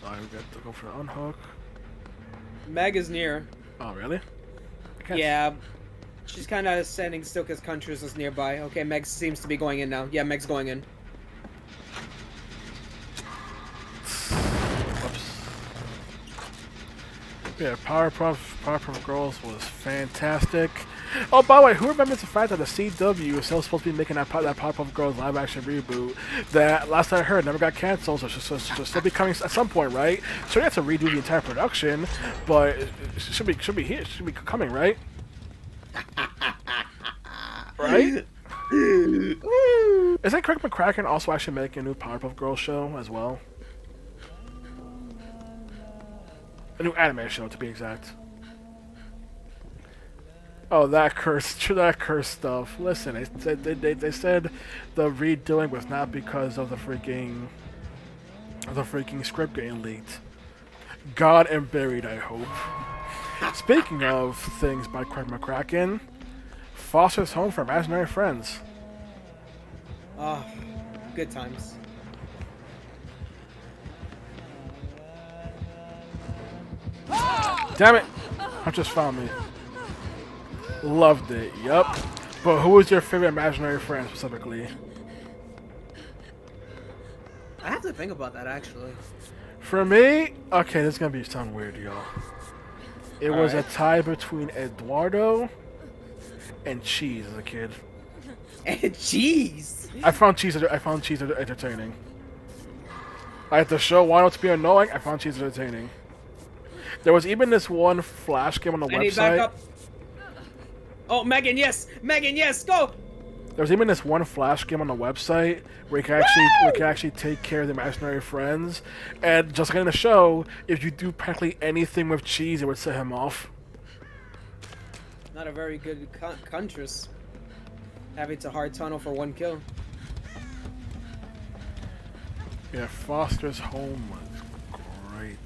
I got to go for the unhook. Meg is near. Oh, really? I can't Yeah. She's kind of standing still because Huntress is nearby. Okay, Meg seems to be going in now. Yeah, Meg's going in. Whoops. Yeah, Powerpuff Girls was fantastic. Oh, by the way, who remembers the fact that the CW is still supposed to be making that Powerpuff Girls live action reboot that last I heard never got canceled, so should still be coming at some point, right? Sure, you have to redo the entire production, but it should be here, should be coming, right? Right? Isn't Craig McCracken also actually making a new Powerpuff Girls show as well? A new anime show, to be exact. Oh, that curse stuff. Listen, they said the redoing was not because of the freaking script getting leaked. God and buried, I hope. Speaking of things by Craig McCracken, Foster's Home for Imaginary Friends. Oh, good times. Damn it! Huntress found me. Loved it, yup. But who was your favorite imaginary friend specifically? I have to think about that actually. For me, okay, this is gonna sound weird, y'all. It was a Alright. tie between Eduardo and Cheese as a kid. And jeez. I found Cheese entertaining. Like the show wanted to be annoying, I found Cheese entertaining. There was even this one Flash game on the I need backup. website. Oh, Megan, yes! Megan, yes! Go! There's even this one Flash game on the website where you can actually take care of the imaginary friends, and just like in the show, if you do practically anything with cheese, it would set him off. Not a very good Huntress. Having to hard tunnel for 1 kill. Yeah, Foster's Home was great.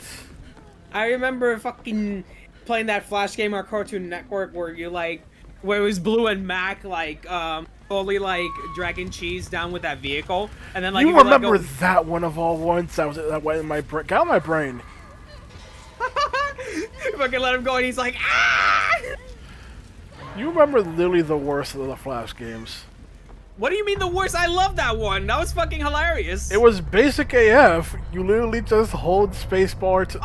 I remember fucking playing that Flash game on Cartoon Network where you like, where it was Blue and Mac like, fully like dragging cheese down with that vehicle, and then like You could, like, remember go- that one of all ones that went in my brain? Got in my brain. fucking let him go, and he's like, ah! You remember literally the worst of the Flash games. What do you mean the worst? I love that one. That was fucking hilarious. It was basic AF. You literally just hold spacebar to.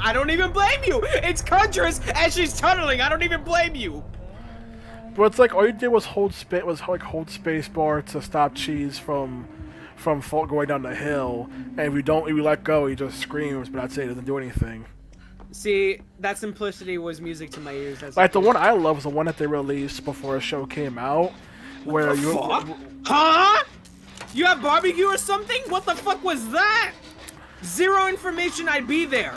I don't even blame you. It's Huntress, and she's tunneling. I don't even blame you. But it's like all you did was hold spacebar to stop cheese from going down the hill, and if you let go, he just screams. But that's it. It doesn't do anything. See, that simplicity was music to my ears. As Like the one I love was the one that they released before the show came out, where you. fuck? Huh? You have barbecue or something? What the fuck was that? Zero information. I'd be there.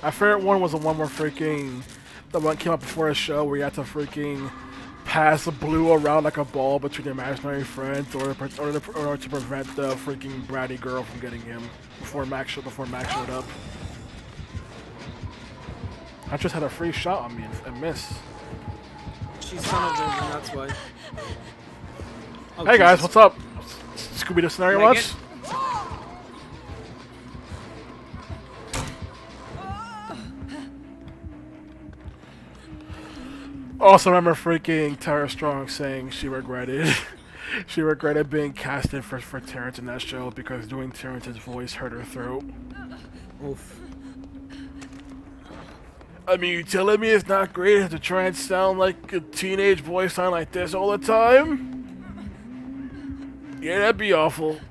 My favorite one was the one where the one came out before the show where you had to freaking pass Blue around like a ball between imaginary friends, or to prevent the freaking bratty girl from getting him before Max showed up. I just had a free shot on me and missed. She's tunneled in, and that's why. Oh, Hey guys, Jesus. what's up? Scooby-Doo scenario Megan? watch? Also remember freaking Tara Strong saying she regretted being casted for Terrence in that show because doing Terrence's voice hurt her throat. Oof. I mean, you telling me it's not great to try and sound like a teenage voice sound like this all the time? Yeah, that'd be awful.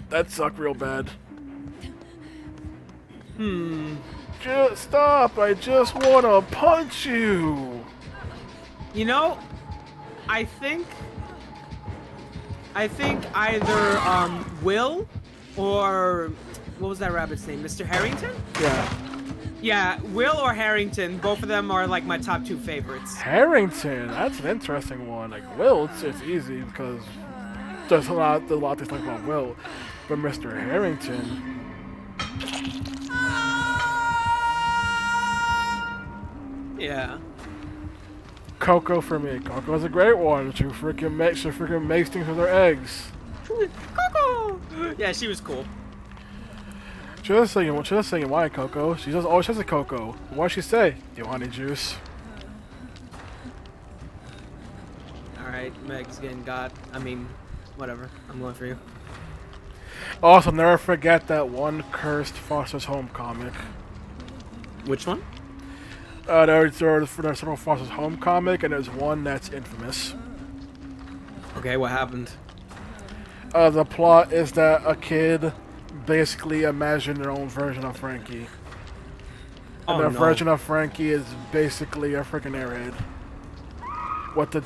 That'd suck real bad. Just stop, I just wanna punch you! You know, I think either Will or what was that rabbit's name? Mr. Harrington? Yeah. Yeah, Will or Harrington. Both of them are like my top 2 favorites. Harrington, that's an interesting one. Like, Will, it's easy because there's a lot to talk about Will. But Mr. Harrington... Yeah. Coco for me. Coco's a great one. She freaking makes things with her eggs. Coco. Yeah, she was cool. She was singing why Coco. She just always says a Coco. What'd she say? You honey juice. Alright, Meg's getting got. I mean, whatever. I'm going for you. Also, never forget that one cursed Foster's Home comic. Which one? There's several Foster's Home comic, and there's one that's infamous. Okay, what happened? The plot is that a kid basically imagined their own version of Frankie. And their version of Frankie is basically a freaking airhead. With the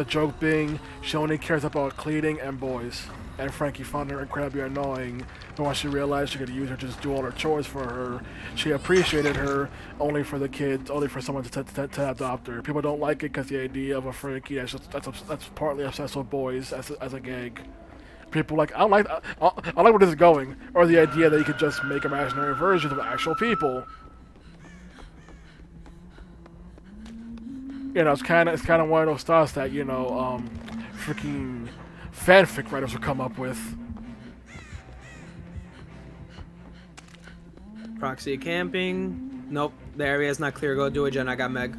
joke being, she only cares about cleaning and boys. And Frankie found her incredibly annoying, but when she realized she could use her to just do all her chores for her, she appreciated her only for the kids, only for someone to adopt her. People don't like it because the idea of a Frankie that's partly obsessed with boys as a gag. People like, I like where this is going, or the idea that you could just make imaginary versions of actual people. You know, it's kind of one of those thoughts that, you know, freaking fanfic writers would come up with. Proxy camping. Nope, the area is not clear. Go do it, Jen. I got Meg.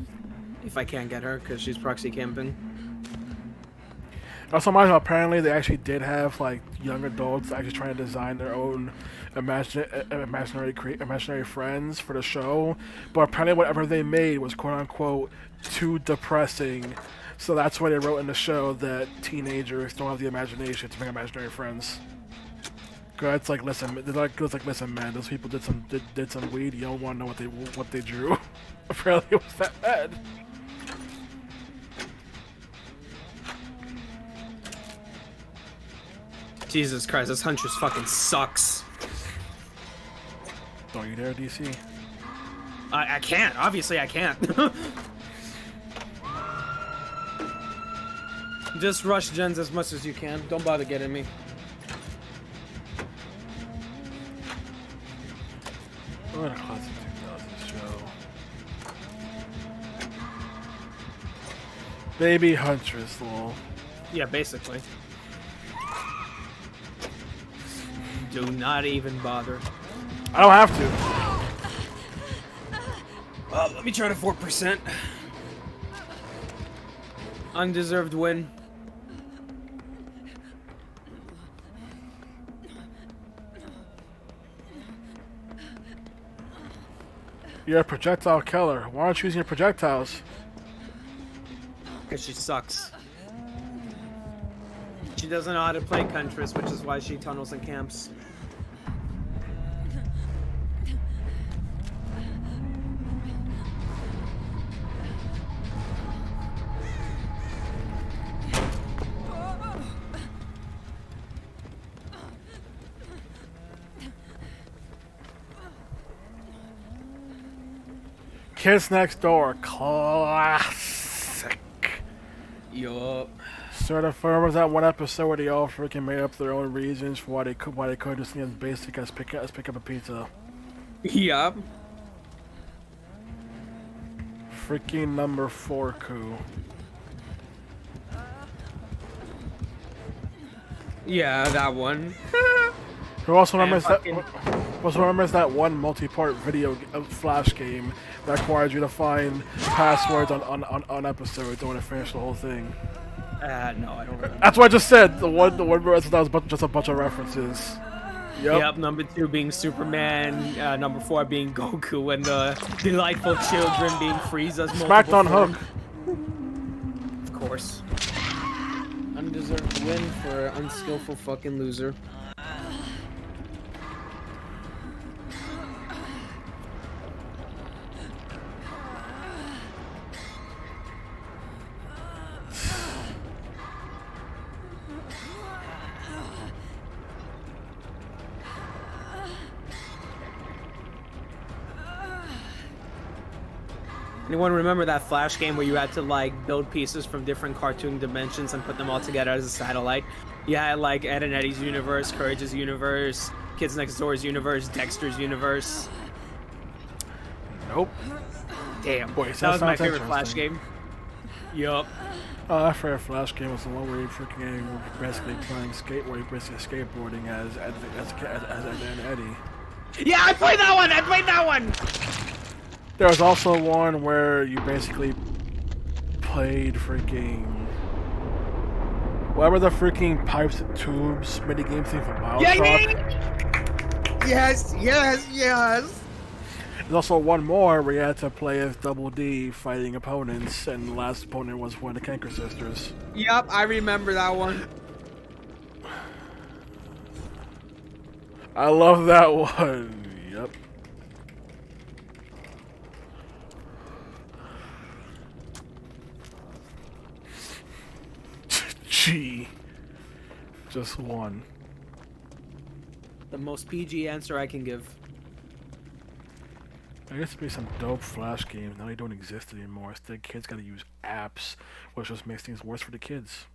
If I can't get her, because she's proxy camping. Also, mind you, apparently they actually did have like young adults actually trying to design their own imaginary friends for the show, but apparently whatever they made was quote unquote too depressing. So that's why they wrote in the show that teenagers don't have the imagination to make imaginary friends. Cause it's like, listen, listen, man, those people did some weed. You don't want to know what they drew. Apparently, it was that bad. Jesus Christ, this Huntress fucking sucks. Don't you dare, DC. I can't. Obviously, I can't. Just rush gens as much as you can. Don't bother getting me. What a classic 2000s show. Baby Huntress, lol. Yeah, basically. Do not even bother. I don't have to. Well, let me try to 4%. Undeserved win. You're a projectile killer. Why aren't you using your projectiles? Because she sucks. She doesn't know how to play Huntress, which is why she tunnels and camps. Kids Next Door, classic. Yup. Sort of remembers that one episode where they all freaking made up their own reasons for why they could just as basic as pick up a pizza. Yup. Freaking number 4 coup. Yeah, that one. Who also And remembers that one multi-part video Flash game that requires you to find passwords on episodes in order to finish the whole thing? No, I don't remember. That's what I just said. The one where that was just a bunch of references. Yep, number 2 being Superman, number 4 being Goku, and the delightful children being Frieza's Smacked on multiple Hook. form. Of course. Undeserved win for unskillful fucking loser. Anyone remember that Flash game where you had to like build pieces from different cartoon dimensions and put them all together as a satellite? You had like Ed and Eddie's universe, Courage's universe, Kids Next Door's universe, Dexter's universe. Nope. Damn, Boy, that was my sounds favorite Flash interesting. game. Yup. Oh, that favorite Flash game was the one where you freaking were basically playing where you're basically skateboarding as Ed and Eddie. Yeah, I played that one. I played that one. There was also one where you basically played freaking whatever the freaking pipes and tubes minigame thing from Bioshock. Yes, yes, yes. There's also one more where you had to play as Double D fighting opponents, and the last opponent was one of the Canker Sisters. Yep, I remember that one. I love that one. Yep. Gee. Just one. The most PG answer I can give. There used to be some dope Flash games. Now they don't exist anymore. Instead, kids gotta use apps, which just makes things worse for the kids.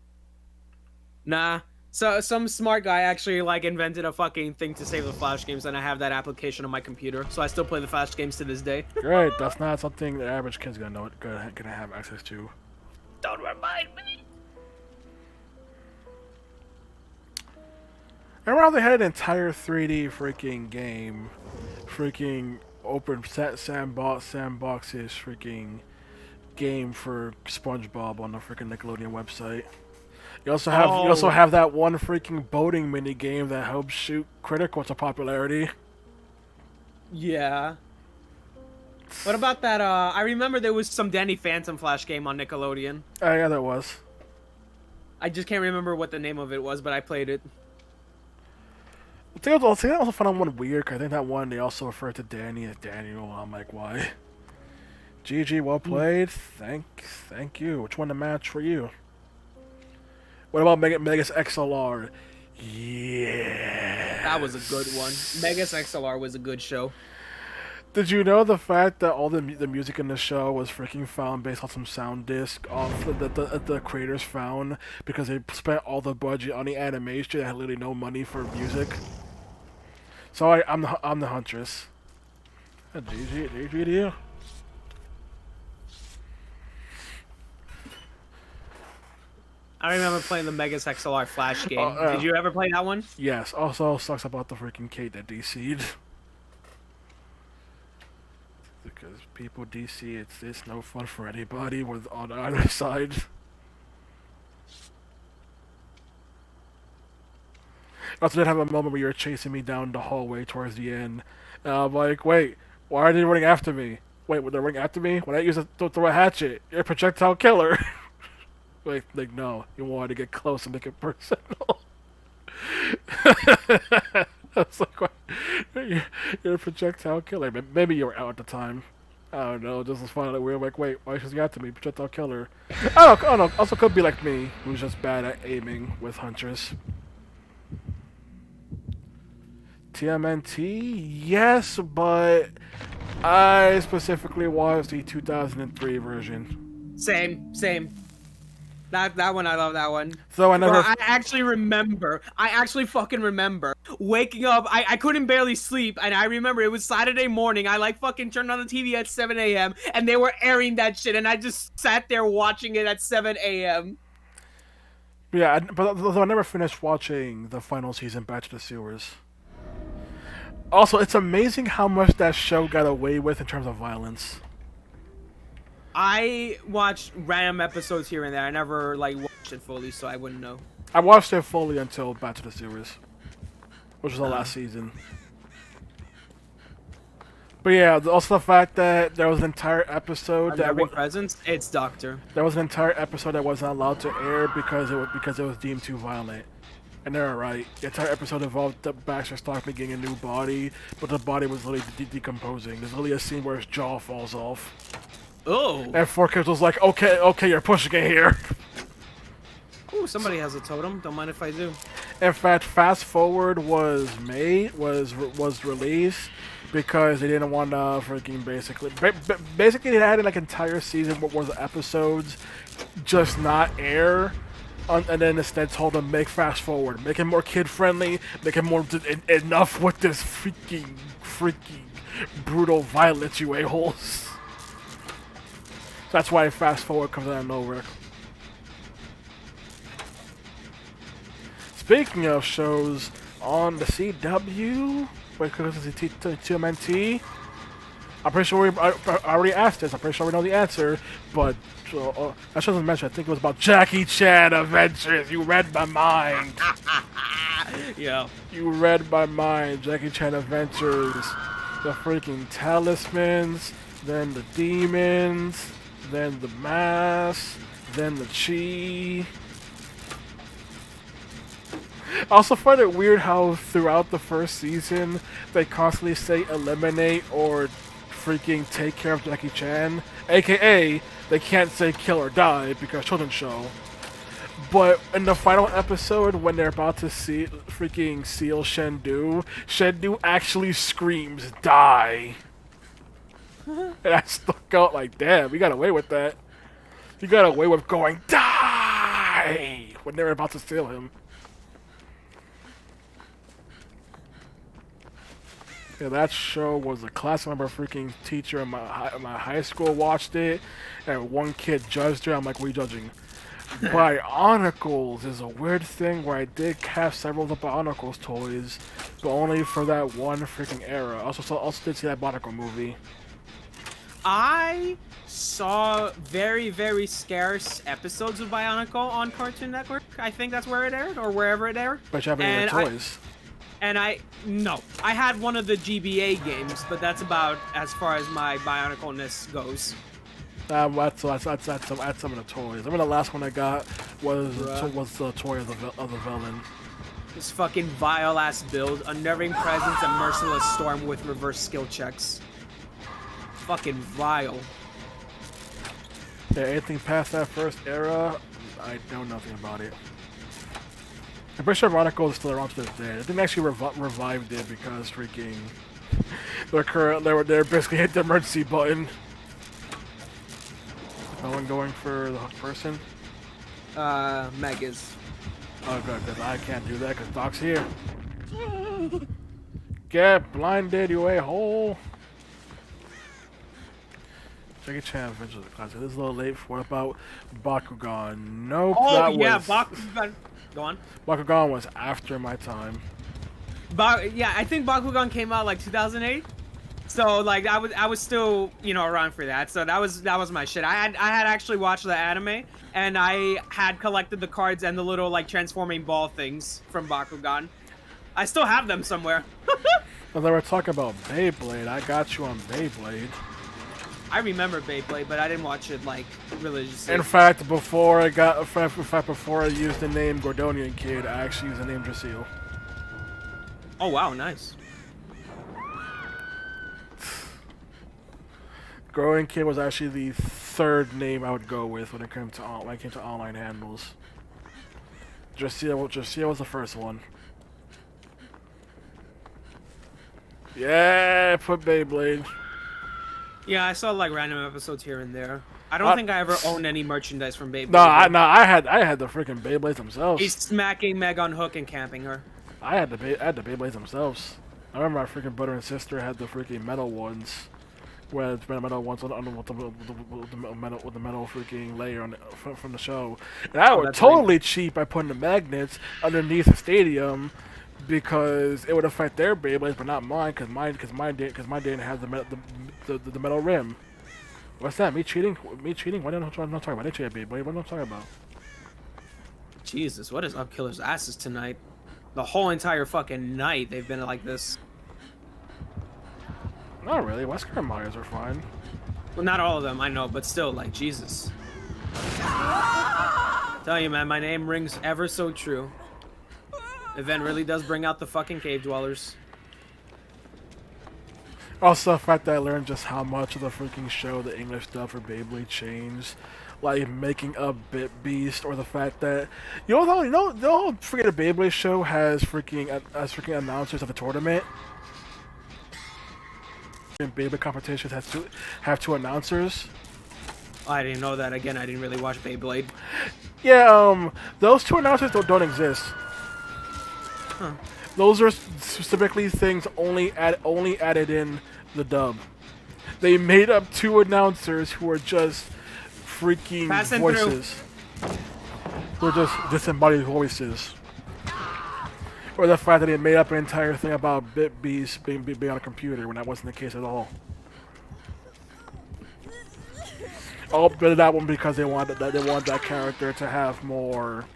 Nah. So some smart guy actually like invented a fucking thing to save the Flash games, and I have that application on my computer, so I still play the Flash games to this day. Great. That's not something the average kid's gonna have access to. Don't remind me. Remember how they had an entire 3D freaking game, freaking open sandboxes freaking game for SpongeBob on the freaking Nickelodeon website. You also have that one freaking boating mini game that helps shoot Critical to popularity. Yeah. What about that? I remember there was some Danny Phantom Flash game on Nickelodeon. Oh yeah, that was. I just can't remember what the name of it was, but I played it. I think I also found that one weird, because I think that one they also referred to Danny as Daniel. I'm like, why? GG, well played. Thank you. Which one to match for you? What about Megas XLR? Yeah. That was a good one. Megas XLR was a good show. Did you know the fact that all the music in the show was freaking found based on some sound disc off the creators found because they spent all the budget on the animation and had literally no money for music? So I'm the Huntress. GG to you. I remember playing the Megas XLR Flash game. yeah. Did you ever play that one? Yes. Also sucks about the freaking Kate that DC'd. Because people DC, it's no fun for anybody with on either side. I also did have a moment where you were chasing me down the hallway towards the end. And I'm like, wait, why are they running after me? Wait, they're running after me? When I use to throw a hatchet, you're a projectile killer. like no, you wanted to get close and make it personal. I was like, what? You're a projectile killer. Maybe you were out at the time. I don't know. This was finally weird. Like, wait, why is he after me? Projectile killer. I don't know. Also could be like me, who's just bad at aiming with Huntress. TMNT, yes, but I specifically watched the 2003 version. Same. That one, I love that one. So I never. Bro, I actually fucking remember waking up. I couldn't barely sleep, and I remember it was Saturday morning. I like fucking turned on the TV at 7 a.m. and they were airing that shit, and I just sat there watching it at 7 a.m. Yeah, but I never finished watching the final season, Batch of the Sewers. Also, it's amazing how much that show got away with in terms of violence. I watched random episodes here and there. I never like watched it fully, so I wouldn't know. I watched it fully until Batch of the Sewers, which was the last season. But yeah, also the fact that there was an entire episode that presence. It's Doctor. there was an entire episode that wasn't allowed to air because it was deemed too violent. And they're right. The entire episode involved the Baxter Stockman getting a new body, but the body was literally decomposing. There's literally a scene where his jaw falls off. Oh. And 4Kids was like, okay, you're pushing it here. Ooh, somebody has a totem. Don't mind if I do. In fact, Fast Forward was released because they didn't want to freaking basically they had like entire season worth of episodes just not air. And then instead told them make Fast Forward, make it more kid friendly, make it more enough with this freaking brutal violence, you a-holes. That's why Fast Forward comes out of nowhere. Speaking of shows on the CW, wait, because it's TMNT. I'm pretty sure I already asked this. I'm pretty sure we know the answer, but I shouldn't mention. I think it was about Jackie Chan Adventures. You read my mind. Yeah. You read my mind. Jackie Chan Adventures. The freaking talismans, then the demons, then the mask, then the chi. I also find it weird how throughout the first season they constantly say eliminate or freaking take care of Jackie Chan, aka they can't say kill or die because children's show. But in the final episode when they're about to see freaking seal Shendu actually screams die. And I stuck out like, damn, you got away with that. You got away with going die when they were about to seal him. Yeah, that show was a class. I remember a freaking teacher in my high school watched it, and one kid judged her. I'm like, what are you judging? Bionicles is a weird thing where I did have several of the Bionicles toys, but only for that one freaking era. Also did see that Bionicle movie. I saw very, very scarce episodes of Bionicle on Cartoon Network. I think that's where it aired, or wherever it aired. But you have any of the toys? No, I had one of the GBA games, but that's about as far as my Bionicleness goes. That's some of the toys. I remember the last one I got was the toy of the villain. This fucking vile ass build, unnerving presence, and merciless storm with reverse skill checks. Fucking vile. Yeah, anything past that first era, I know nothing about it. I'm pretty sure Ronicle is still around to this day. I think they actually revived it because freaking they're basically hit the emergency button. No one going for the hook person. Meg is. Oh good, because I can't do that because Doc's here. Get blinded, you a-hole. Jackie Chan Adventures of the Classic. This is a little late. What about Bakugan? Nope, Oh that yeah, was... Bakugan. Go on. Bakugan was after my time. Yeah, I think Bakugan came out like 2008. So like I was still, you know, around for that. So that was my shit. I had actually watched the anime, and I had collected the cards and the little like transforming ball things from Bakugan. I still have them somewhere. Well, they were talking about Beyblade. I got you on Beyblade. I remember Beyblade, but I didn't watch it like religiously. In fact, before I used the name Gordonian Kid, I actually used the name Drasil. Oh wow, nice. Gordonian Kid was actually the third name I would go with when it came to online handles. Drasil was the first one. Yeah, put Beyblade. Yeah, I saw like random episodes here and there. I don't think I ever owned any merchandise from Beyblade. I had the freaking Beyblades themselves. He's smacking Meg on hook and camping her. I had the Beyblades themselves. I remember my freaking brother and sister had the freaking metal ones, where the metal ones with the metal freaking layer on from the show. And I was totally cheap by putting the magnets underneath the stadium because it would affect their Beyblades, but not mine, because mine didn't have the metal rim. What's that? Me cheating? Me cheating? What am I talking about? I didn't cheat at Beyblade. What am I talking about? Jesus, what is up Killer's asses tonight? The whole entire fucking night they've been like this. Not really. Wesker Myers are fine. Well, not all of them, I know, but still, like, Jesus. Tell you, man, my name rings ever so true. Event really does bring out the fucking cave dwellers. Also, the fact that I learned just how much of the freaking show the English dub for Beyblade changed, like making a Bit Beast, or the fact that the whole freaking Beyblade show has freaking announcers of the tournament. And Beyblade competitions have two announcers. Oh, I didn't know that. Again, I didn't really watch Beyblade. Yeah, those two announcers don't exist. Huh. Those are specifically things only added in the dub. They made up two announcers who are just freaking Passing voices. They're just disembodied voices. Or the fact that they made up an entire thing about Bit Beast being on a computer when that wasn't the case at all. Oh, but that one because they wanted that character to have more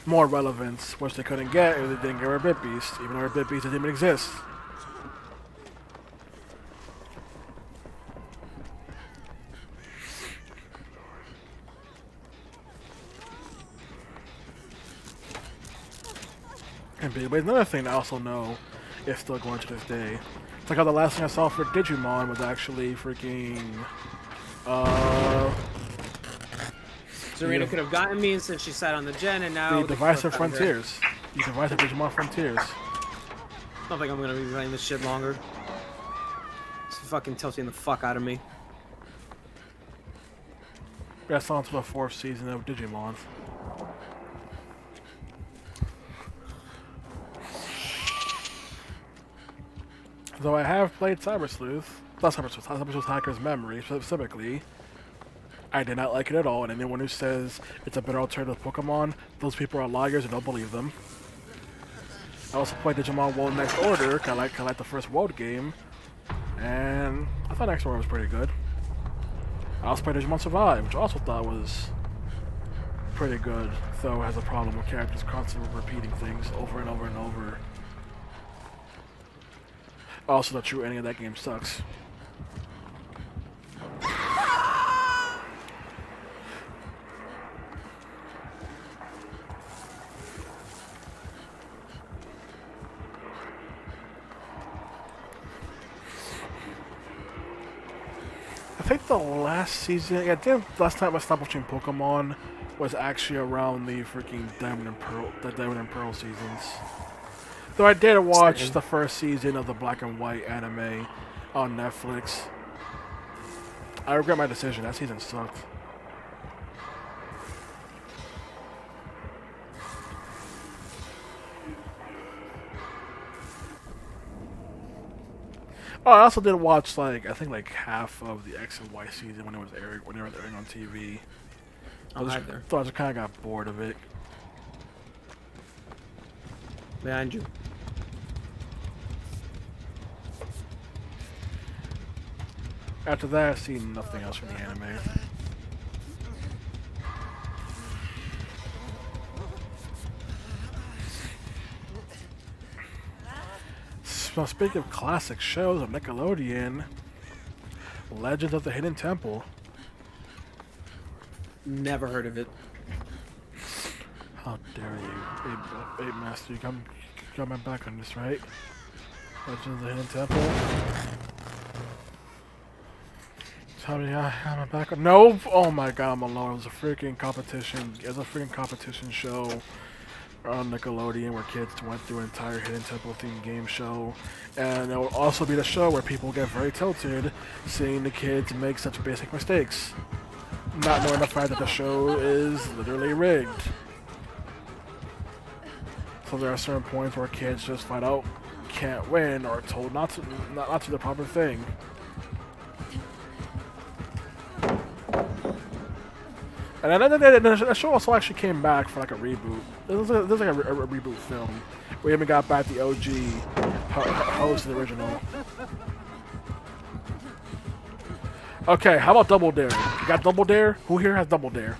relevance, which they couldn't get if they didn't give her a Bit Beast, even though her Bit Beast didn't even exist. And Beyblade, another thing I also know is still going to this day. It's like how the last thing I saw for Digimon was actually freaking Serena could have gotten me since she sat on the gen, and now the Divisive Frontiers. The Divisive Digimon Frontiers. I don't think I'm gonna be playing this shit longer. It's fucking tilting the fuck out of me. That's on to the 4th season of Digimon. Though I have played Cyber Sleuth, not Cyber Sleuth Hacker's Memory specifically, I did not like it at all, and anyone who says it's a better alternative to Pokemon, those people are liars and don't believe them. I also played Digimon World Next Order, I like the first World game, and I thought Next Order was pretty good. I also played Digimon Survive, which I also thought was pretty good, though it has a problem with characters constantly repeating things over and over and over. Also, not true, any of that game sucks. I think the last season, last time I stopped watching Pokemon was actually around the freaking Diamond and Pearl seasons. Though I did watch the first season of the black and white anime on Netflix. I regret my decision. That season sucked. Oh, I also did watch I think half of the X and Y season when it was airing on TV. I just kind of got bored of it. Behind you. After that, I've seen nothing else from the anime. So speaking of classic shows on Nickelodeon, Legends of the Hidden Temple. Never heard of it. How dare you, Ape Master? You got my back on this, right? Legends of the Hidden Temple. Tell me I have my back on. No! Oh my god, Malone. It was a freaking competition. It was a freaking competition show on Nickelodeon where kids went through an entire Hidden Temple themed game show. And it will also be the show where people get very tilted seeing the kids make such basic mistakes. Not knowing the fact that the show is literally rigged. So there are certain points where kids just flat out can't win or are told not to do the proper thing. And then the show also actually came back for like a reboot. This is like a reboot film. We even got back the OG host of the original. Okay, how about Double Dare? You got Double Dare? Who here has Double Dare?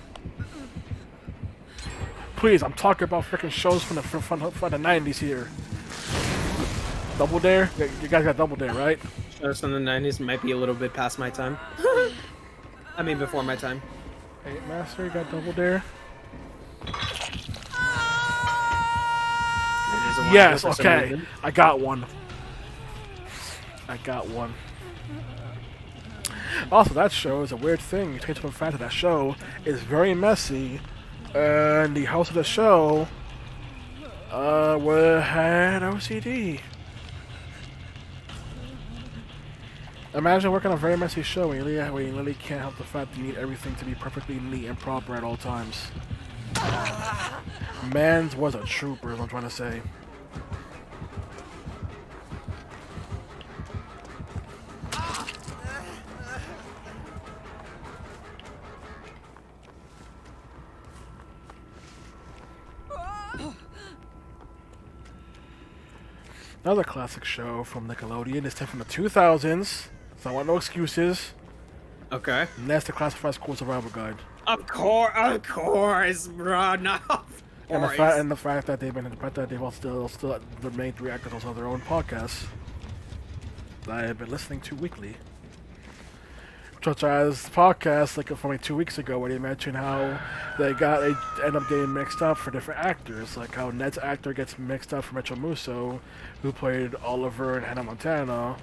Please, I'm talking about freaking shows from the 90s here. Double Dare? You guys got Double Dare, right? Shows from the 90s might be a little bit past my time. I mean, before my time. Hey, Master, you got Double Dare? Yes, okay. I got one. Also, that show is a weird thing. You take into the fact that show is very messy, and the host of the show had OCD. Imagine working on a very messy show where you literally can't help the fact that you need everything to be perfectly neat and proper at all times. Mans was a trooper, is what I'm trying to say. Another classic show from Nickelodeon. This time from the 2000s. So I want no excuses. Okay. And that's the Classified School Survival Guide. Of course, bro. No. And the fact that they've all still the main three actors also have their own podcasts that I have been listening to weekly. Such as podcasts like from 2 weeks ago where they mentioned how they end up getting mixed up for different actors, like how Ned's actor gets mixed up for Metro Musso, who played Oliver in Hannah Montana.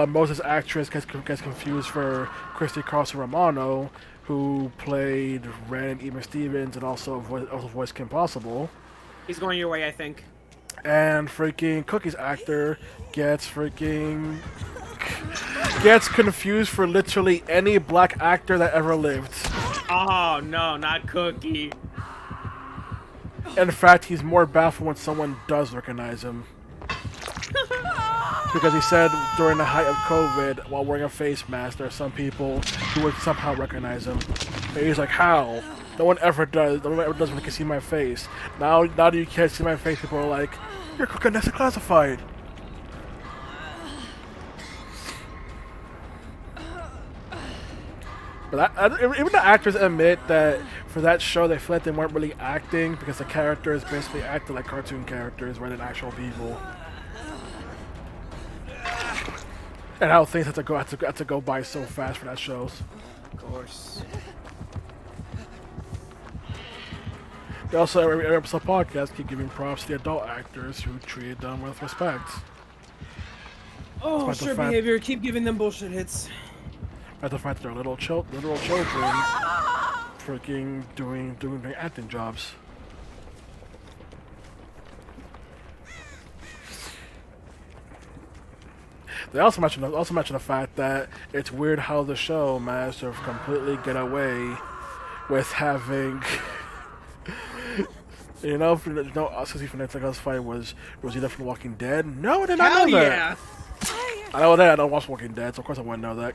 Moses' actress gets confused for Christy Carlson Romano, who played Ren and Even Stevens and also voiced Kim Possible. He's going your way, I think. And freaking Cookie's actor gets confused for literally any black actor that ever lived. Oh no, not Cookie. In fact, he's more baffled when someone does recognize him. Because he said during the height of COVID, while wearing a face mask, there are some people who would somehow recognize him. And he's like, how? No one ever does. No one ever does when they can see my face. Now that you can't see my face, people are like, you're cooking that's classified. But even the actors admit that for that show, they felt like they weren't really acting because the characters basically acted like cartoon characters rather than actual people. And how things had to go by so fast for that shows. Of course. They also, every episode podcast, keep giving props to the adult actors who treated them with respect. Oh, sure behavior. Keep giving them bullshit hits. At the fact that they're literal children freaking doing acting jobs. They also mentioned the fact that it's weird how the show managed to completely get away with having, Oscar for Next Us fight was either from Walking Dead. No, I did not Hell know yeah! that. I know that. I don't watch Walking Dead, so of course I wouldn't know that.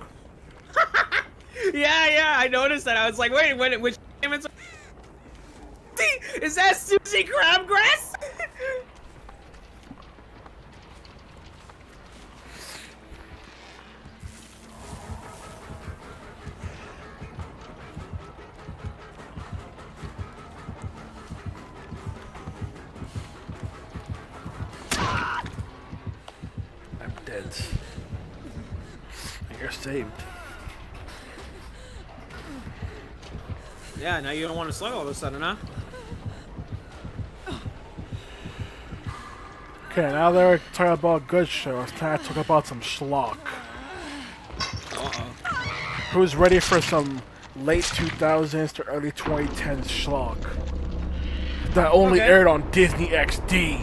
Yeah, I noticed that. I was like, wait, which is that Susie Crabgrass? I'm dead. You're saved. Yeah, now you don't want to slug all of a sudden, huh? Okay, now they're talking about good shows. Time to talk about some schlock. Who's ready for some late 2000s to early 2010s schlock? That only aired on Disney XD.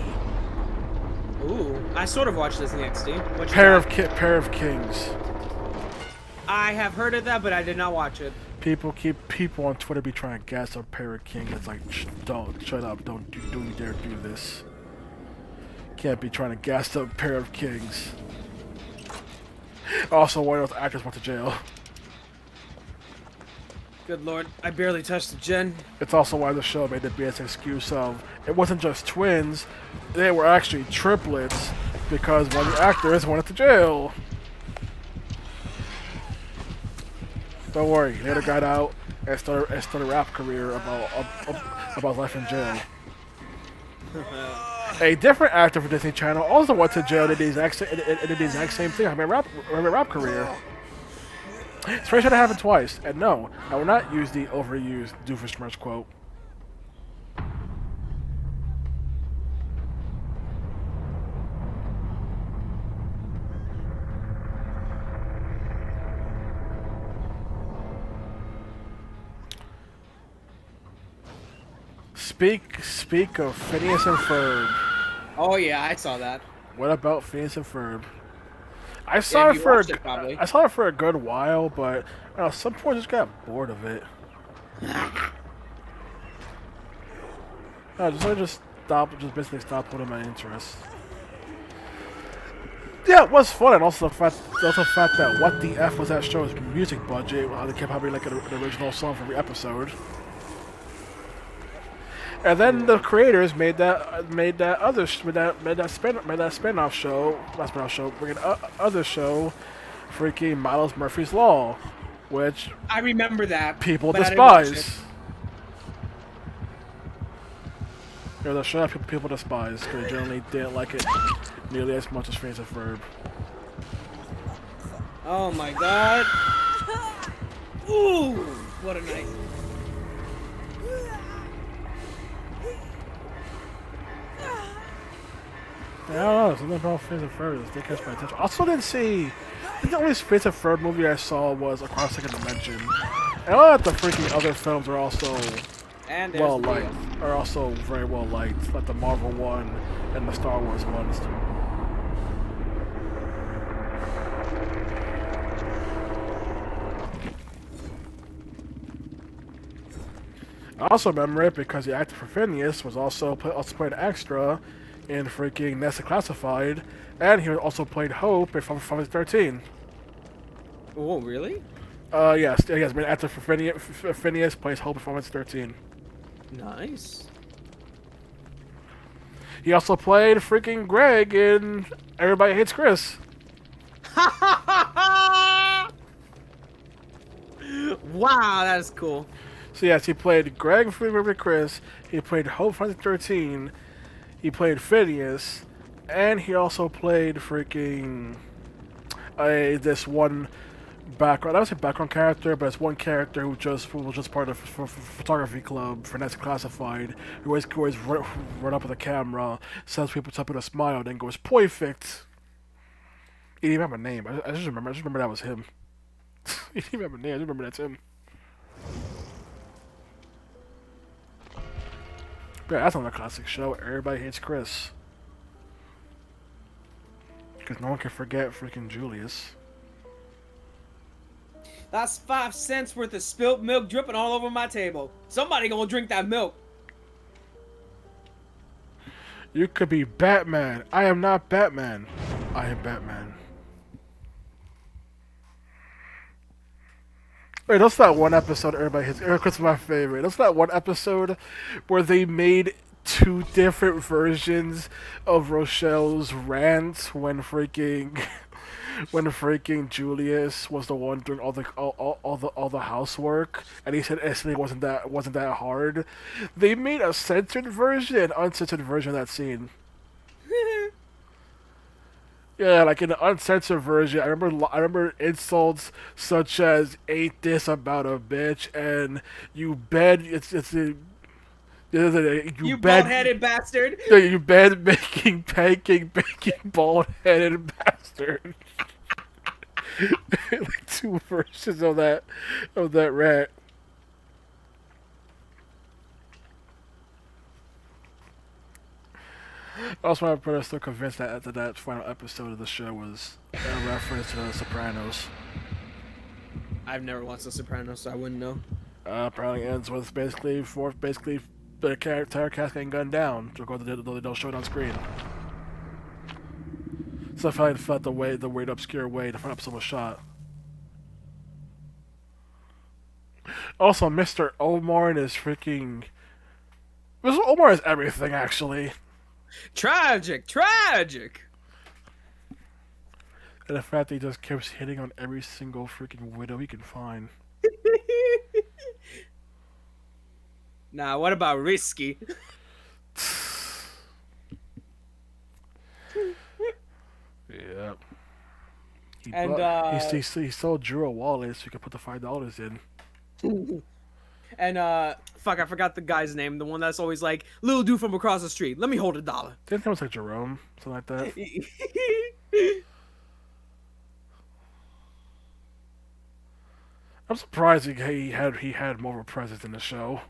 Ooh, I sort of watched Disney XD. What you Pair got? of Kings. I have heard of that, but I did not watch it. People on Twitter be trying to gas up Pair of Kings. It's like, don't shut up, don't you dare do this. Can't be trying to gas up Pair of Kings. Also, one of those actors went to jail. Good lord, I barely touched the gen. It's also why the show made the BS excuse of it wasn't just twins, they were actually triplets because one of the actors went to jail. Don't worry, he later got out and started a rap career about life in jail. A different actor for Disney Channel also went to jail and did the exact same thing. I mean, rap career. It's very sure to happen twice. And no, I will not use the overused Doofenshmirtz quote. Speak of Phineas and Ferb. Oh yeah, I saw that. What about Phineas and Ferb? I saw it for a good while, but at some point I just got bored of it. I just basically stopped putting my interest. Yeah, it was fun, and also the fact that What the F was that show's music budget? How they kept having like an original song for every episode. And then the creators made that spin-off show, other show, freaking Miles Murphy's Law, which I remember that. people but I didn't watch despise. it. It was a show that people despise because they generally didn't like it nearly as much as Phineas and Ferb. Oh my god. Ooh, what a night. Yeah, I don't know, something about Phineas and Ferb just didn't catch my attention. Also didn't see, I think the only Phineas and Ferb movie I saw was Across Second Dimension. And all that the freaking other films are also And well liked, are also very well liked, like the Marvel one and the Star Wars ones. I also remember it because the actor for Phineas was also played extra in freaking Nessa Classified, and he also played Hope in Final Fantasy 13. Oh, really? Yes, main actor for Phineas plays Hope in Final Fantasy 13. Nice. He also played freaking Greg in Everybody Hates Chris. Wow, that is cool. So yes, he played Greg in Freaking River Chris, he played Hope in Final Fantasy 13, he played Phineas, and he also played freaking this one background. I don't say background character, but it's one character who was just part of photography club for Nessa Classified. Who always run up with a camera, sends people up with a smile, then goes perfect. He didn't even have a name. I just remember that was him. He didn't even have a name. I just remember that's him. Yeah, that's another classic show. Everybody Hates Chris. Because no one can forget freaking Julius. That's 5 cents worth of spilt milk dripping all over my table. Somebody gonna drink that milk. You could be Batman. I am not Batman. I am Batman. Wait, that's that one episode everybody hits. It's my favorite. That's that one episode where they made 2 different versions of Rochelle's rant when freaking Julius was the one doing all the housework, and he said it wasn't that hard. They made a censored version and uncensored version of that scene. Yeah, like in the uncensored version, I remember insults such as "ain't this about a bitch" and "you bad You bald-headed bastard. you bad making pancake baking bald-headed bastard." Like 2 versions of that rant. Also, my brother's still convinced that that final episode of the show was a reference to The Sopranos. I've never watched The Sopranos, so I wouldn't know. Apparently ends with basically the entire cast getting gunned down to go they don't show it on screen. So I felt the weird obscure way the final episode was shot. Also, Mr. Omar and his freaking... Mr. Omar is everything, actually. Tragic. And the fact that he just keeps hitting on every single freaking widow he can find. Nah, what about Risky? Yep. And, he sold Drew a wallet so he could put the $5 in. And, fuck, I forgot the guy's name. The one that's always like, little dude from across the street. Let me hold $1. Didn't it was like Jerome? Something like that. I'm surprised he had more of a presence in the show.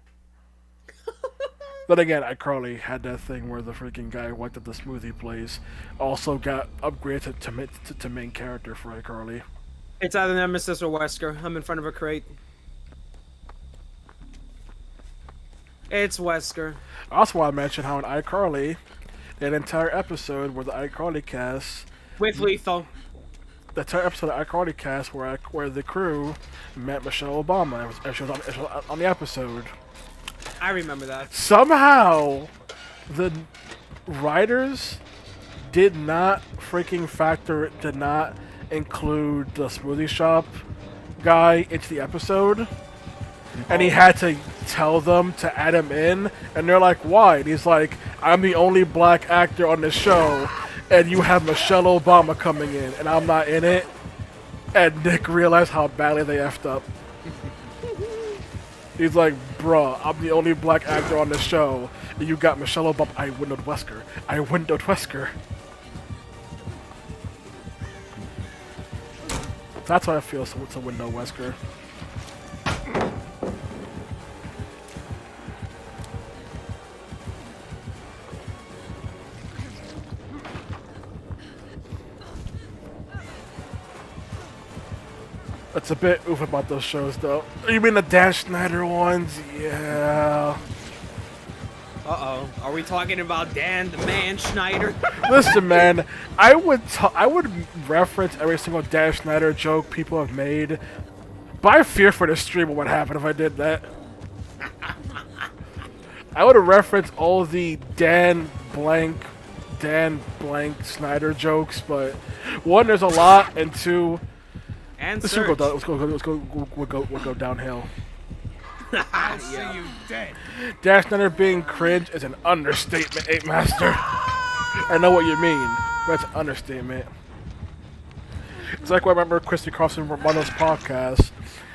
But again, iCarly had that thing where the freaking guy who worked at the smoothie place also got upgraded to main character for iCarly. It's either Nemesis or Wesker. I'm in front of a crate. It's Wesker. I also want to mention how in iCarly, that entire episode where the iCarly cast... With Lethal. The entire episode of iCarly cast where the crew met Michelle Obama. She was on the episode. I remember that. Somehow, the writers did not include the smoothie shop guy into the episode. And he had to tell them to add him in. And they're like, why? And he's like, I'm the only black actor on this show. And you have Michelle Obama coming in. And I'm not in it. And Nick realized how badly they effed up. He's like, bruh, I'm the only black actor on this show. And you got Michelle Obama. I windowed Wesker. That's how I feel to window Wesker. That's a bit oof about those shows, though. You mean the Dan Schneider ones? Yeah. Uh-oh. Are we talking about Dan the Man Schneider? Listen, man, I would reference every single Dan Schneider joke people have made, but I fear for the stream of what happened if I did that. I would reference all the Dan blank Schneider jokes, but one, there's a lot, and two, And let's Surge. go downhill. I'll see you dead. Dan Schneider being cringe is an understatement, Ape Master. I know what you mean, but it's an understatement. It's like when I remember Christy Carlson from one of those podcasts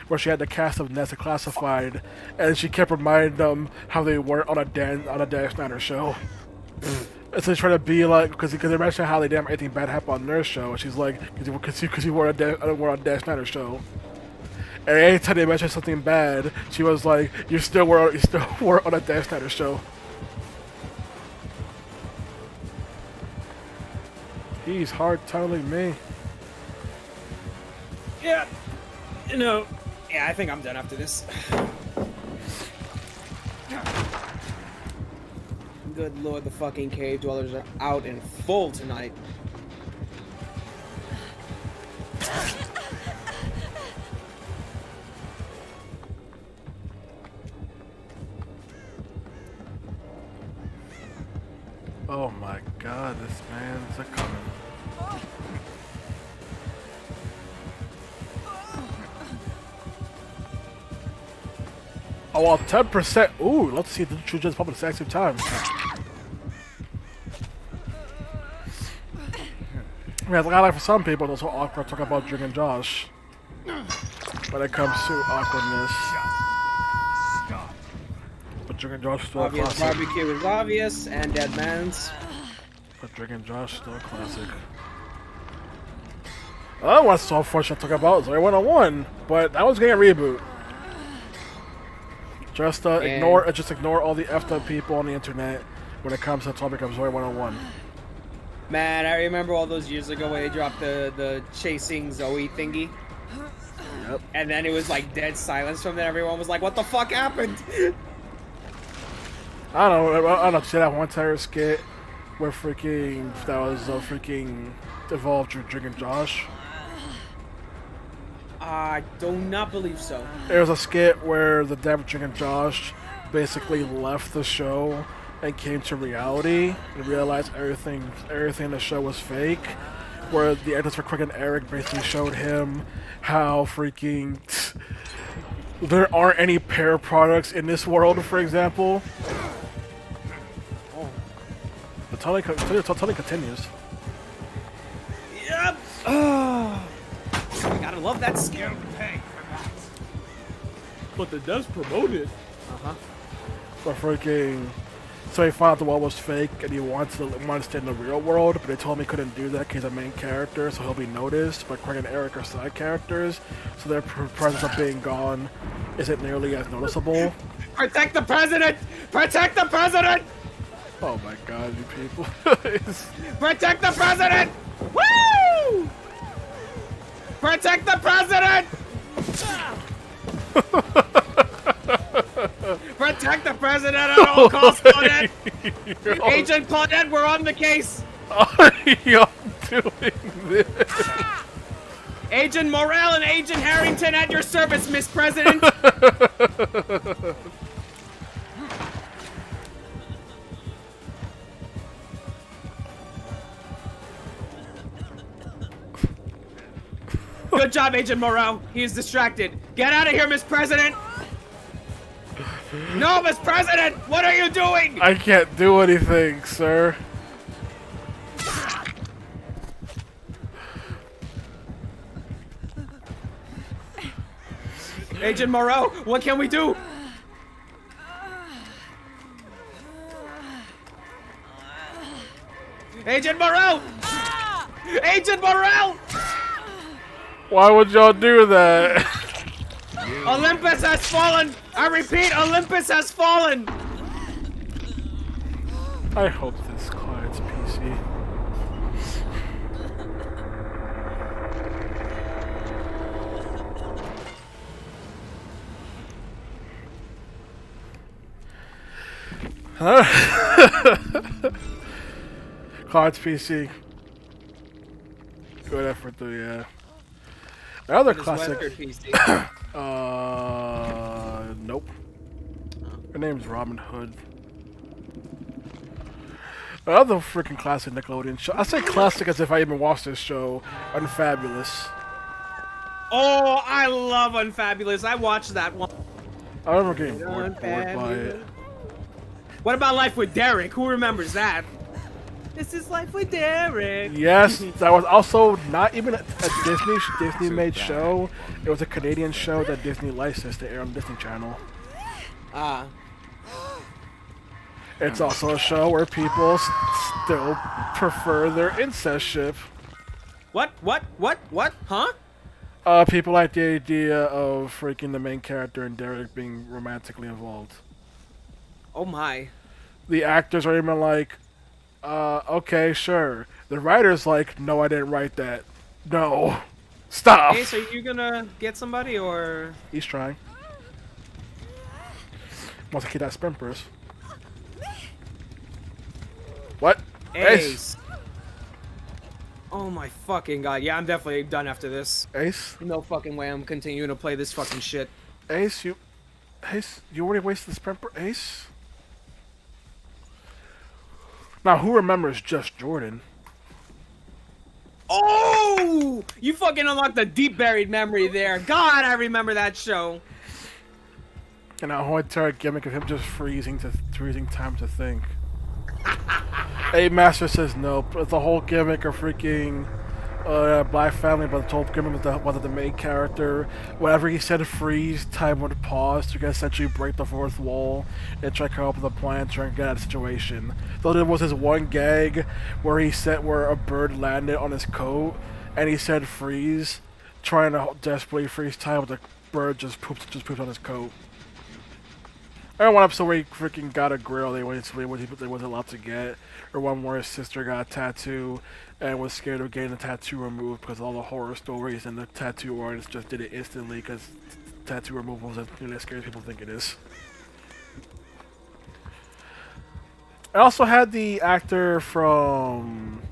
where she had the cast of Nessa Classified, and she kept reminding them how they weren't on a Dan Schneider show. And so she's trying to be like, because they mentioned how they didn't have anything bad happen on their show, and she's like, because you were on a Dan Schneider show. And anytime they mentioned something bad, she was like, you still were on a Dan Schneider show. He's hard telling me. Yeah. Yeah, I think I'm done after this. Good lord, the fucking cave dwellers are out in full tonight. Oh my god, this man's a coming. Oh, well, 10%. Ooh, let's see the two just pop at the exact same time. I mean, like for some people, it's also awkward talking about Drake and Josh. When it comes to awkwardness. But Drake and Josh is still a Obvious classic. barbecue is obvious, and Dead Man's. But Drake and Josh is still a classic. Another one so unfortunate to talk about is Zoe 101, but that was getting a reboot. Just ignore all the effed up people on the internet when it comes to the topic of Zoe 101. Man, I remember all those years ago when they dropped the chasing Zoe thingy. Yep. And then it was like dead silence from there. Everyone was like, what the fuck happened? I don't know. See that one entire skit where that was freaking evolved Drake and Josh. I do not believe so. There was a skit where the Drake and Josh basically left the show and came to reality and realized everything in the show was fake. Where the actors for Craig and Eric basically showed him how freaking there aren't any pear products in this world, for example. Oh. The telling continues. Yep. Oh. I gotta love that skill. But the devs promoted. Uh-huh. But freaking... So he found out the wall was fake and he wanted to stay in the real world, but they told him he couldn't do that because he's a main character, so he'll be noticed. But Craig and Eric are side characters, so their presence of being gone isn't nearly as noticeable. Protect the president! Protect the president! Oh my god, you people. Protect the president! Woo! Protect the president! Protect the president at all costs, Claudette! Agent Claudette, we're on the case! Are you doing this? Agent Morrell and Agent Harrington at your service, Miss President! Good job, Agent Morrell. He is distracted. Get out of here, Miss President! No, Miss President! What are you doing? I can't do anything, sir. Agent Morrell, what can we do? Agent Morrell! Agent Morrell! Why would y'all do that? Olympus has fallen! I repeat, Olympus has fallen! I hope this client's PC. Huh? Client's PC. Good effort though, yeah. Another classic. Nope. Her name's Robin Hood. Another freaking classic Nickelodeon show. I say classic as if I even watched this show. Unfabulous. Oh, I love Unfabulous. I watched that one. I remember getting bored by it. What about Life with Derek? Who remembers that? This is Life with Derek. Yes, that was also not even a Disney made show. It was a Canadian show that Disney licensed to air on Disney Channel. Ah. It's also a show where people still prefer their incest ship. What? Huh? People like the idea of freaking the main character and Derek being romantically involved. Oh my. The actors are even like, Okay, sure. The writer's like, no, I didn't write that. No. Stop. Ace, are you gonna get somebody or? He's trying. Wants to keep that sprint burst. What? Ace. Oh my fucking god. Yeah, I'm definitely done after this. Ace? No fucking way I'm continuing to play this fucking shit. Ace, you already wasted the sprint burst. Ace? Now, who remembers Just Jordan? Oh! You fucking unlocked a deep buried memory there. God, I remember that show. And that whole entire gimmick of him just freezing time to think. A Master says no. It's the whole gimmick of freaking Black Family, but the whole gimmick was the main character. Whenever he said freeze, time would pause to essentially break the fourth wall and try to come up with a plan to try and get out of the situation. Though there was this one gag where where a bird landed on his coat and he said freeze, trying to desperately freeze time, but the bird just pooped on his coat. I remember one episode where he freaking got a grill they wasn't allowed to get, or one where his sister got a tattoo and was scared of getting the tattoo removed because of all the horror stories, and the tattoo artist just did it instantly because tattoo removal is as scary as people think it is. I also had the actor from,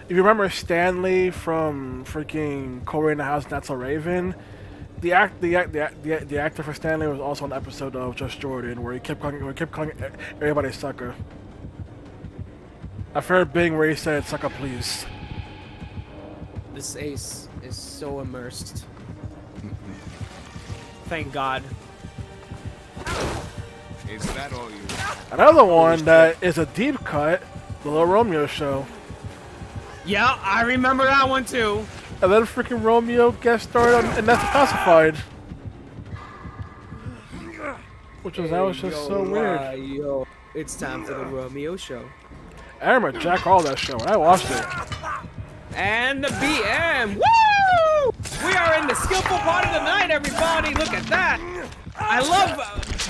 if you remember Stanley from freaking Corey in the House, Not So Raven. The actor for Stanley was also on an episode of Just Jordan where he kept calling everybody sucker. I've heard Bing where he said sucker please. This Ace is so immersed. Thank God. Is that all you? Another one that is a deep cut, The Little Romeo Show. Yeah, I remember that one too. And then freaking Romeo guest starred on and That's Classified. That was just so weird. Yo, it's time for the Romeo Show. I remember Jack all that show, and I watched it. And the BM. Woo! We are in the skillful part of the night, everybody. Look at that. I love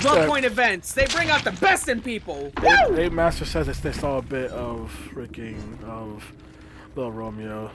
Blood Point events. They bring out the best in people. Woo! Dave Master says that they saw a bit of freaking of Little Romeo.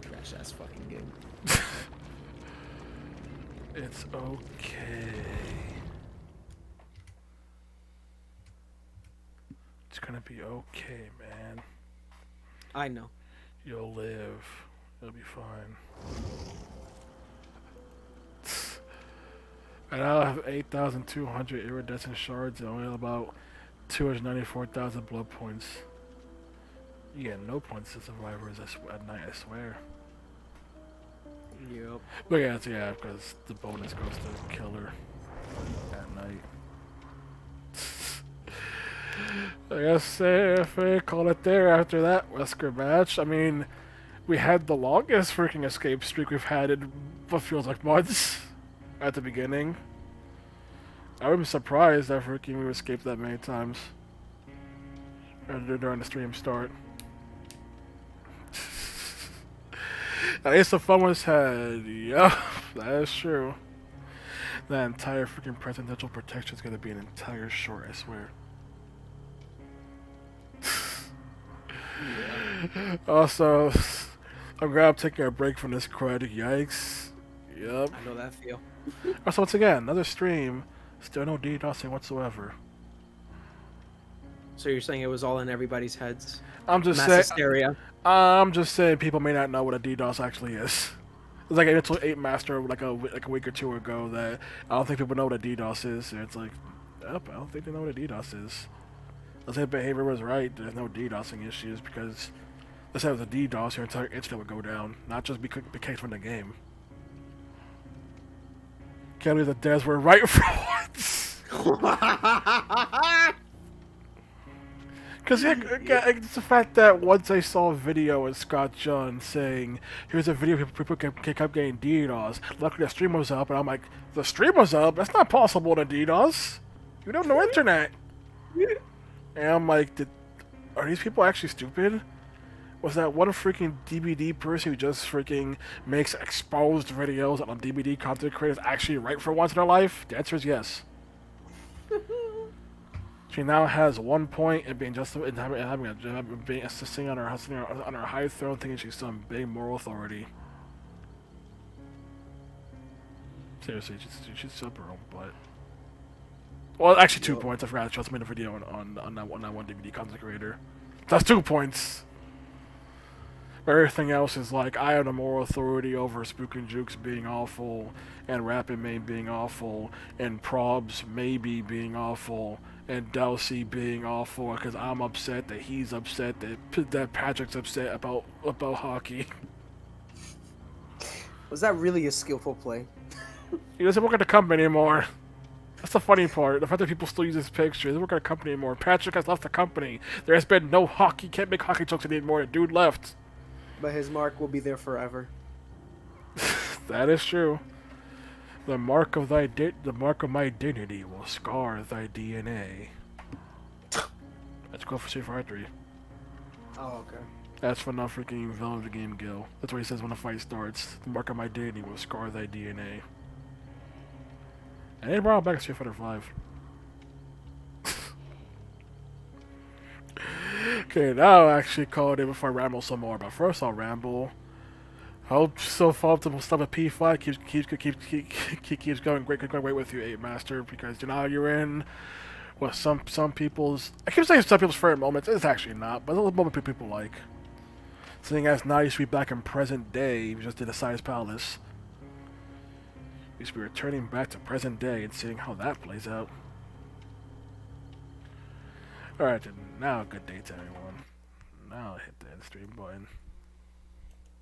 Trash ass fucking game. It's okay. It's gonna be okay, man. I know. You'll live. It'll be fine. I now have 8,200 iridescent shards and only about 294,000 blood points. You get no points to survivors at night, I swear. Yep. But yeah, because the bonus goes to killer at night. I guess if we call it there after that Wesker match, I mean, we had the longest freaking escape streak we've had in what feels like months at the beginning. I would be surprised that freaking we escaped that many times during the stream start. At least the fun was had. Yeah, that is true. That entire freaking presidential protection is going to be an entire short, I swear. Also, I'm glad I'm taking a break from this crud. Yikes. Yep. I know that feel. Also, once again, another stream. Still no DDoSing whatsoever. So you're saying it was all in everybody's heads? I'm just Mass saying. hysteria. I'm just saying people may not know what a DDoS actually is. It's like I told 8 Master like a week or two ago that I don't think people know what a DDoS is. And it's like, yep, I don't think they know what a DDoS is. Let's say behavior was right. There's no DDoSing issues because let's say it was a DDoS, your entire internet would go down, not just be kicked from the game. Can't believe the devs were right for once. Because it's the fact that once I saw a video of Scott John saying, here's a video people kept getting DDoS. Luckily the stream was up, and I'm like, the stream was up? That's not possible to DDoS. You don't know internet. And I'm like, are these people actually stupid? Was that one freaking DBD person who just freaking makes exposed videos on DBD content creators actually right for once in their life? The answer is yes. She now has 1 point and being assisting on her high throne, thinking she's some big moral authority. Seriously, she's up her own butt. Well, actually 2 points. I forgot. She also made a video on that one DVD content creator. That's 2 points. Everything else is like, I have the moral authority over Spook and Jukes being awful, and Rapid Main being awful, and Probs maybe being awful, and Delsey being awful because I'm upset that he's upset that Patrick's upset about hockey. Was that really a skillful play? He doesn't work at the company anymore. That's the funny part. The fact that people still use this picture. He doesn't work at the company anymore. Patrick has left the company. There has been no hockey. Can't make hockey jokes anymore. The dude left. But his mark will be there forever. That is true. The mark of my dignity will scar thy DNA. Let's go for Street Fighter 3. Oh, okay. That's from the freaking villain of the game, Gil. That's what he says when the fight starts. The mark of my dignity will scar thy DNA. And they brought back Street Fighter 5. Okay, now I'll actually call it in before I ramble some more. But first I'll ramble. Hope so far to stop at P5 keeps going great with you, 8 Master, because you know how you're in what some people's, I keep saying some people's favorite moments. It's actually not, but it's a moment people like. Seeing as now you should be back in present day, we just did a Size Palace. We should be returning back to present day and seeing how that plays out. Alright, now good day to everyone. Now I'll hit the end stream button.